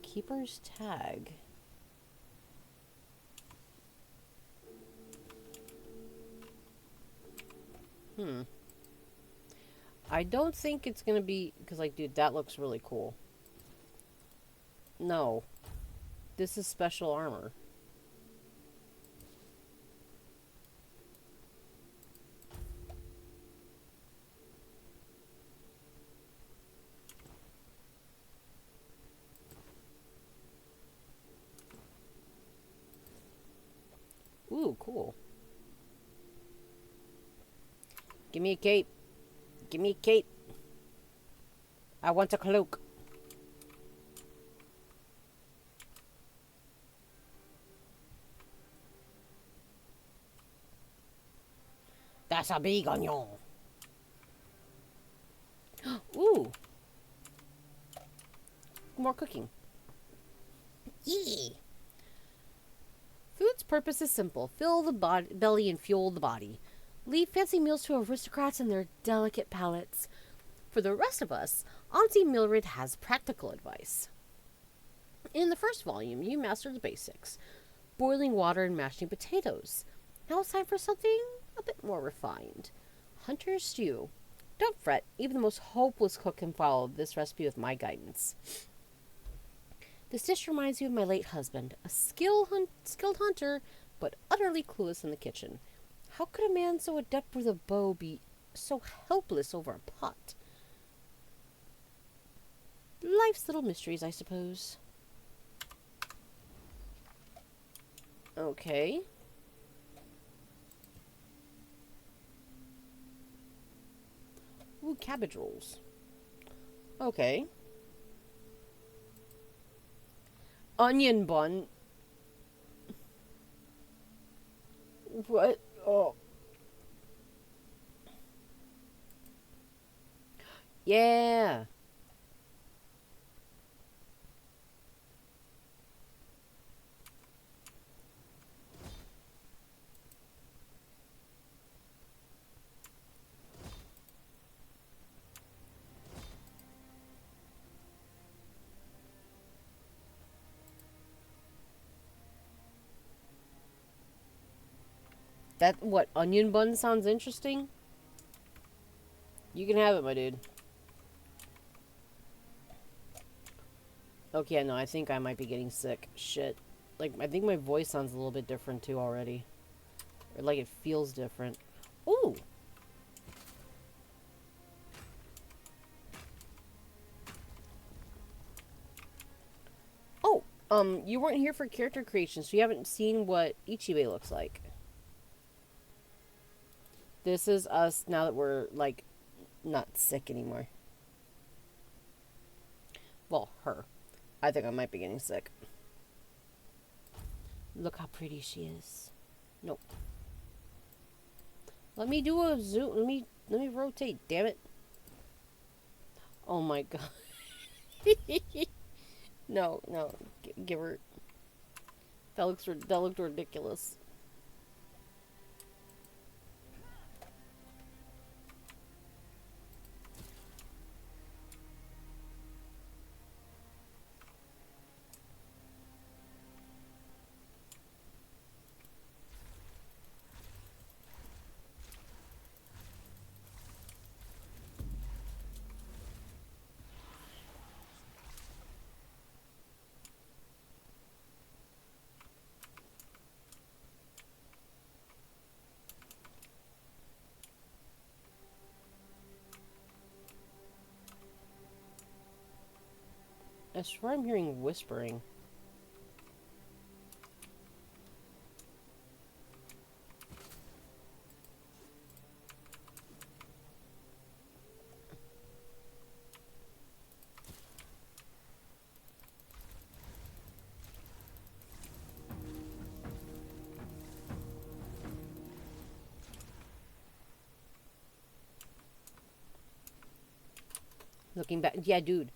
Keeper's tag. I don't think it's gonna be... Because, like, dude, that looks really cool. No. This is special armor. Ooh, cool. Give me a cape. Give me a cape. I want a cloak. That's a big onion. Ooh. More cooking. Yee. Food's purpose is simple. Fill the belly and fuel the body. Leave fancy meals to aristocrats and their delicate palates. For the rest of us, Auntie Mildred has practical advice. In the first volume, you mastered the basics. Boiling water and mashing potatoes. Now it's time for something a bit more refined. Hunter's stew. Don't fret, even the most hopeless cook can follow this recipe with my guidance. This dish reminds you of my late husband, a skilled hunter, but utterly clueless in the kitchen. How could a man so adept with a bow be so helpless over a pot? Life's little mysteries, I suppose. Okay. Ooh, cabbage rolls. Okay. Onion bun. What? Oh. Yeah. That, what, onion bun sounds interesting? You can have it, my dude. Okay, no, I think I might be getting sick. Shit. Like, I think my voice sounds a little bit different, too, already. Or, like, it feels different. Ooh! Oh! You weren't here for character creation, so you haven't seen what Ichibe looks like. This is us now that we're, like, not sick anymore. Well, her. I think I might be getting sick. Look how pretty she is. Nope. Let me do a zoom. Let me rotate, damn it. Oh my god. No, give her. That looked ridiculous. I swear I'm hearing whispering. Looking back, yeah, dude.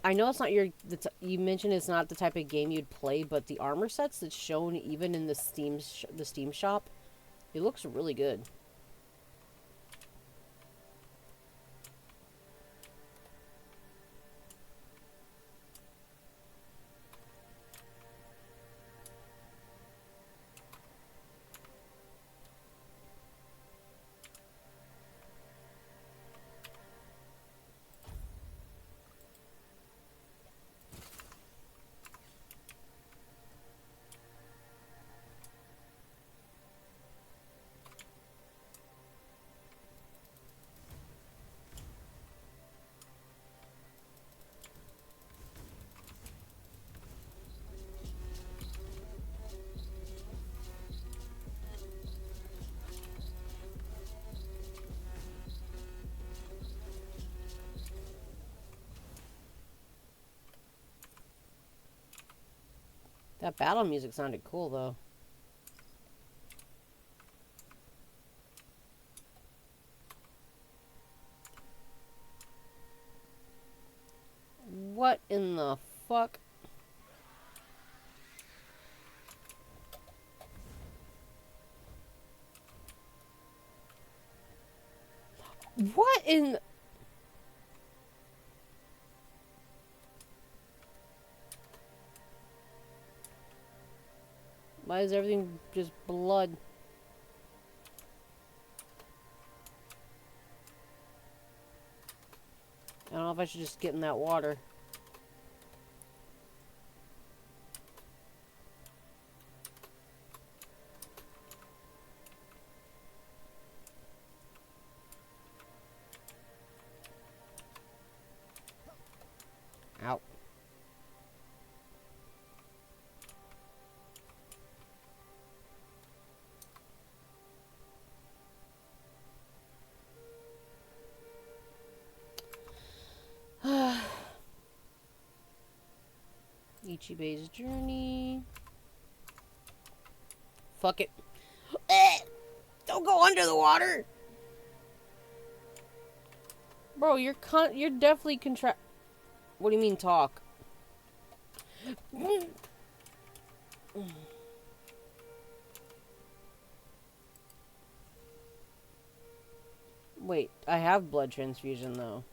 I know it's not you mentioned it's not the type of game you'd play, but the armor sets that's shown even in the Steam shop, it looks really good. That battle music sounded cool, though. What in the fuck? What in... Why is everything just blood? I don't know if I should just get in that water. Ow. Ichibe's journey. Fuck it. Don't go under the water. Bro, you're definitely What do you mean talk? Wait, I have blood transfusion though.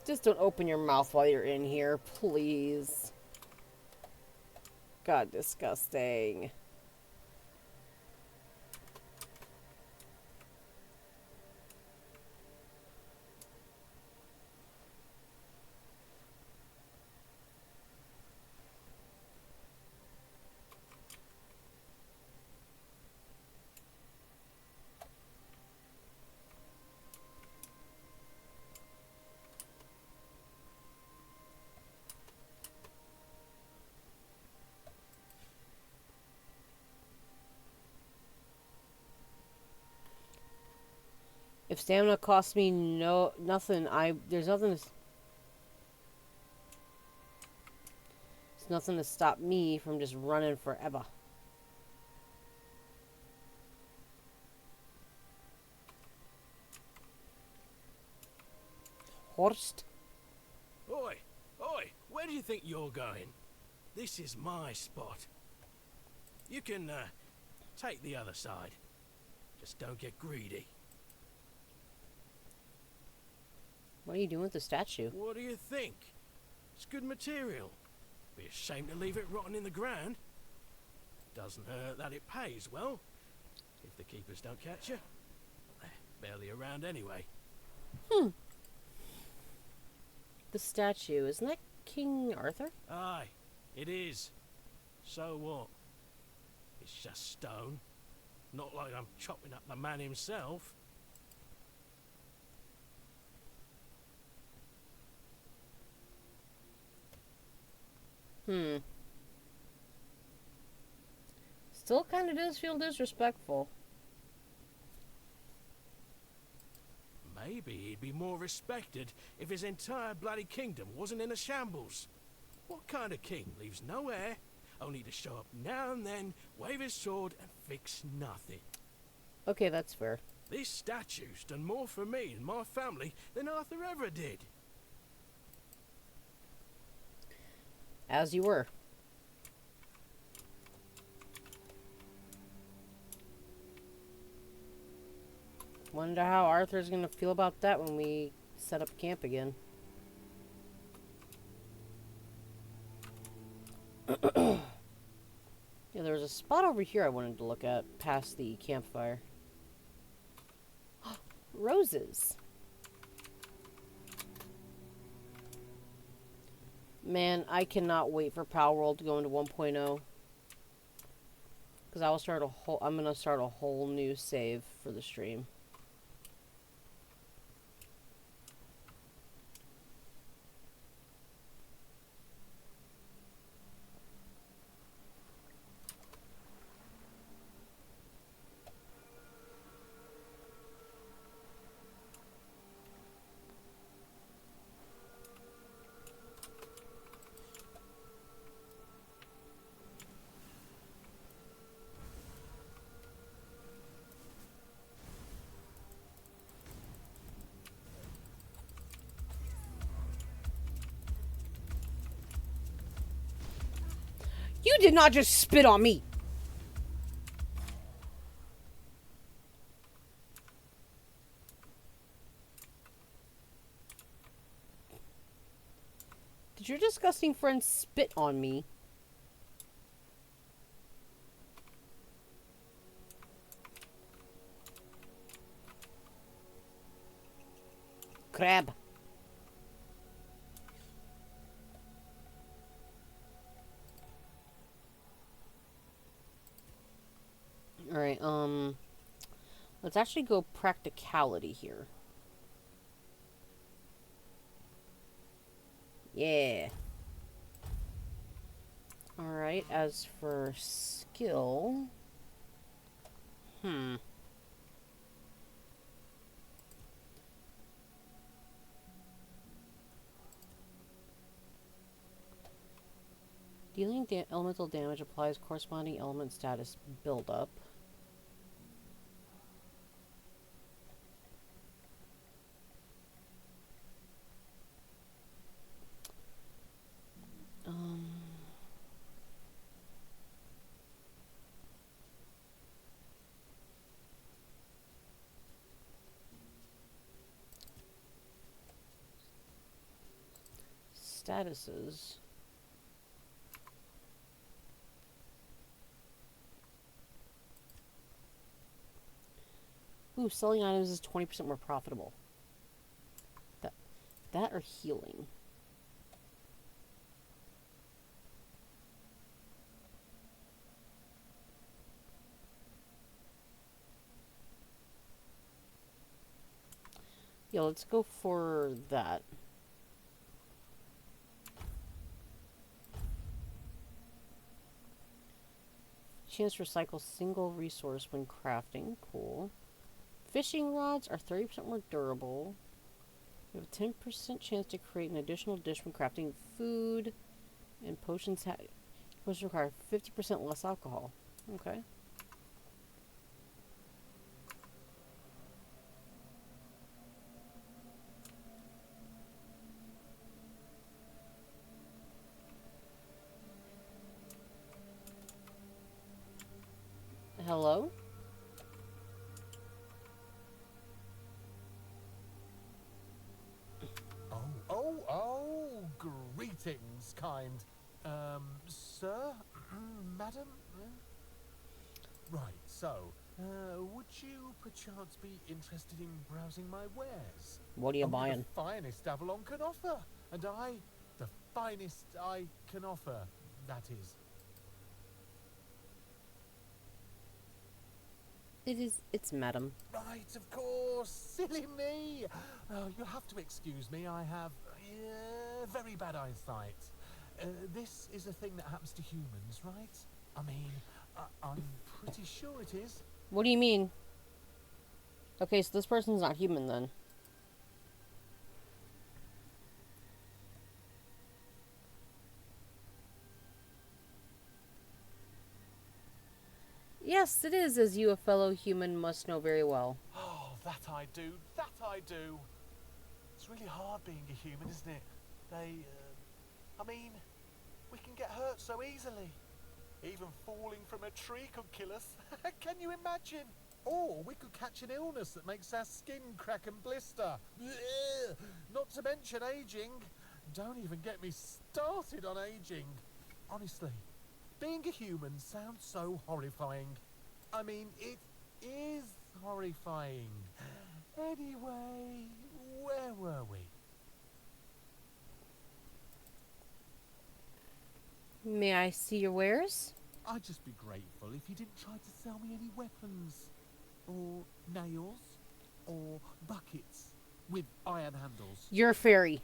Just don't open your mouth while you're in here, please. God, disgusting. If stamina costs me nothing, there's nothing to stop me from just running forever. Horst? Oi! Oi! Where do you think you're going? This is my spot. You can, take the other side. Just don't get greedy. What are you doing with the statue? What do you think? It's good material. Be a shame to leave it rotting in the ground. Doesn't hurt that it pays well. If the keepers don't catch you, they're barely around anyway. The statue, isn't that King Arthur? Aye, it is. So what? It's just stone. Not like I'm chopping up the man himself. Still kind of does feel disrespectful. Maybe he'd be more respected if his entire bloody kingdom wasn't in a shambles. What kind of king leaves no heir, only to show up now and then, wave his sword and fix nothing? Okay, that's fair. This statue's done more for me and my family than Arthur ever did. As you were. Wonder how Arthur's gonna feel about that when we set up camp again. Yeah, there was a spot over here I wanted to look at past the campfire. Roses. Man, I cannot wait for Power World to go into 1.0. Because I'm gonna start a whole new save for the stream. You did not just spit on me. Did your disgusting friend spit on me? Crab. Alright, let's actually go practicality here. Yeah. Alright, as for skill... Dealing elemental damage applies corresponding element status buildup. Statuses. Ooh, selling items is 20% more profitable. That or healing. Yeah, let's go for that. Chance to recycle single resource when crafting. Cool. Fishing rods are 30% more durable. You have a 10% chance to create an additional dish when crafting food. And potions require 50% less alcohol. Okay. Hello? Greetings, kind. Sir? Madam? Right, so, would you perchance be interested in browsing my wares? What are you buying? The finest Avalon can offer. And the finest I can offer, that is. It's madam. Right, of course. Silly me. Oh, you'll have to excuse me. I have very bad eyesight. This is a thing that happens to humans, right? I mean, I'm pretty sure it is. What do you mean? Okay, so this person's not human then. Yes, it is, as you, a fellow human, must know very well. Oh, that I do. That I do. It's really hard being a human, isn't it? I mean, we can get hurt so easily. Even falling from a tree could kill us. Can you imagine? Or we could catch an illness that makes our skin crack and blister. Blech. Not to mention aging. Don't even get me started on aging. Honestly, being a human sounds so horrifying. I mean, it is horrifying. Anyway, where were we? May I see your wares? I'd just be grateful if you didn't try to sell me any weapons. Or nails. Or buckets with iron handles. You're a fairy.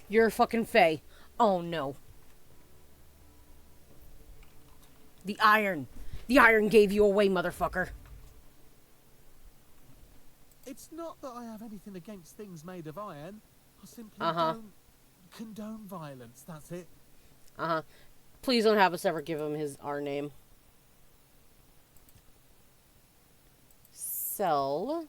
You're a fucking fae. Oh no. The iron. The iron gave you away, motherfucker. It's not that I have anything against things made of iron. I simply don't condone violence, that's it. Please don't have us ever give him our name. Sell.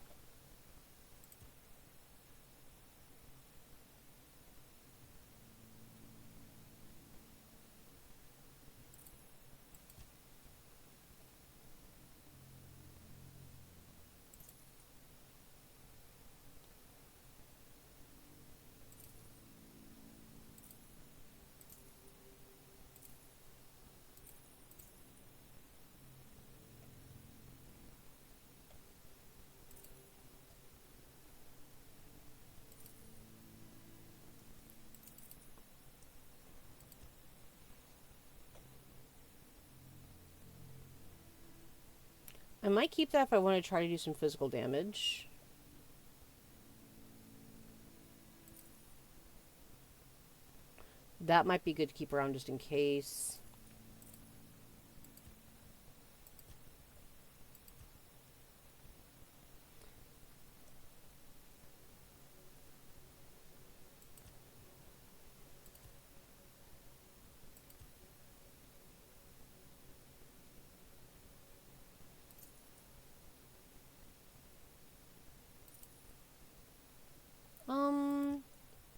might keep that if I want to try to do some physical damage. That might be good to keep around just in case.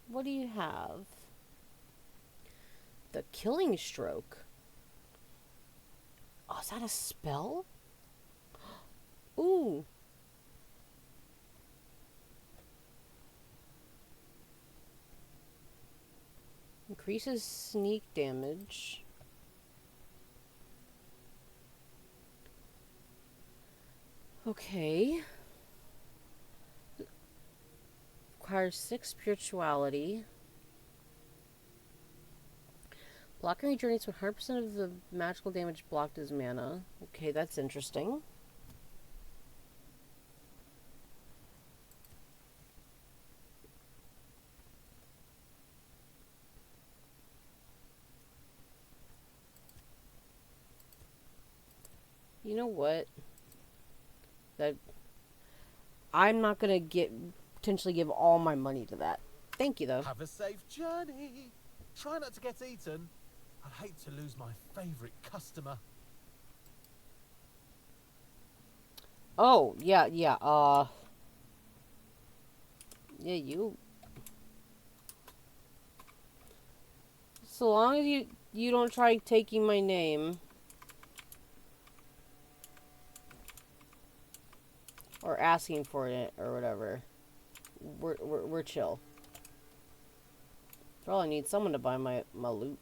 What do you have? The Killing Stroke. Oh, is that a spell? Ooh. Increases sneak damage. Okay. Requires 6 spirituality. Blocker regenerates 100% of the magical damage blocked as mana. Okay, that's interesting. You know what? That I'm not gonna potentially give all my money to that. Thank you, though. Have a safe journey. Try not to get eaten. I'd hate to lose my favourite customer. Oh, yeah, yeah, yeah, you... So long as you don't try taking my name. Or asking for it, or whatever. We're chill. For all I need someone to buy my loot.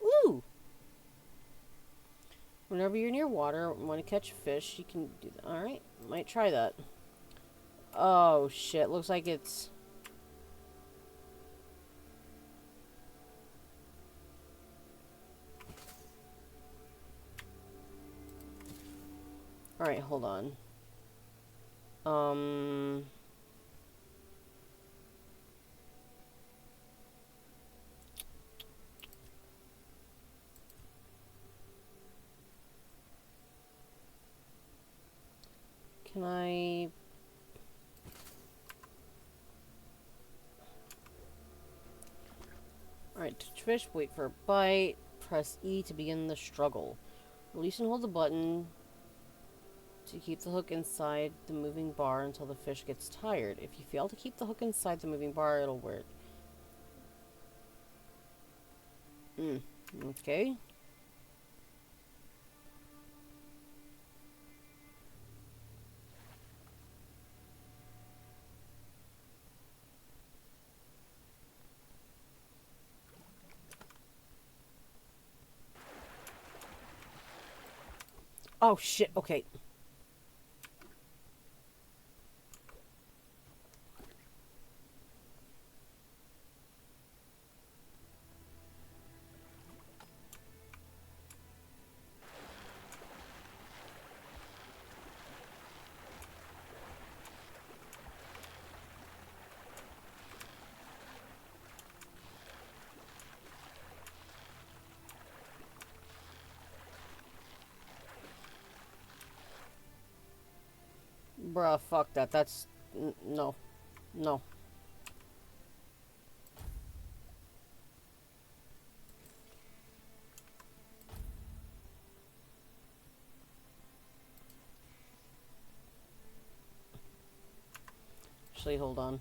Ooh! Whenever you're near water and want to catch fish, you can do that. Alright, might try that. Oh, shit. Looks like it's... Alright, hold on. Can I... Alright, touch fish, wait for a bite, press E to begin the struggle. Release and hold the button to keep the hook inside the moving bar until the fish gets tired. If you fail to keep the hook inside the moving bar, it'll work. Okay. Oh shit, okay. Bruh, fuck that. That's... no. No. Actually, hold on.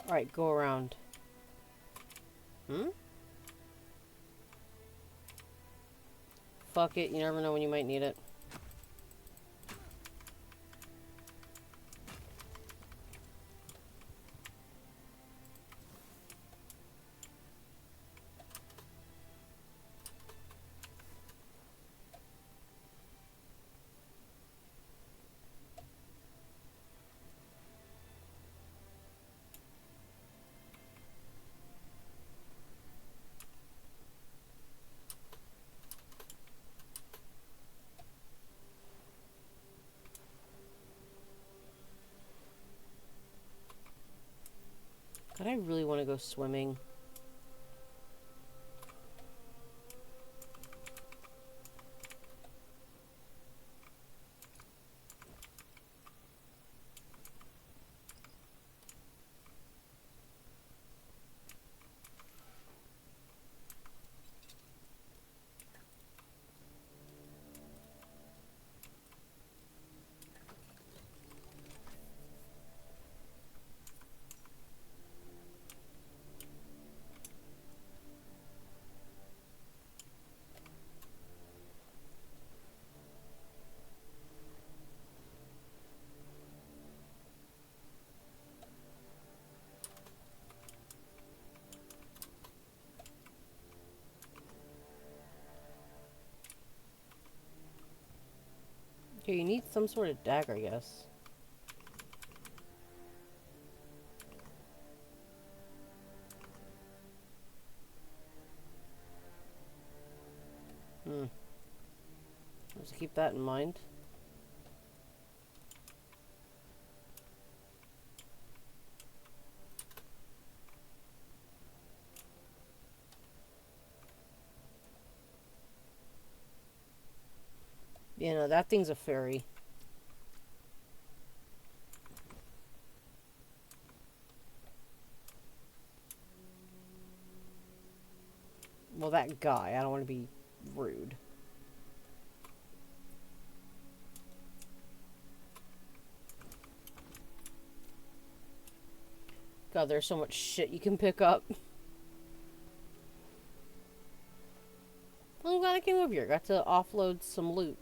Alright, go around. Fuck it, you never know when you might need it. really want to go swimming. Okay, you need some sort of dagger, I guess. Let's keep that in mind. Yeah, no, that thing's a fairy. Well, that guy. I don't want to be rude. God, there's so much shit you can pick up. Well, I'm glad I came over here. Got to offload some loot.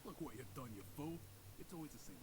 Look what you've done, you fool. It's always the same.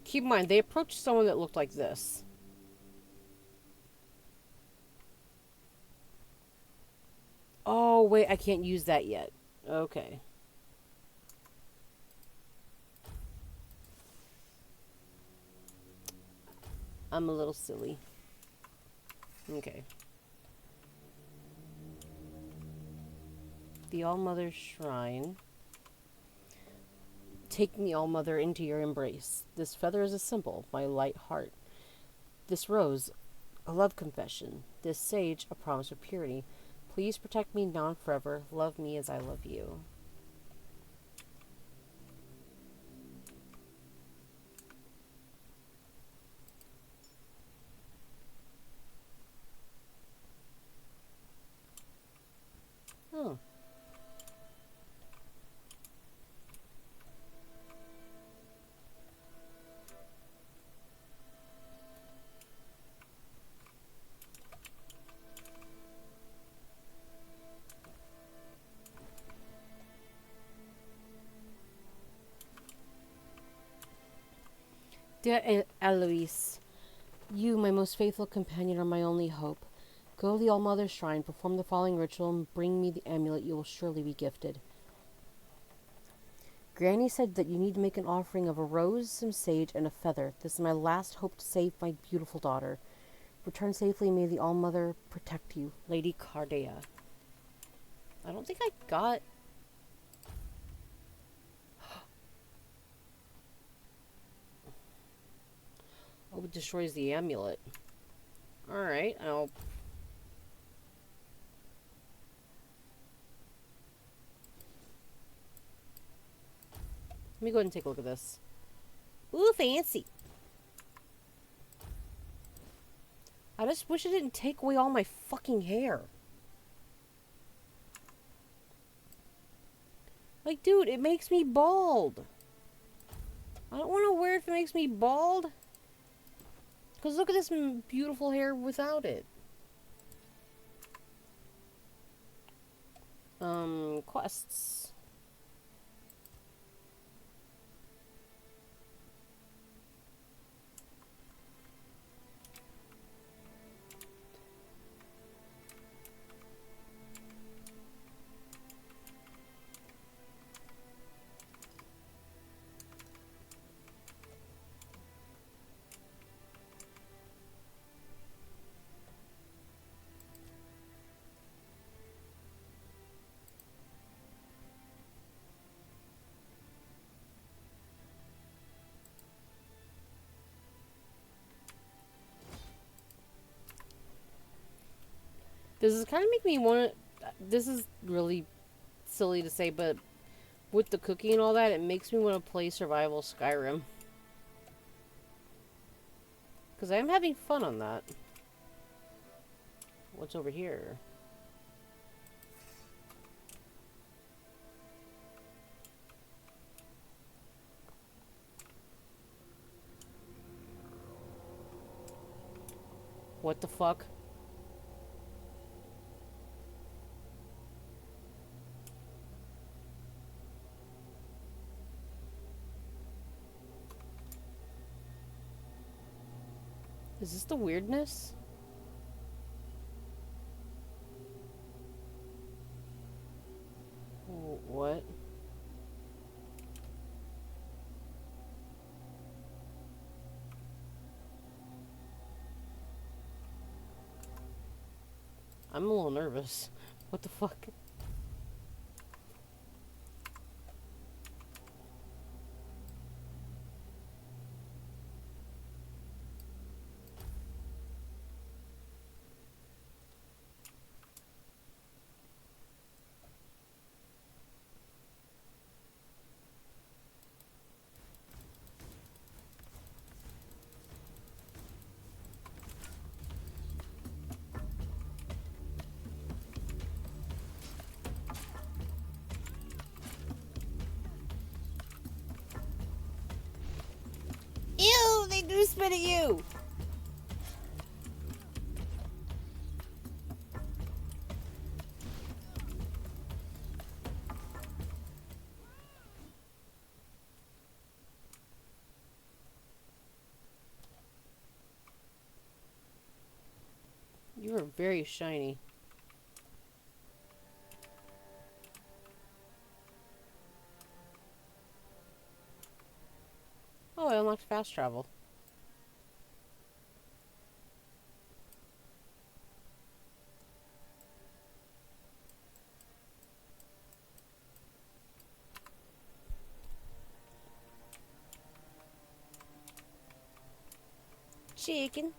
Keep in mind, they approached someone that looked like this. Oh, wait, I can't use that yet. Okay. I'm a little silly. Okay. The All-Mother Shrine. Take me, All-Mother, into your embrace. This feather is a symbol, my light heart. This rose, a love confession. This sage, a promise of purity. Please protect me now and forever. Love me as I love you. Oh. Dear Eloise, you, my most faithful companion, are my only hope. Go to the All-Mother Shrine, perform the following ritual, and bring me the amulet you will surely be gifted. Granny said that you need to make an offering of a rose, some sage, and a feather. This is my last hope to save my beautiful daughter. Return safely, and may the All-Mother protect you. Lady Cardea. I don't think I got... Oh, it destroys the amulet. Alright, I'll... Let me go ahead and take a look at this. Ooh, fancy. I just wish it didn't take away all my fucking hair. Like, dude, it makes me bald. I don't want to wear it if it makes me bald. Because look at this beautiful hair without it. Quests. Does this kind of make me want to... This is really silly to say, but with the cookie and all that, it makes me want to play Survival Skyrim. Because I'm having fun on that. What's over here? What the fuck? Is this the weirdness? What? I'm a little nervous. What the fuck? Ew, they do spit at you! You are very shiny. Oh, I unlocked fast travel. Chicken.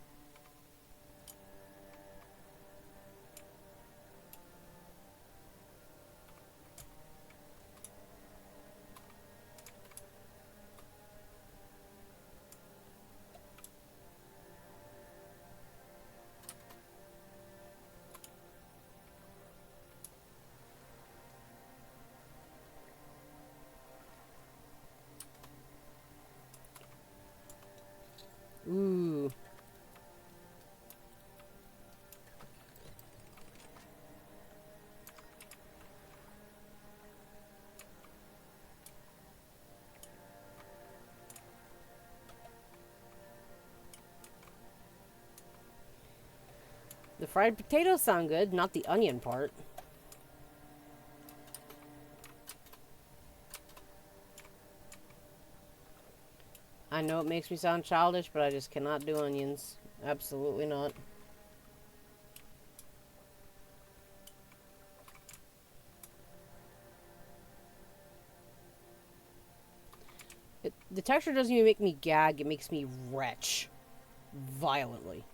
Ooh. The fried potatoes sound good, not the onion part. I know it makes me sound childish, but I just cannot do onions. Absolutely not. The texture doesn't even make me gag, it makes me retch. Violently.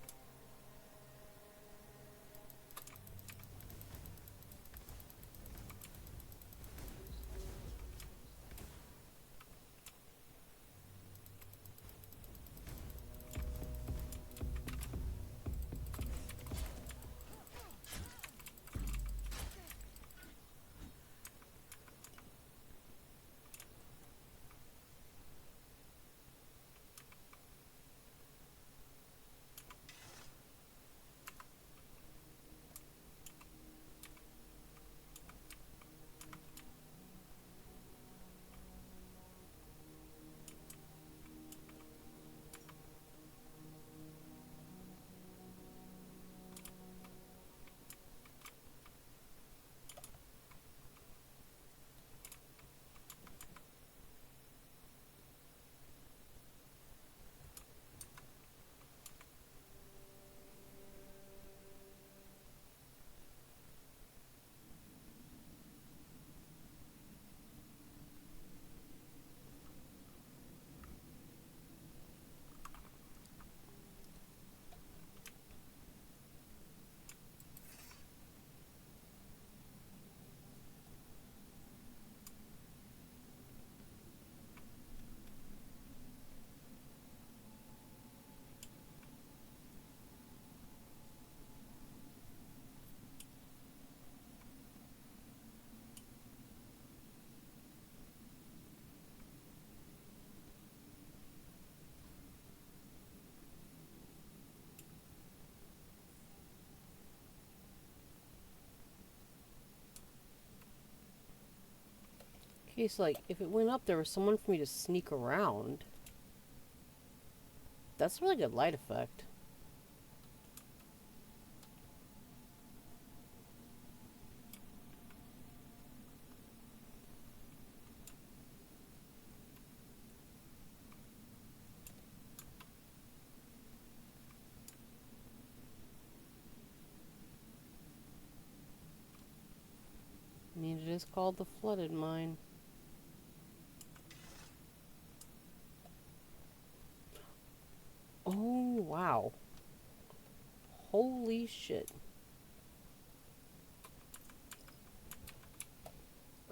case, like, if it went up, there was someone for me to sneak around. That's a really good light effect. I mean, it is called the Flooded Mine. Oh, wow. Holy shit.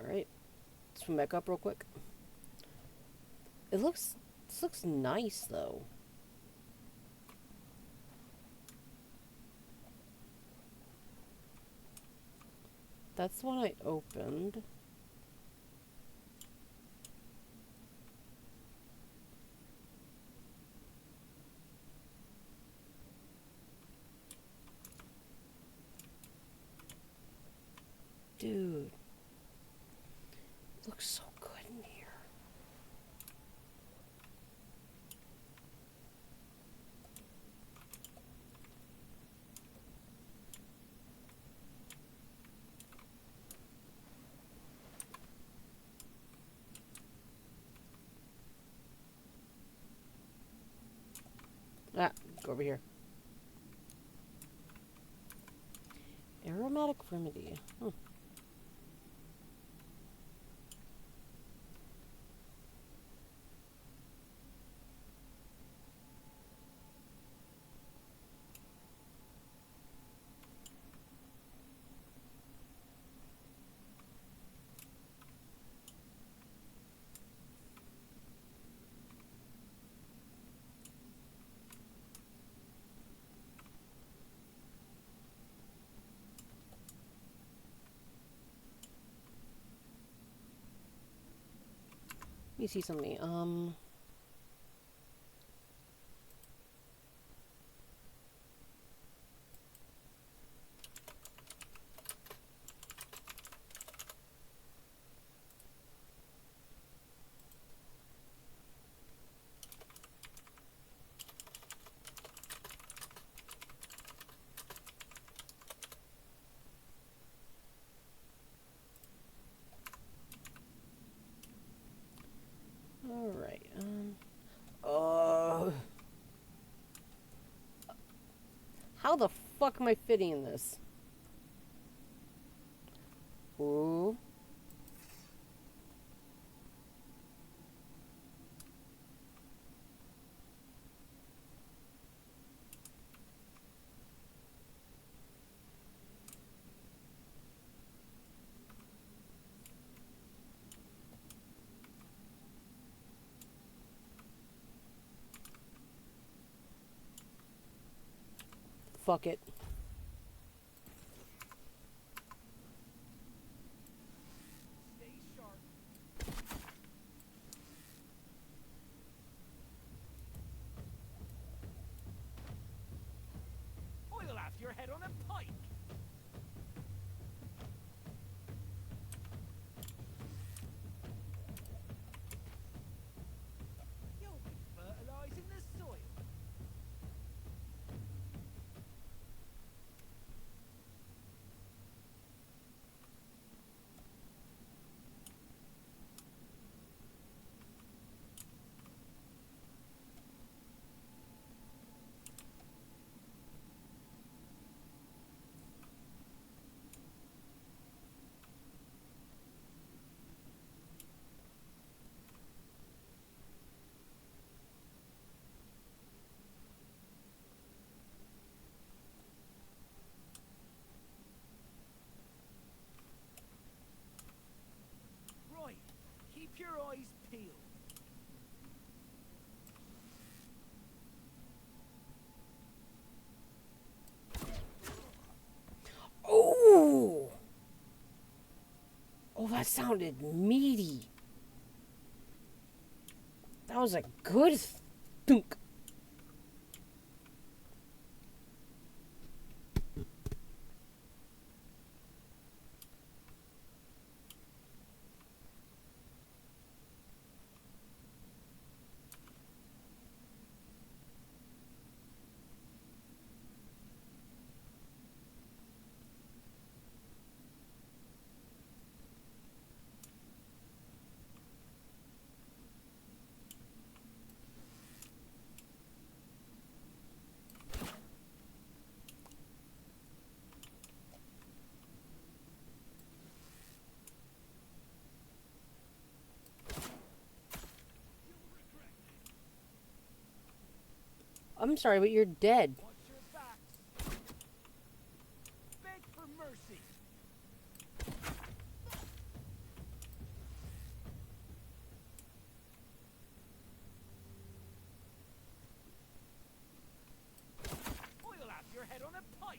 Alright. Swim back up real quick. This looks nice, though. That's the one I opened. Dude. It looks so good in here. Ah, go over here. Aromatic remedy. Huh. Let me see something. Alright, how the fuck am I fitting in this? Ooh. Fuck it. I'll have your head on a pike. You'll be fertilizing the soil. Right, keep your eyes peeled. Oh! Oh, that sounded meaty. That was a good thunk. I'm sorry, but you're dead. Watch your backs. Beg for mercy. Oil out your head on a pike.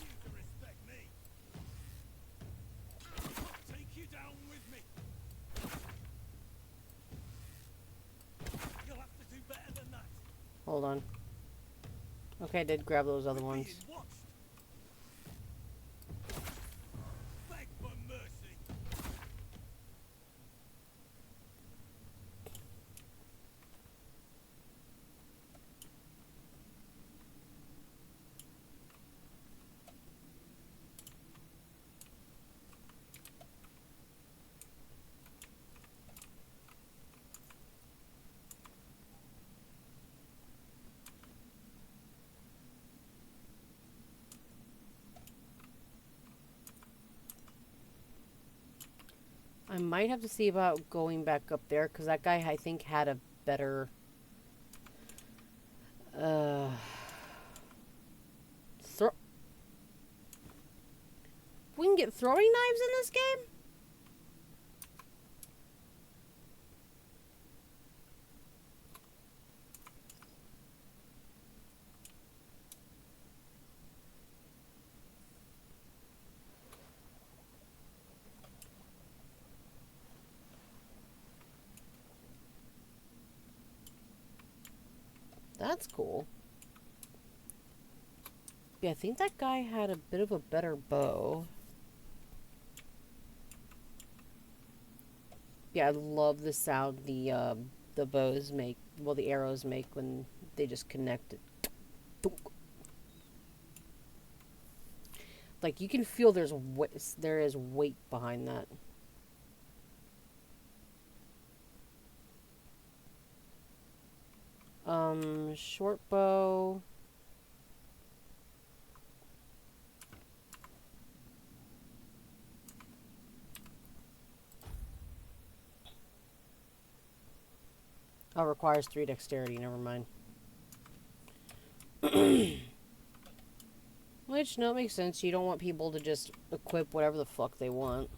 You can respect me. I'll take you down with me. You'll have to do better than that. Hold on. Okay, I did grab those other ones. Being watched. Beg for mercy. I might have to see about going back up there, because that guy, I think, had a better... We can get throwing knives in this game? That's cool. Yeah, I think that guy had a bit of a better bow. Yeah, I love the sound the bows make, well, the arrows make when they just connect it. Like, you can feel there is weight behind that. Short bow. Oh, requires 3 dexterity, never mind. Which, no, it makes sense. You don't want people to just equip whatever the fuck they want.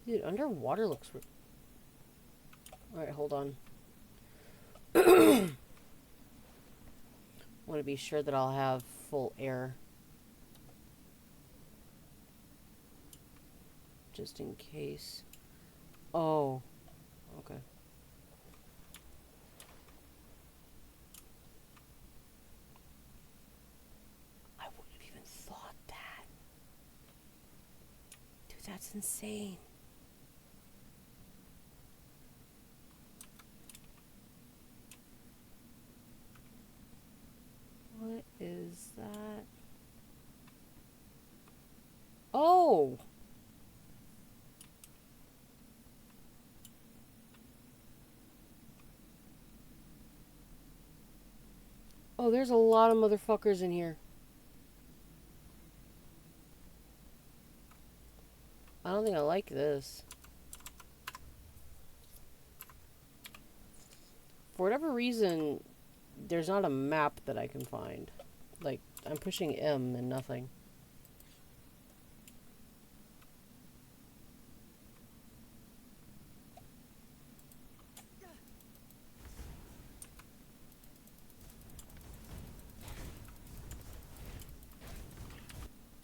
Dude, underwater looks... Alright, hold on. Want to be sure that I'll have full air. Just in case. Oh. Okay. I wouldn't have even thought that. Dude, that's insane. What is that? Oh! Oh, there's a lot of motherfuckers in here. I don't think I like this. For whatever reason, there's not a map that I can find. Like, I'm pushing M and nothing.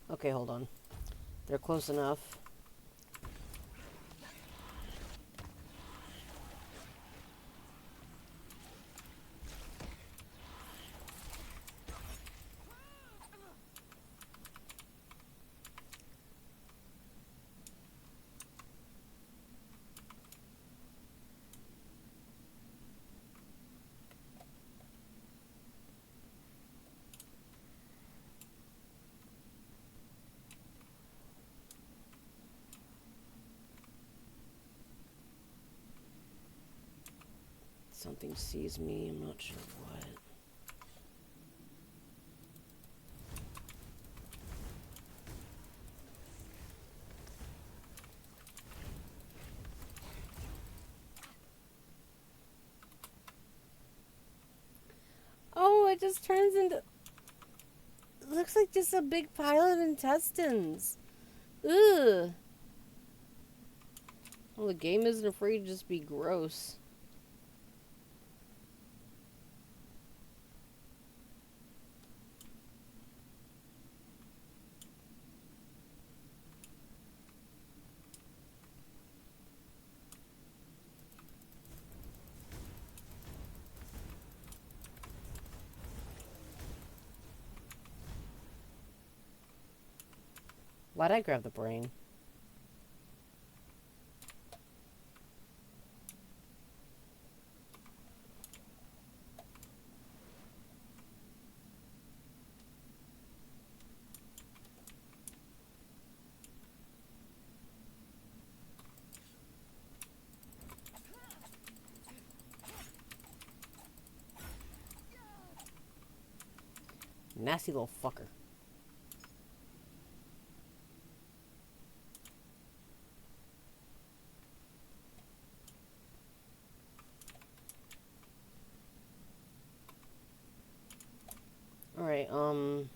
Okay, hold on. They're close enough. something sees me. I'm not sure what. Oh, it just turns into... It looks like just a big pile of intestines. Ugh. Well, the game isn't afraid to just be gross. Why'd I grab the brain? Nasty little fucker. Alright, um...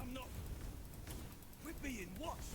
I'm not. We're being watched.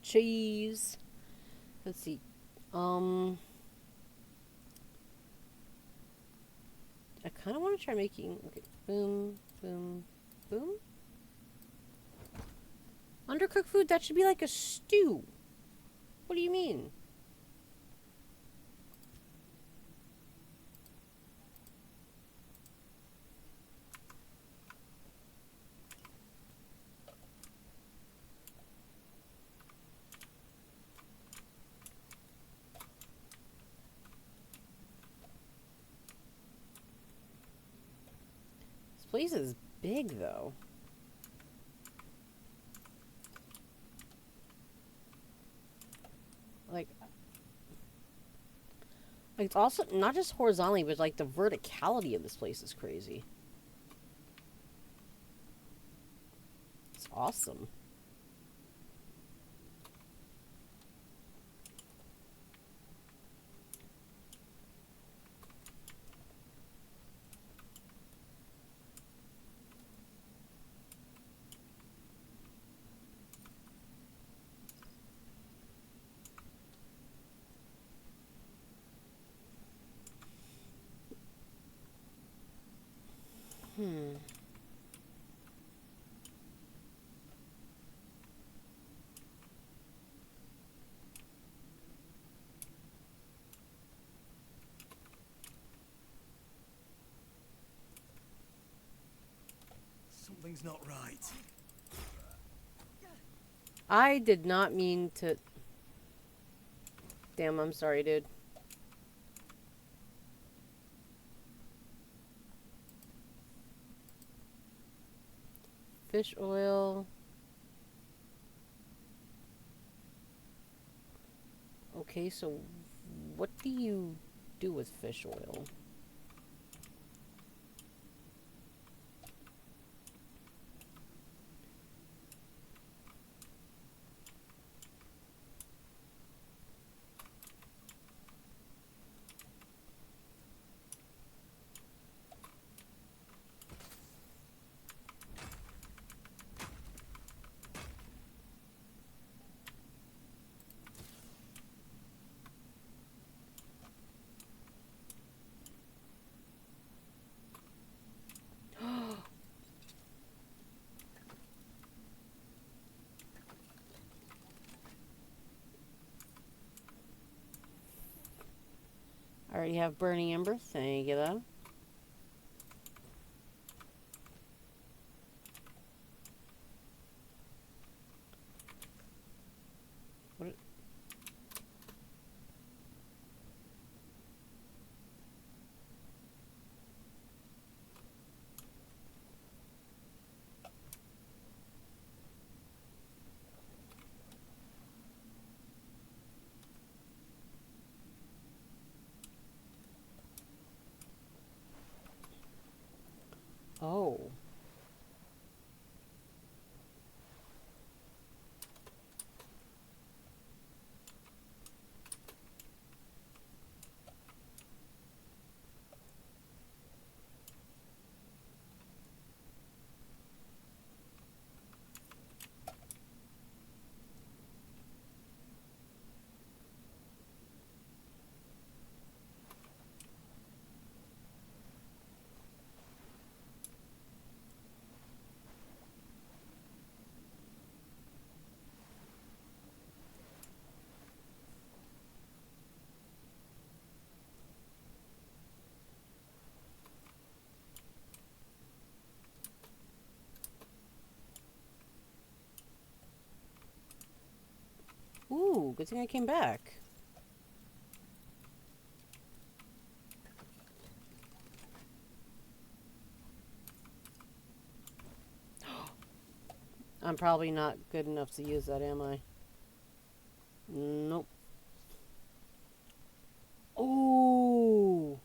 cheese. Let's see. I kind of want to try making... Okay, boom, boom, boom. Undercooked food, that should be like a stew. What do you mean? This place is big, though. Like, it's also not just horizontally, but like the verticality of this place is crazy. Awesome. Something's not right. I did not mean to... Damn, I'm sorry, dude. Fish oil. Okay, so what do you do with fish oil? I already have burning ember. Thank you, though. What? Oh. Ooh, good thing I came back. I'm probably not good enough to use that, am I? Nope. Ooh.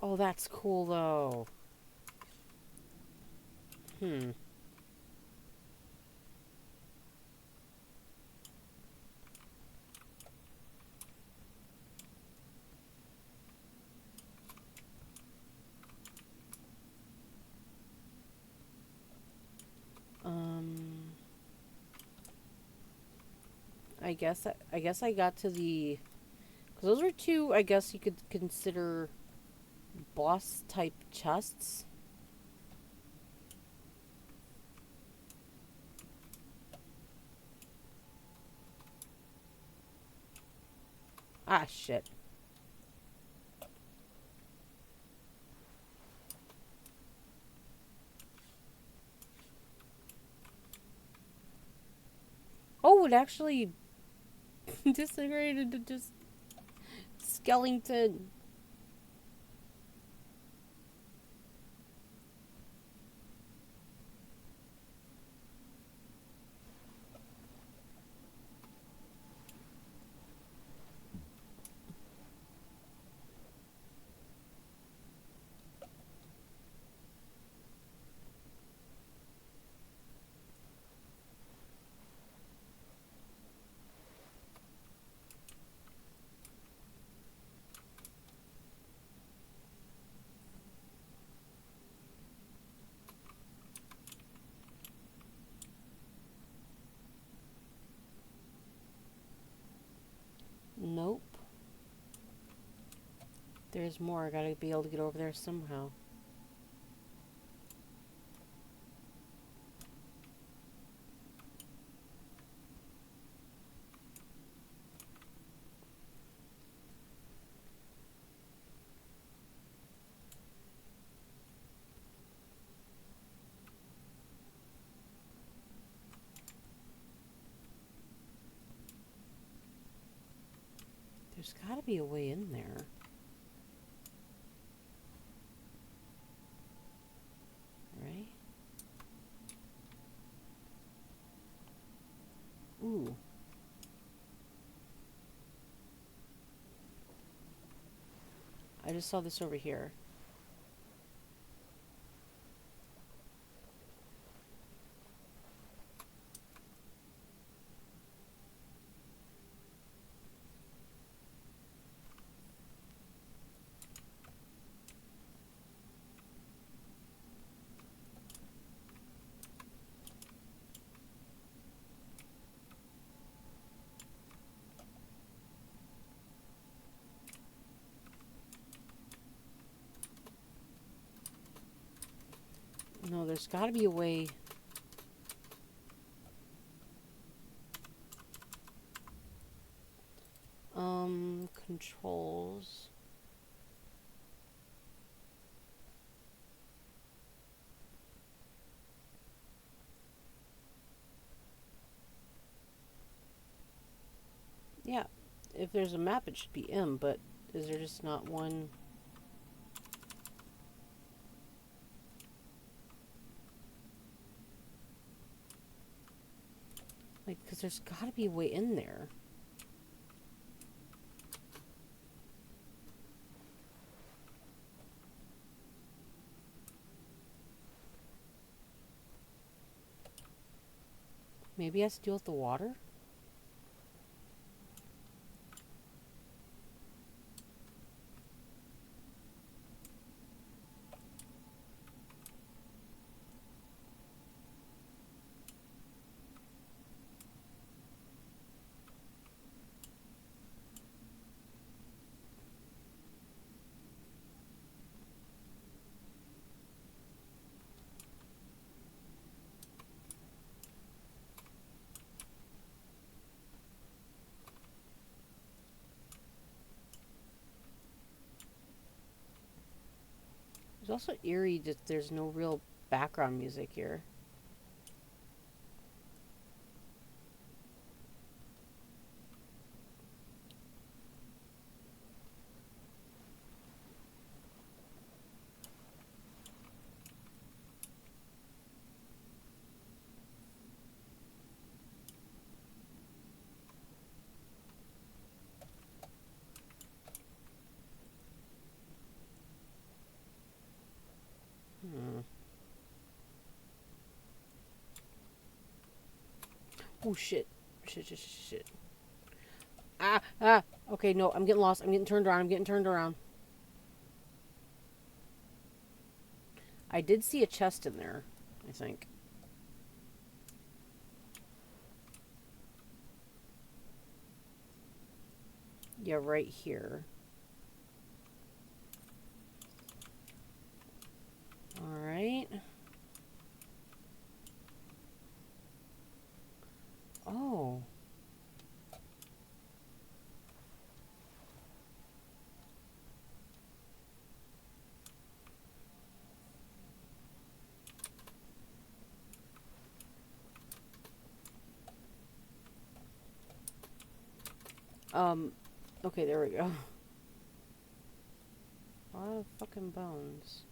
Oh, that's cool, though. Hmm. I guess I got to the... Because those were two, I guess you could consider boss-type chests. Ah, shit. Oh, it actually disintegrated to just skeleton. There's more. I gotta be able to get over there somehow. There's gotta be a way in there. Right? Ooh. I just saw this over here. No, there's gotta be a way. Controls. Yeah, if there's a map, it should be M, but is there just not one? Like, because there's gotta be a way in there. Maybe it has to deal with the water? It's also eerie that there's no real background music here. Oh shit. Shit. Ah. Okay, no, I'm getting lost. I'm getting turned around. I did see a chest in there, I think. Yeah, right here. Alright. Oh. Okay, there we go. A lot of fucking bones.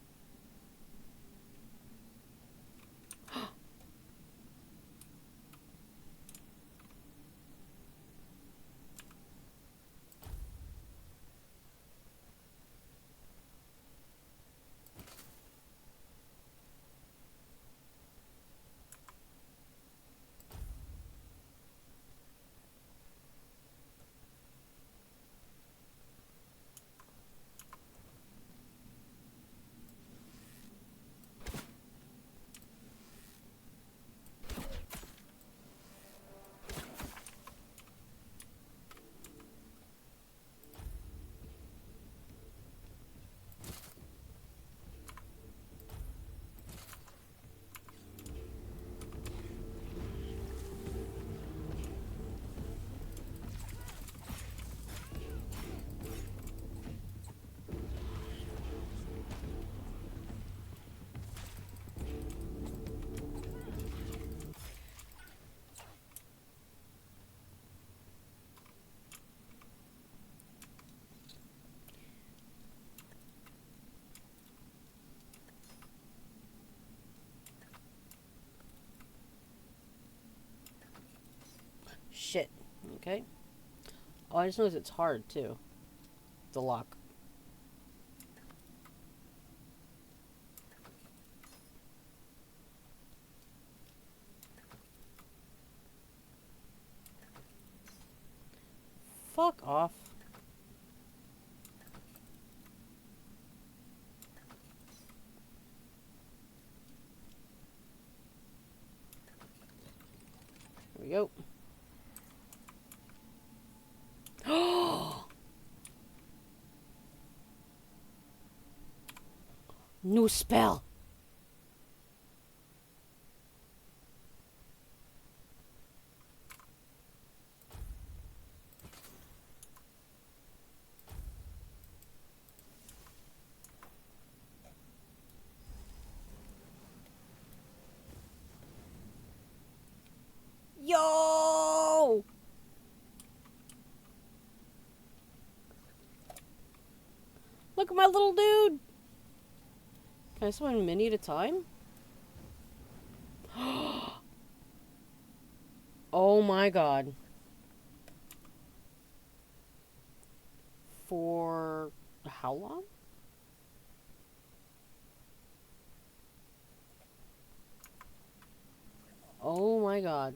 Okay. Oh, I just noticed it's hard, too. The lock. Fuck off. Here we go. New spell. Yo! Look at my little dude. Can I summon many at a time? Oh my god. For how long? Oh my god.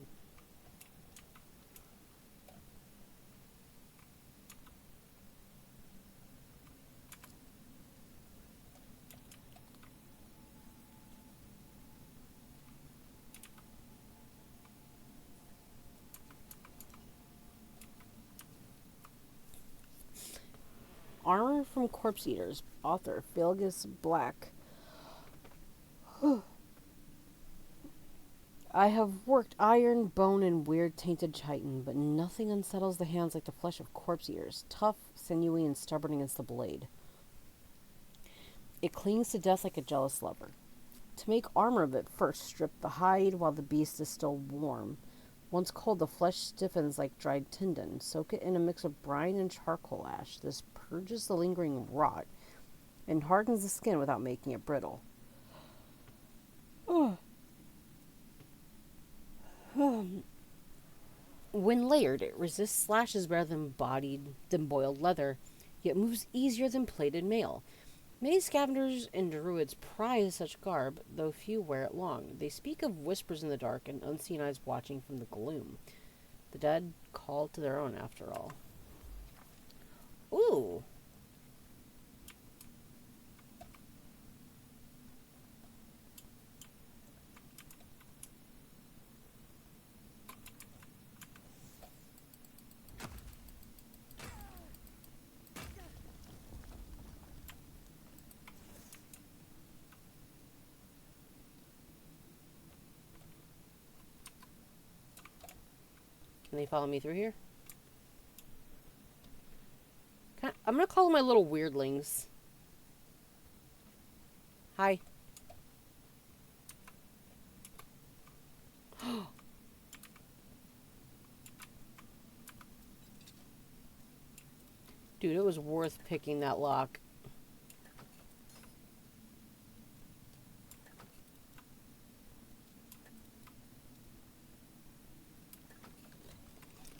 Armor from Corpse Eaters. Author, Felgus Black. I have worked iron, bone, and weird tainted chitin, but nothing unsettles the hands like the flesh of corpse eaters. Tough, sinewy, and stubborn against the blade. It clings to death like a jealous lover. To make armor of it, first strip the hide while the beast is still warm. Once cold, the flesh stiffens like dried tendon. Soak it in a mix of brine and charcoal ash. This purges the lingering rot and hardens the skin without making it brittle. When layered, it resists slashes better than boiled leather, yet moves easier than plated mail. Many scavengers and druids prize such garb, though few wear it long. They speak of whispers in the dark and unseen eyes watching from the gloom. The dead call to their own, after all. Ooh! Can they follow me through here? I'm gonna call them my little weirdlings. Hi. Dude, it was worth picking that lock.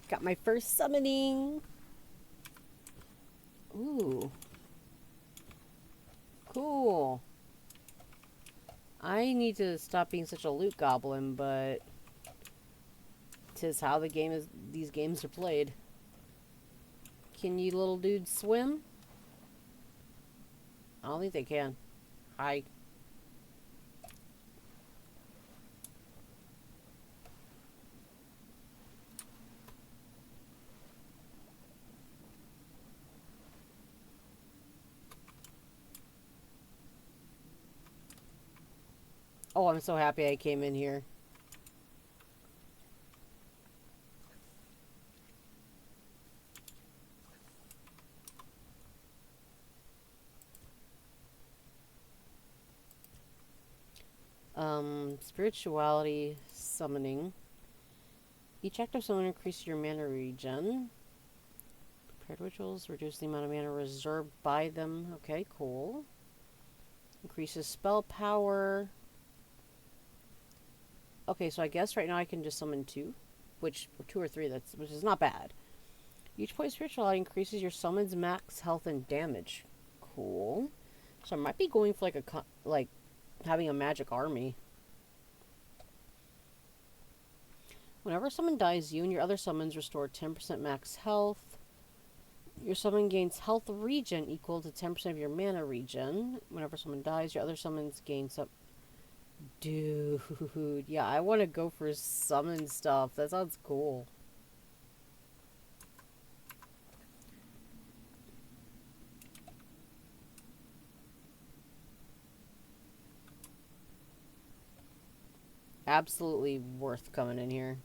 Got my first summoning. Ooh. Cool. I need to stop being such a loot goblin, but 'tis how these games are played. Can you little dudes swim? I don't think they can. Hi. Oh, I'm so happy I came in here. Spirituality summoning. Each active summon increases your mana regen. Prepared rituals reduce the amount of mana reserved by them. Okay, cool. Increases spell power. Okay, so I guess right now I can just summon 2. which 2 or 3, which is not bad. Each point of spirituality increases your summon's max health and damage. Cool. So I might be going for like having a magic army. Whenever someone dies, you and your other summons restore 10% max health. Your summon gains health regen equal to 10% of your mana regen. Whenever someone dies, your other summons gain some... Dude, yeah, I want to go for summon stuff. That sounds cool. Absolutely worth coming in here.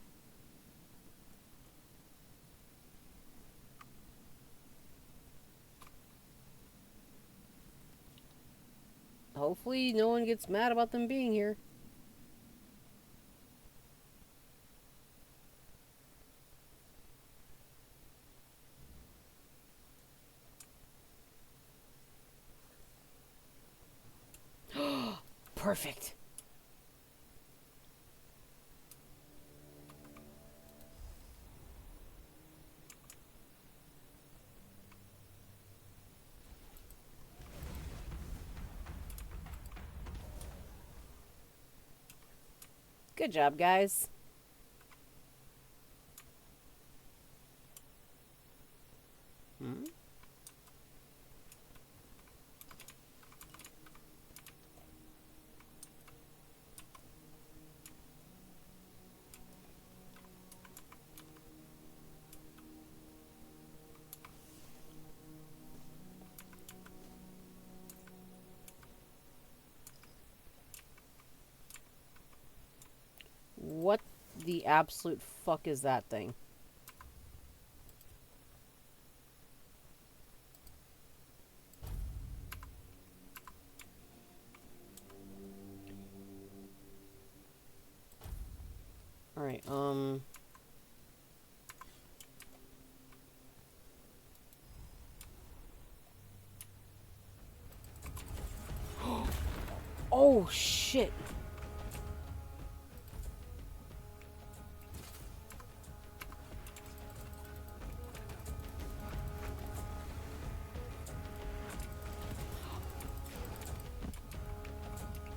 Hopefully no one gets mad about them being here. Perfect. Good job, guys. Hmm? What the absolute fuck is that thing? Alright, Oh, shit.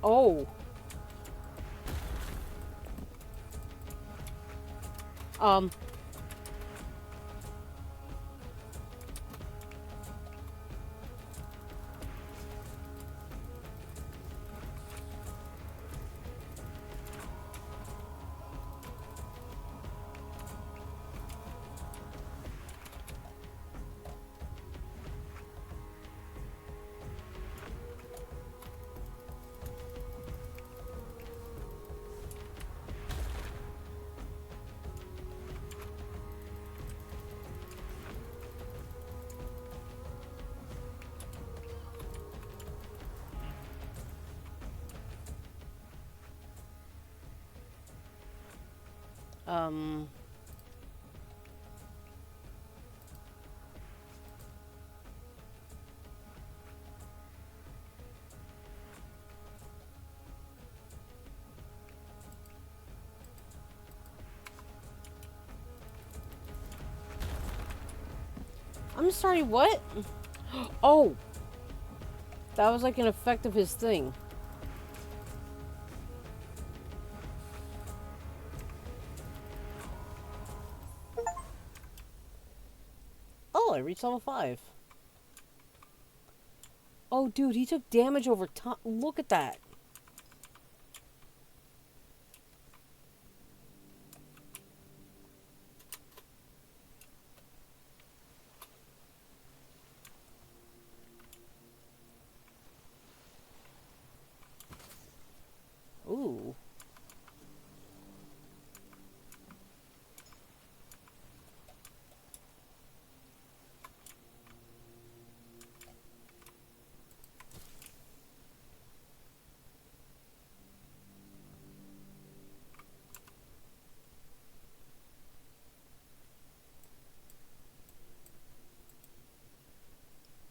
Oh. Um. Um. I'm sorry, what? Oh! That was like an effect of his thing. Oh, I reached level 5. Oh, dude, he took damage over time. Look at that. Ooh.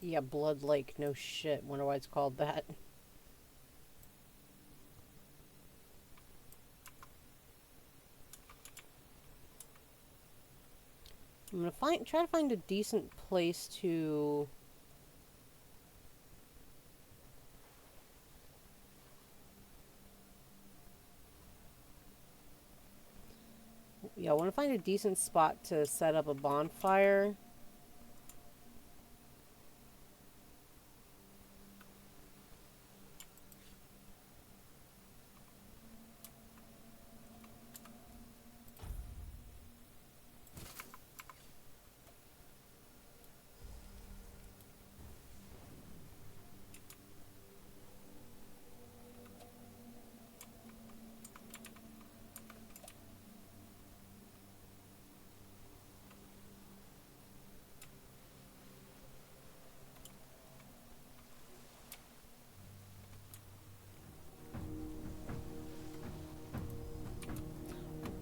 Yeah, Blood Lake, no shit. Wonder why it's called that. I'm gonna try to find a decent place to. Yeah, I want to find a decent spot to set up a bonfire.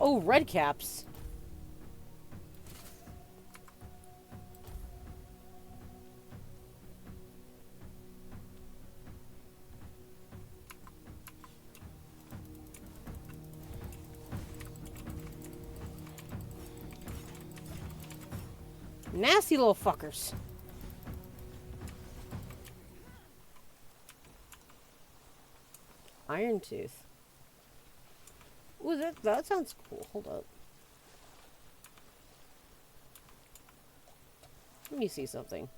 Oh, red caps. Nasty little fuckers. Iron tooth. Ooh, that sounds cool. Hold up. Let me see something.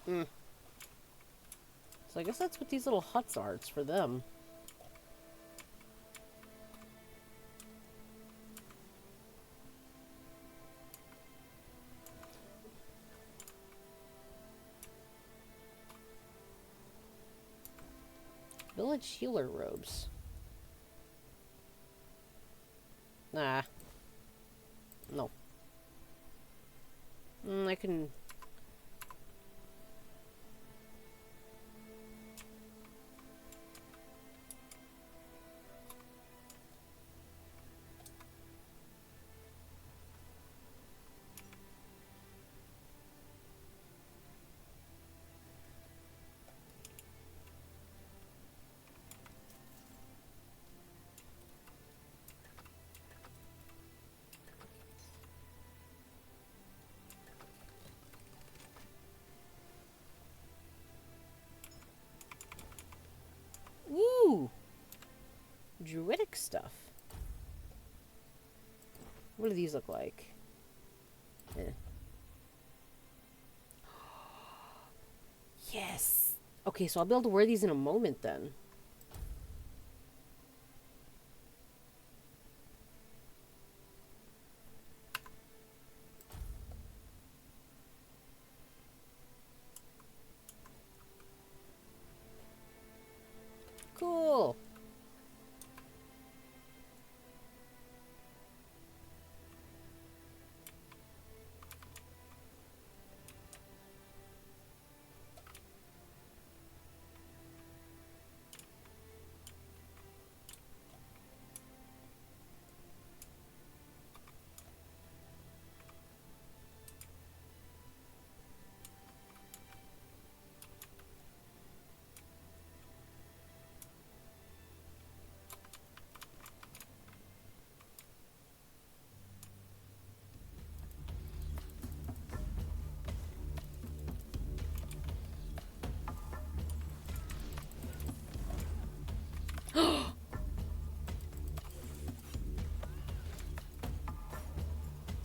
So I guess that's what these little huts are. It's for them. Village healer robes. Nah. No. I can... Ooh! Druidic stuff. What do these look like? Eh. Yes! Okay, so I'll be able to wear these in a moment then. Cool!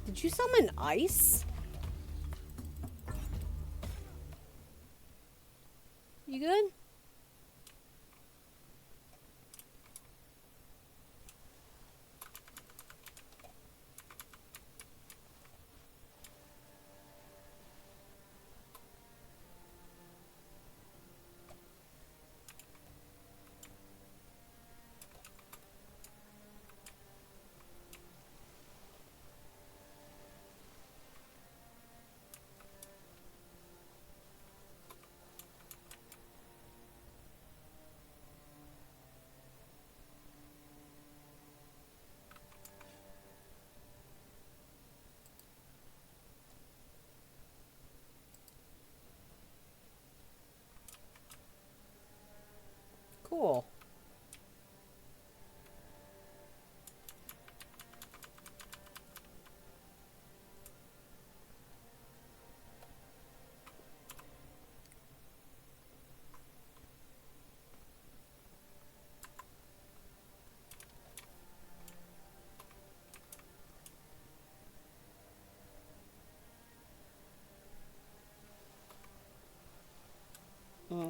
Did you summon ice? You good?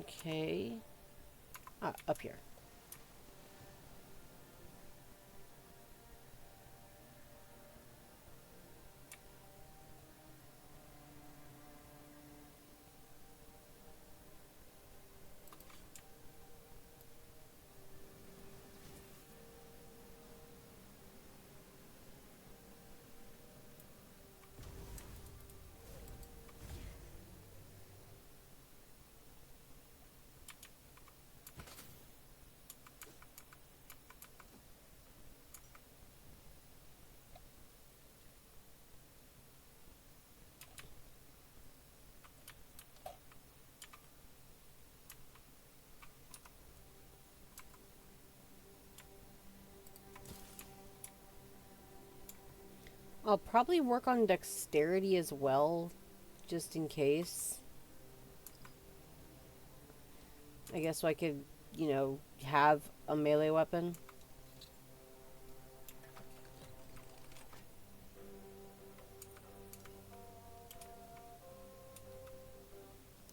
Okay. Ah, up here. I'll probably work on dexterity as well, just in case. I guess so I could, you know, have a melee weapon.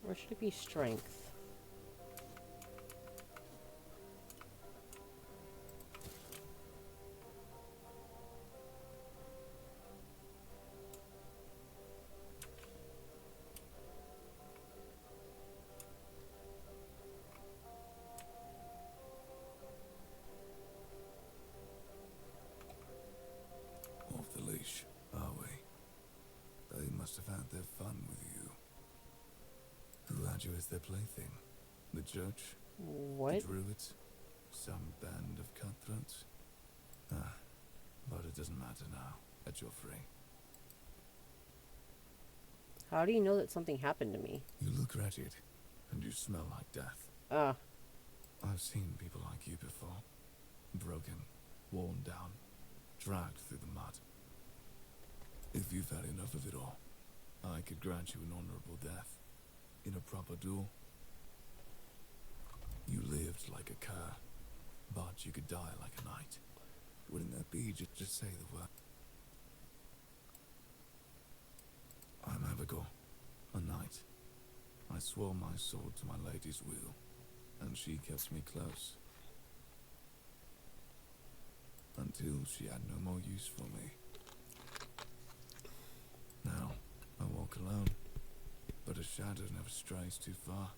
Or should it be strength? Off the leash, are we? They must have had their fun with you. Who had you as their plaything? The church? What? The druids? Some band of cutthroats? Ah, but it doesn't matter now, that you're free. How do you know that something happened to me? You look wretched, and you smell like death. Ah. I've seen people like you before. Broken, worn down, dragged through the mud. If you've had enough of it all, I could grant you an honorable death. In a proper duel. You lived like a cur, but you could die like a knight. Wouldn't that be just say the word? I'm Abigail, a knight. I swore my sword to my lady's will, and she kept me close. Until she had no more use for me. Now, I walk alone, but a shadow never strays too far.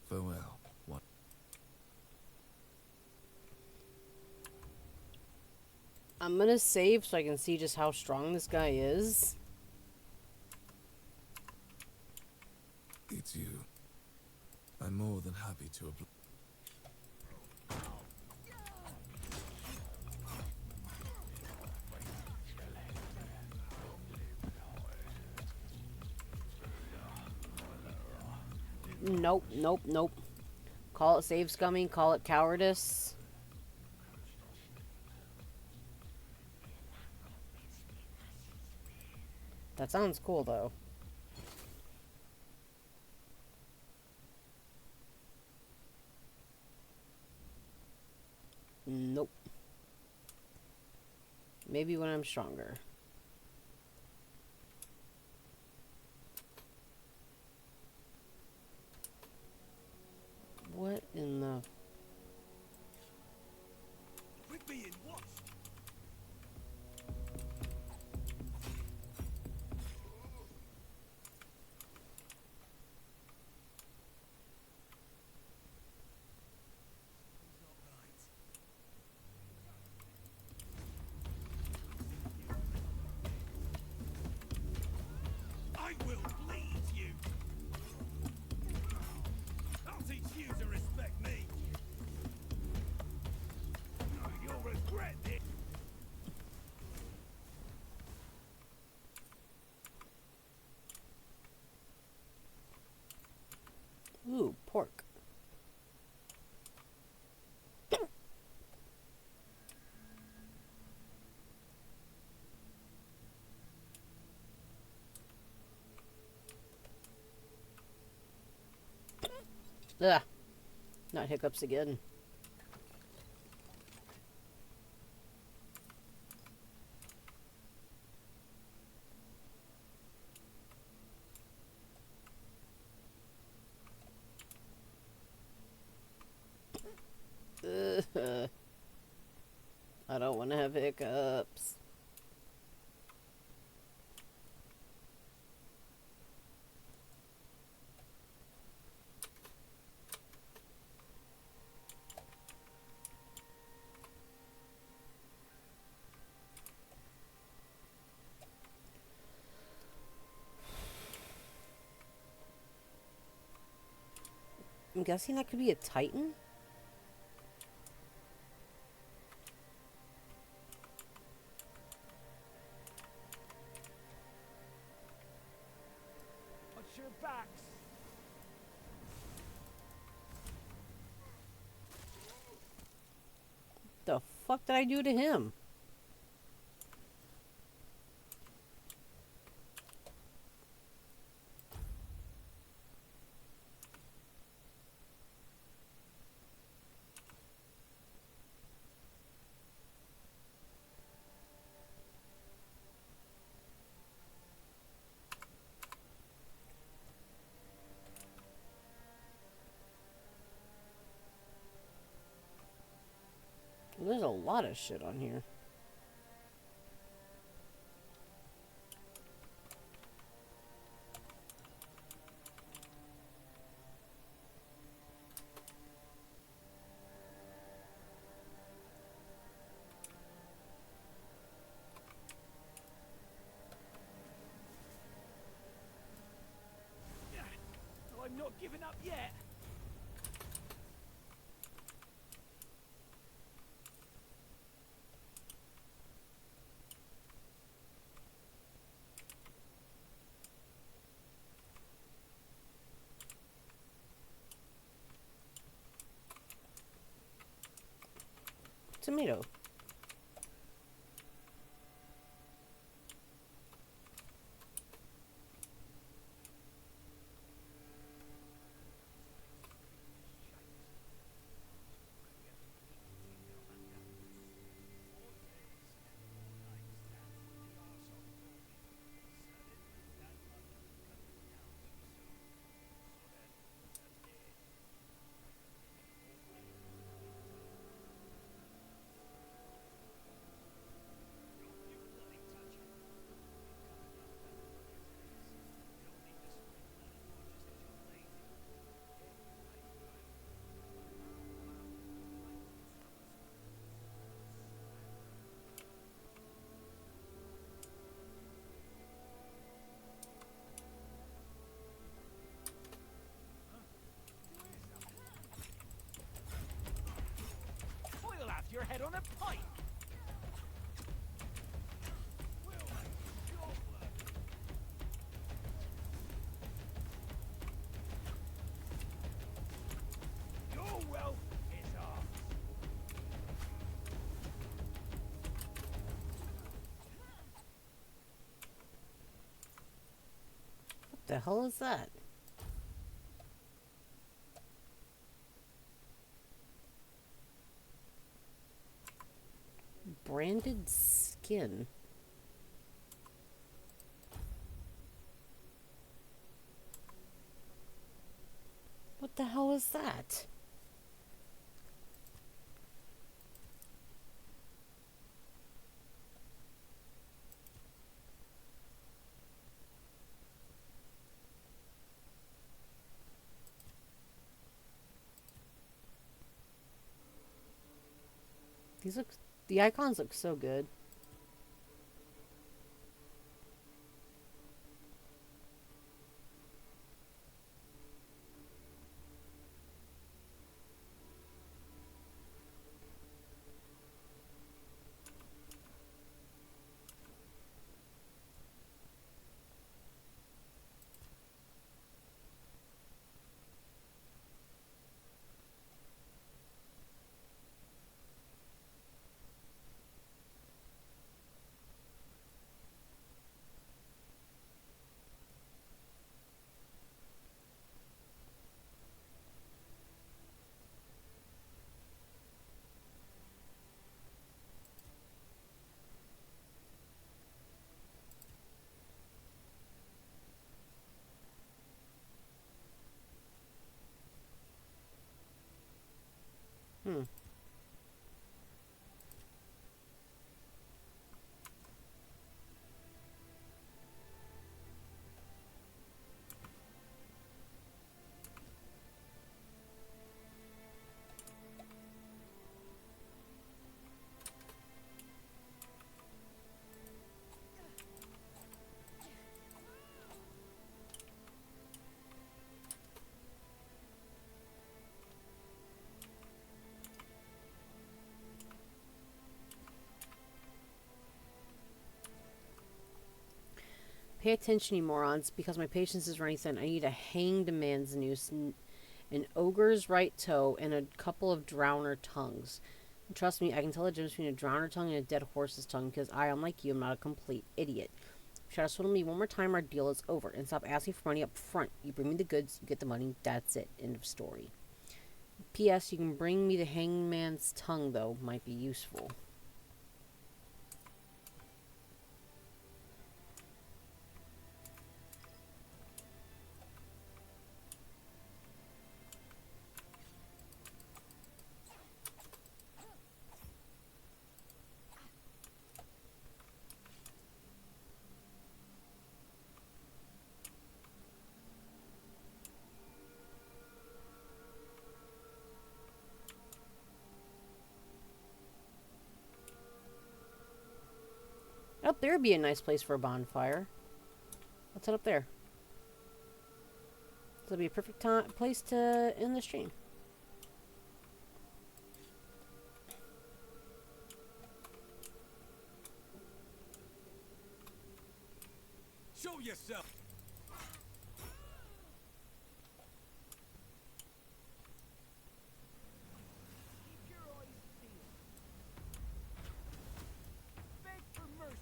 Farewell, one. I'm gonna save so I can see just how strong this guy is. It's you. I'm more than happy to Nope, nope, nope. Call it save scumming, call it cowardice. That sounds cool, though. Nope. Maybe when I'm stronger. What in the... We're being watched. I will bleed you. I'll teach you to respect me. You'll regret it. Ooh, pork. Ugh. Not hiccups again. have hiccups. I'm guessing that could be a Titan? Watch your backs. The fuck did I do to him? There's a lot of shit on here. Oh, I'm not giving up yet. Tomato. I'll have your head on a pike. Your wealth is ours. What the hell is that? Branded skin. What the hell is that? These look, the icons look so good. Pay attention, you morons, because my patience is running thin. I need a hanged man's noose, an ogre's right toe, and a couple of drowner tongues. And trust me, I can tell the difference between a drowner tongue and a dead horse's tongue, because I, unlike you, am not a complete idiot. Try to swindle me one more time, our deal is over. And stop asking for money up front. You bring me the goods, you get the money, that's it. End of story. P.S. You can bring me the hangman's tongue, though. Might be useful. Up there would be a nice place for a bonfire. Let's head up there. This will be a perfect place to end the stream. Show yourself! Keep your eyes peeled. Beg for mercy.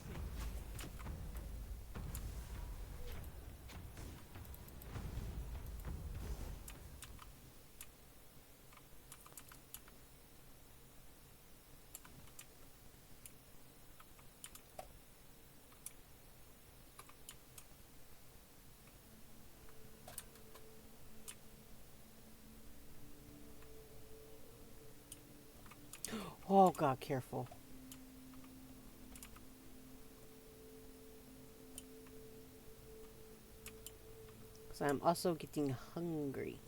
Oh god, careful. Because I'm also getting hungry.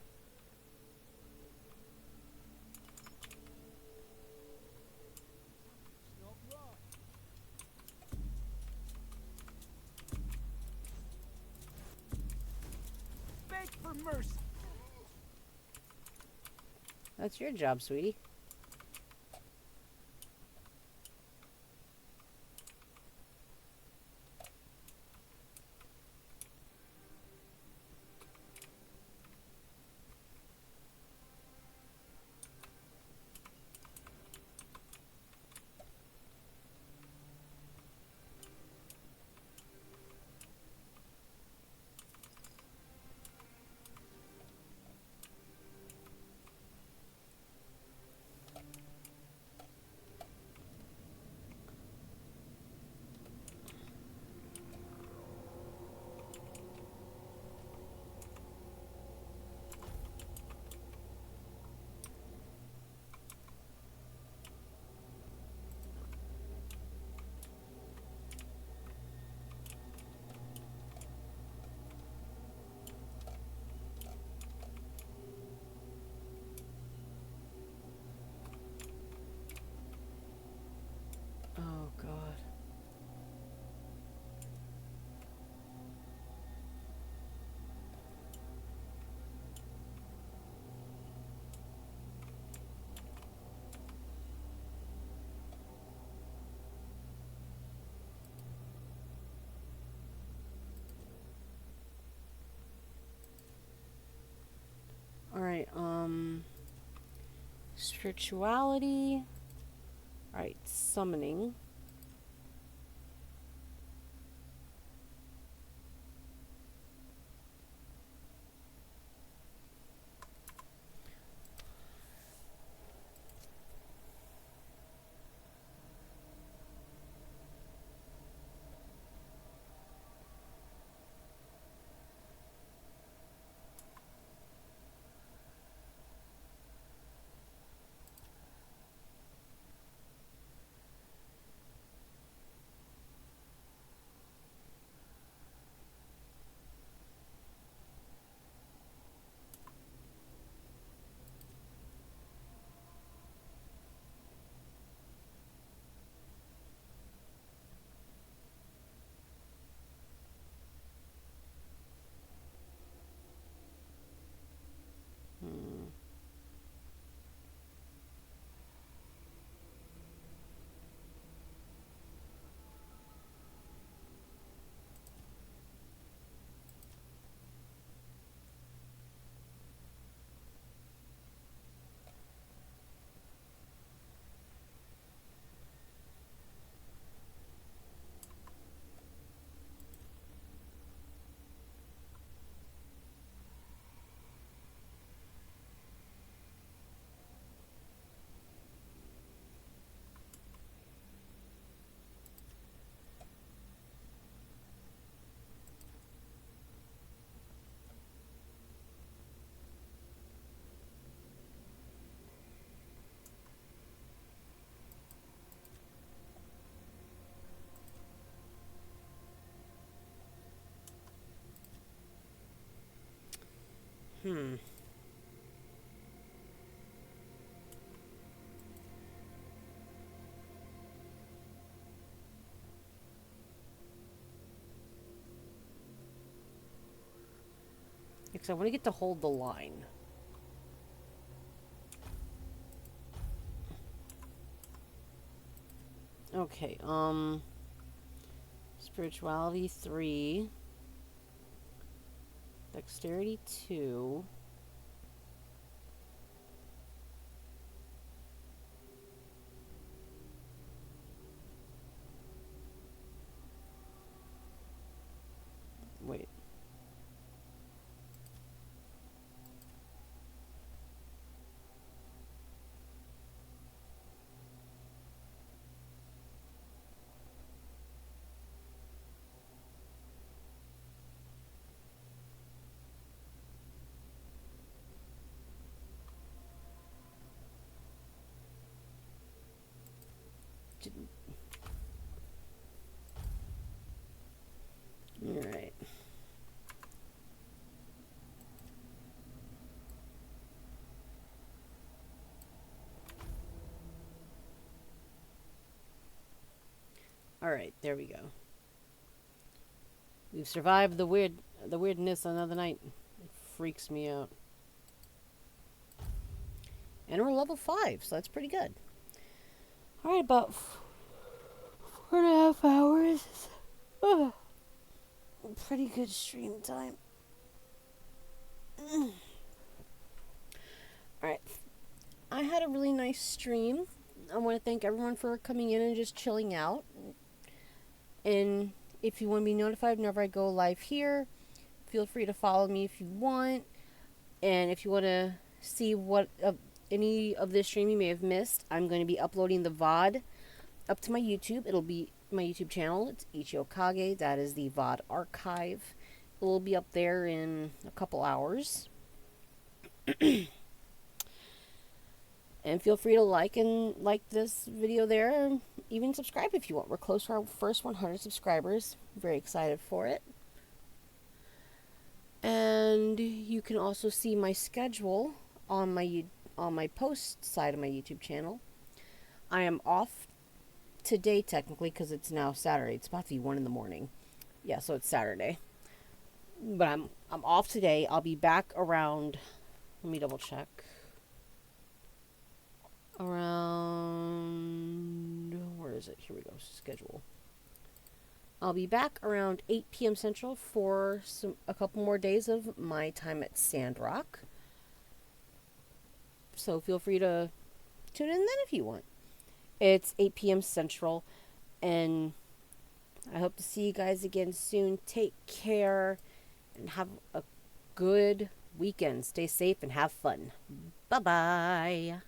It's not right. Beg for mercy. That's your job, sweetie. Oh god. Alright, spirituality. Alright, summoning. Because I want to get to hold the line. Okay, spirituality 3, dexterity 2. Wait. Alright. Alright, there we go. We've survived the weirdness another night. It freaks me out. And we're level 5, so that's pretty good. Alright, about 4.5 hours. Oh, pretty good stream time. Alright. I had a really nice stream. I want to thank everyone for coming in and just chilling out. And if you want to be notified whenever I go live here, feel free to follow me if you want. And if you want to see what any of this stream you may have missed, I'm going to be uploading the VOD up to my YouTube. It'll be my YouTube channel. It's Ichiokage. That is the VOD archive. It will be up there in a couple hours. And feel free to like this video there, and even subscribe if you want. We're close to our first 100 subscribers. Very excited for it. And you can also see my schedule on my post side of my YouTube channel. I am off today technically because it's now Saturday. It's about to be 1 in the morning. Yeah, so it's Saturday. But I'm off today. I'll be back around. Let me double check. Around, where is it? Here we go, schedule. I'll be back around 8 p.m. Central for a couple more days of my time at Sandrock. So feel free to tune in then if you want. It's 8 p.m. Central, and I hope to see you guys again soon. Take care and have a good weekend. Stay safe and have fun. Bye-bye.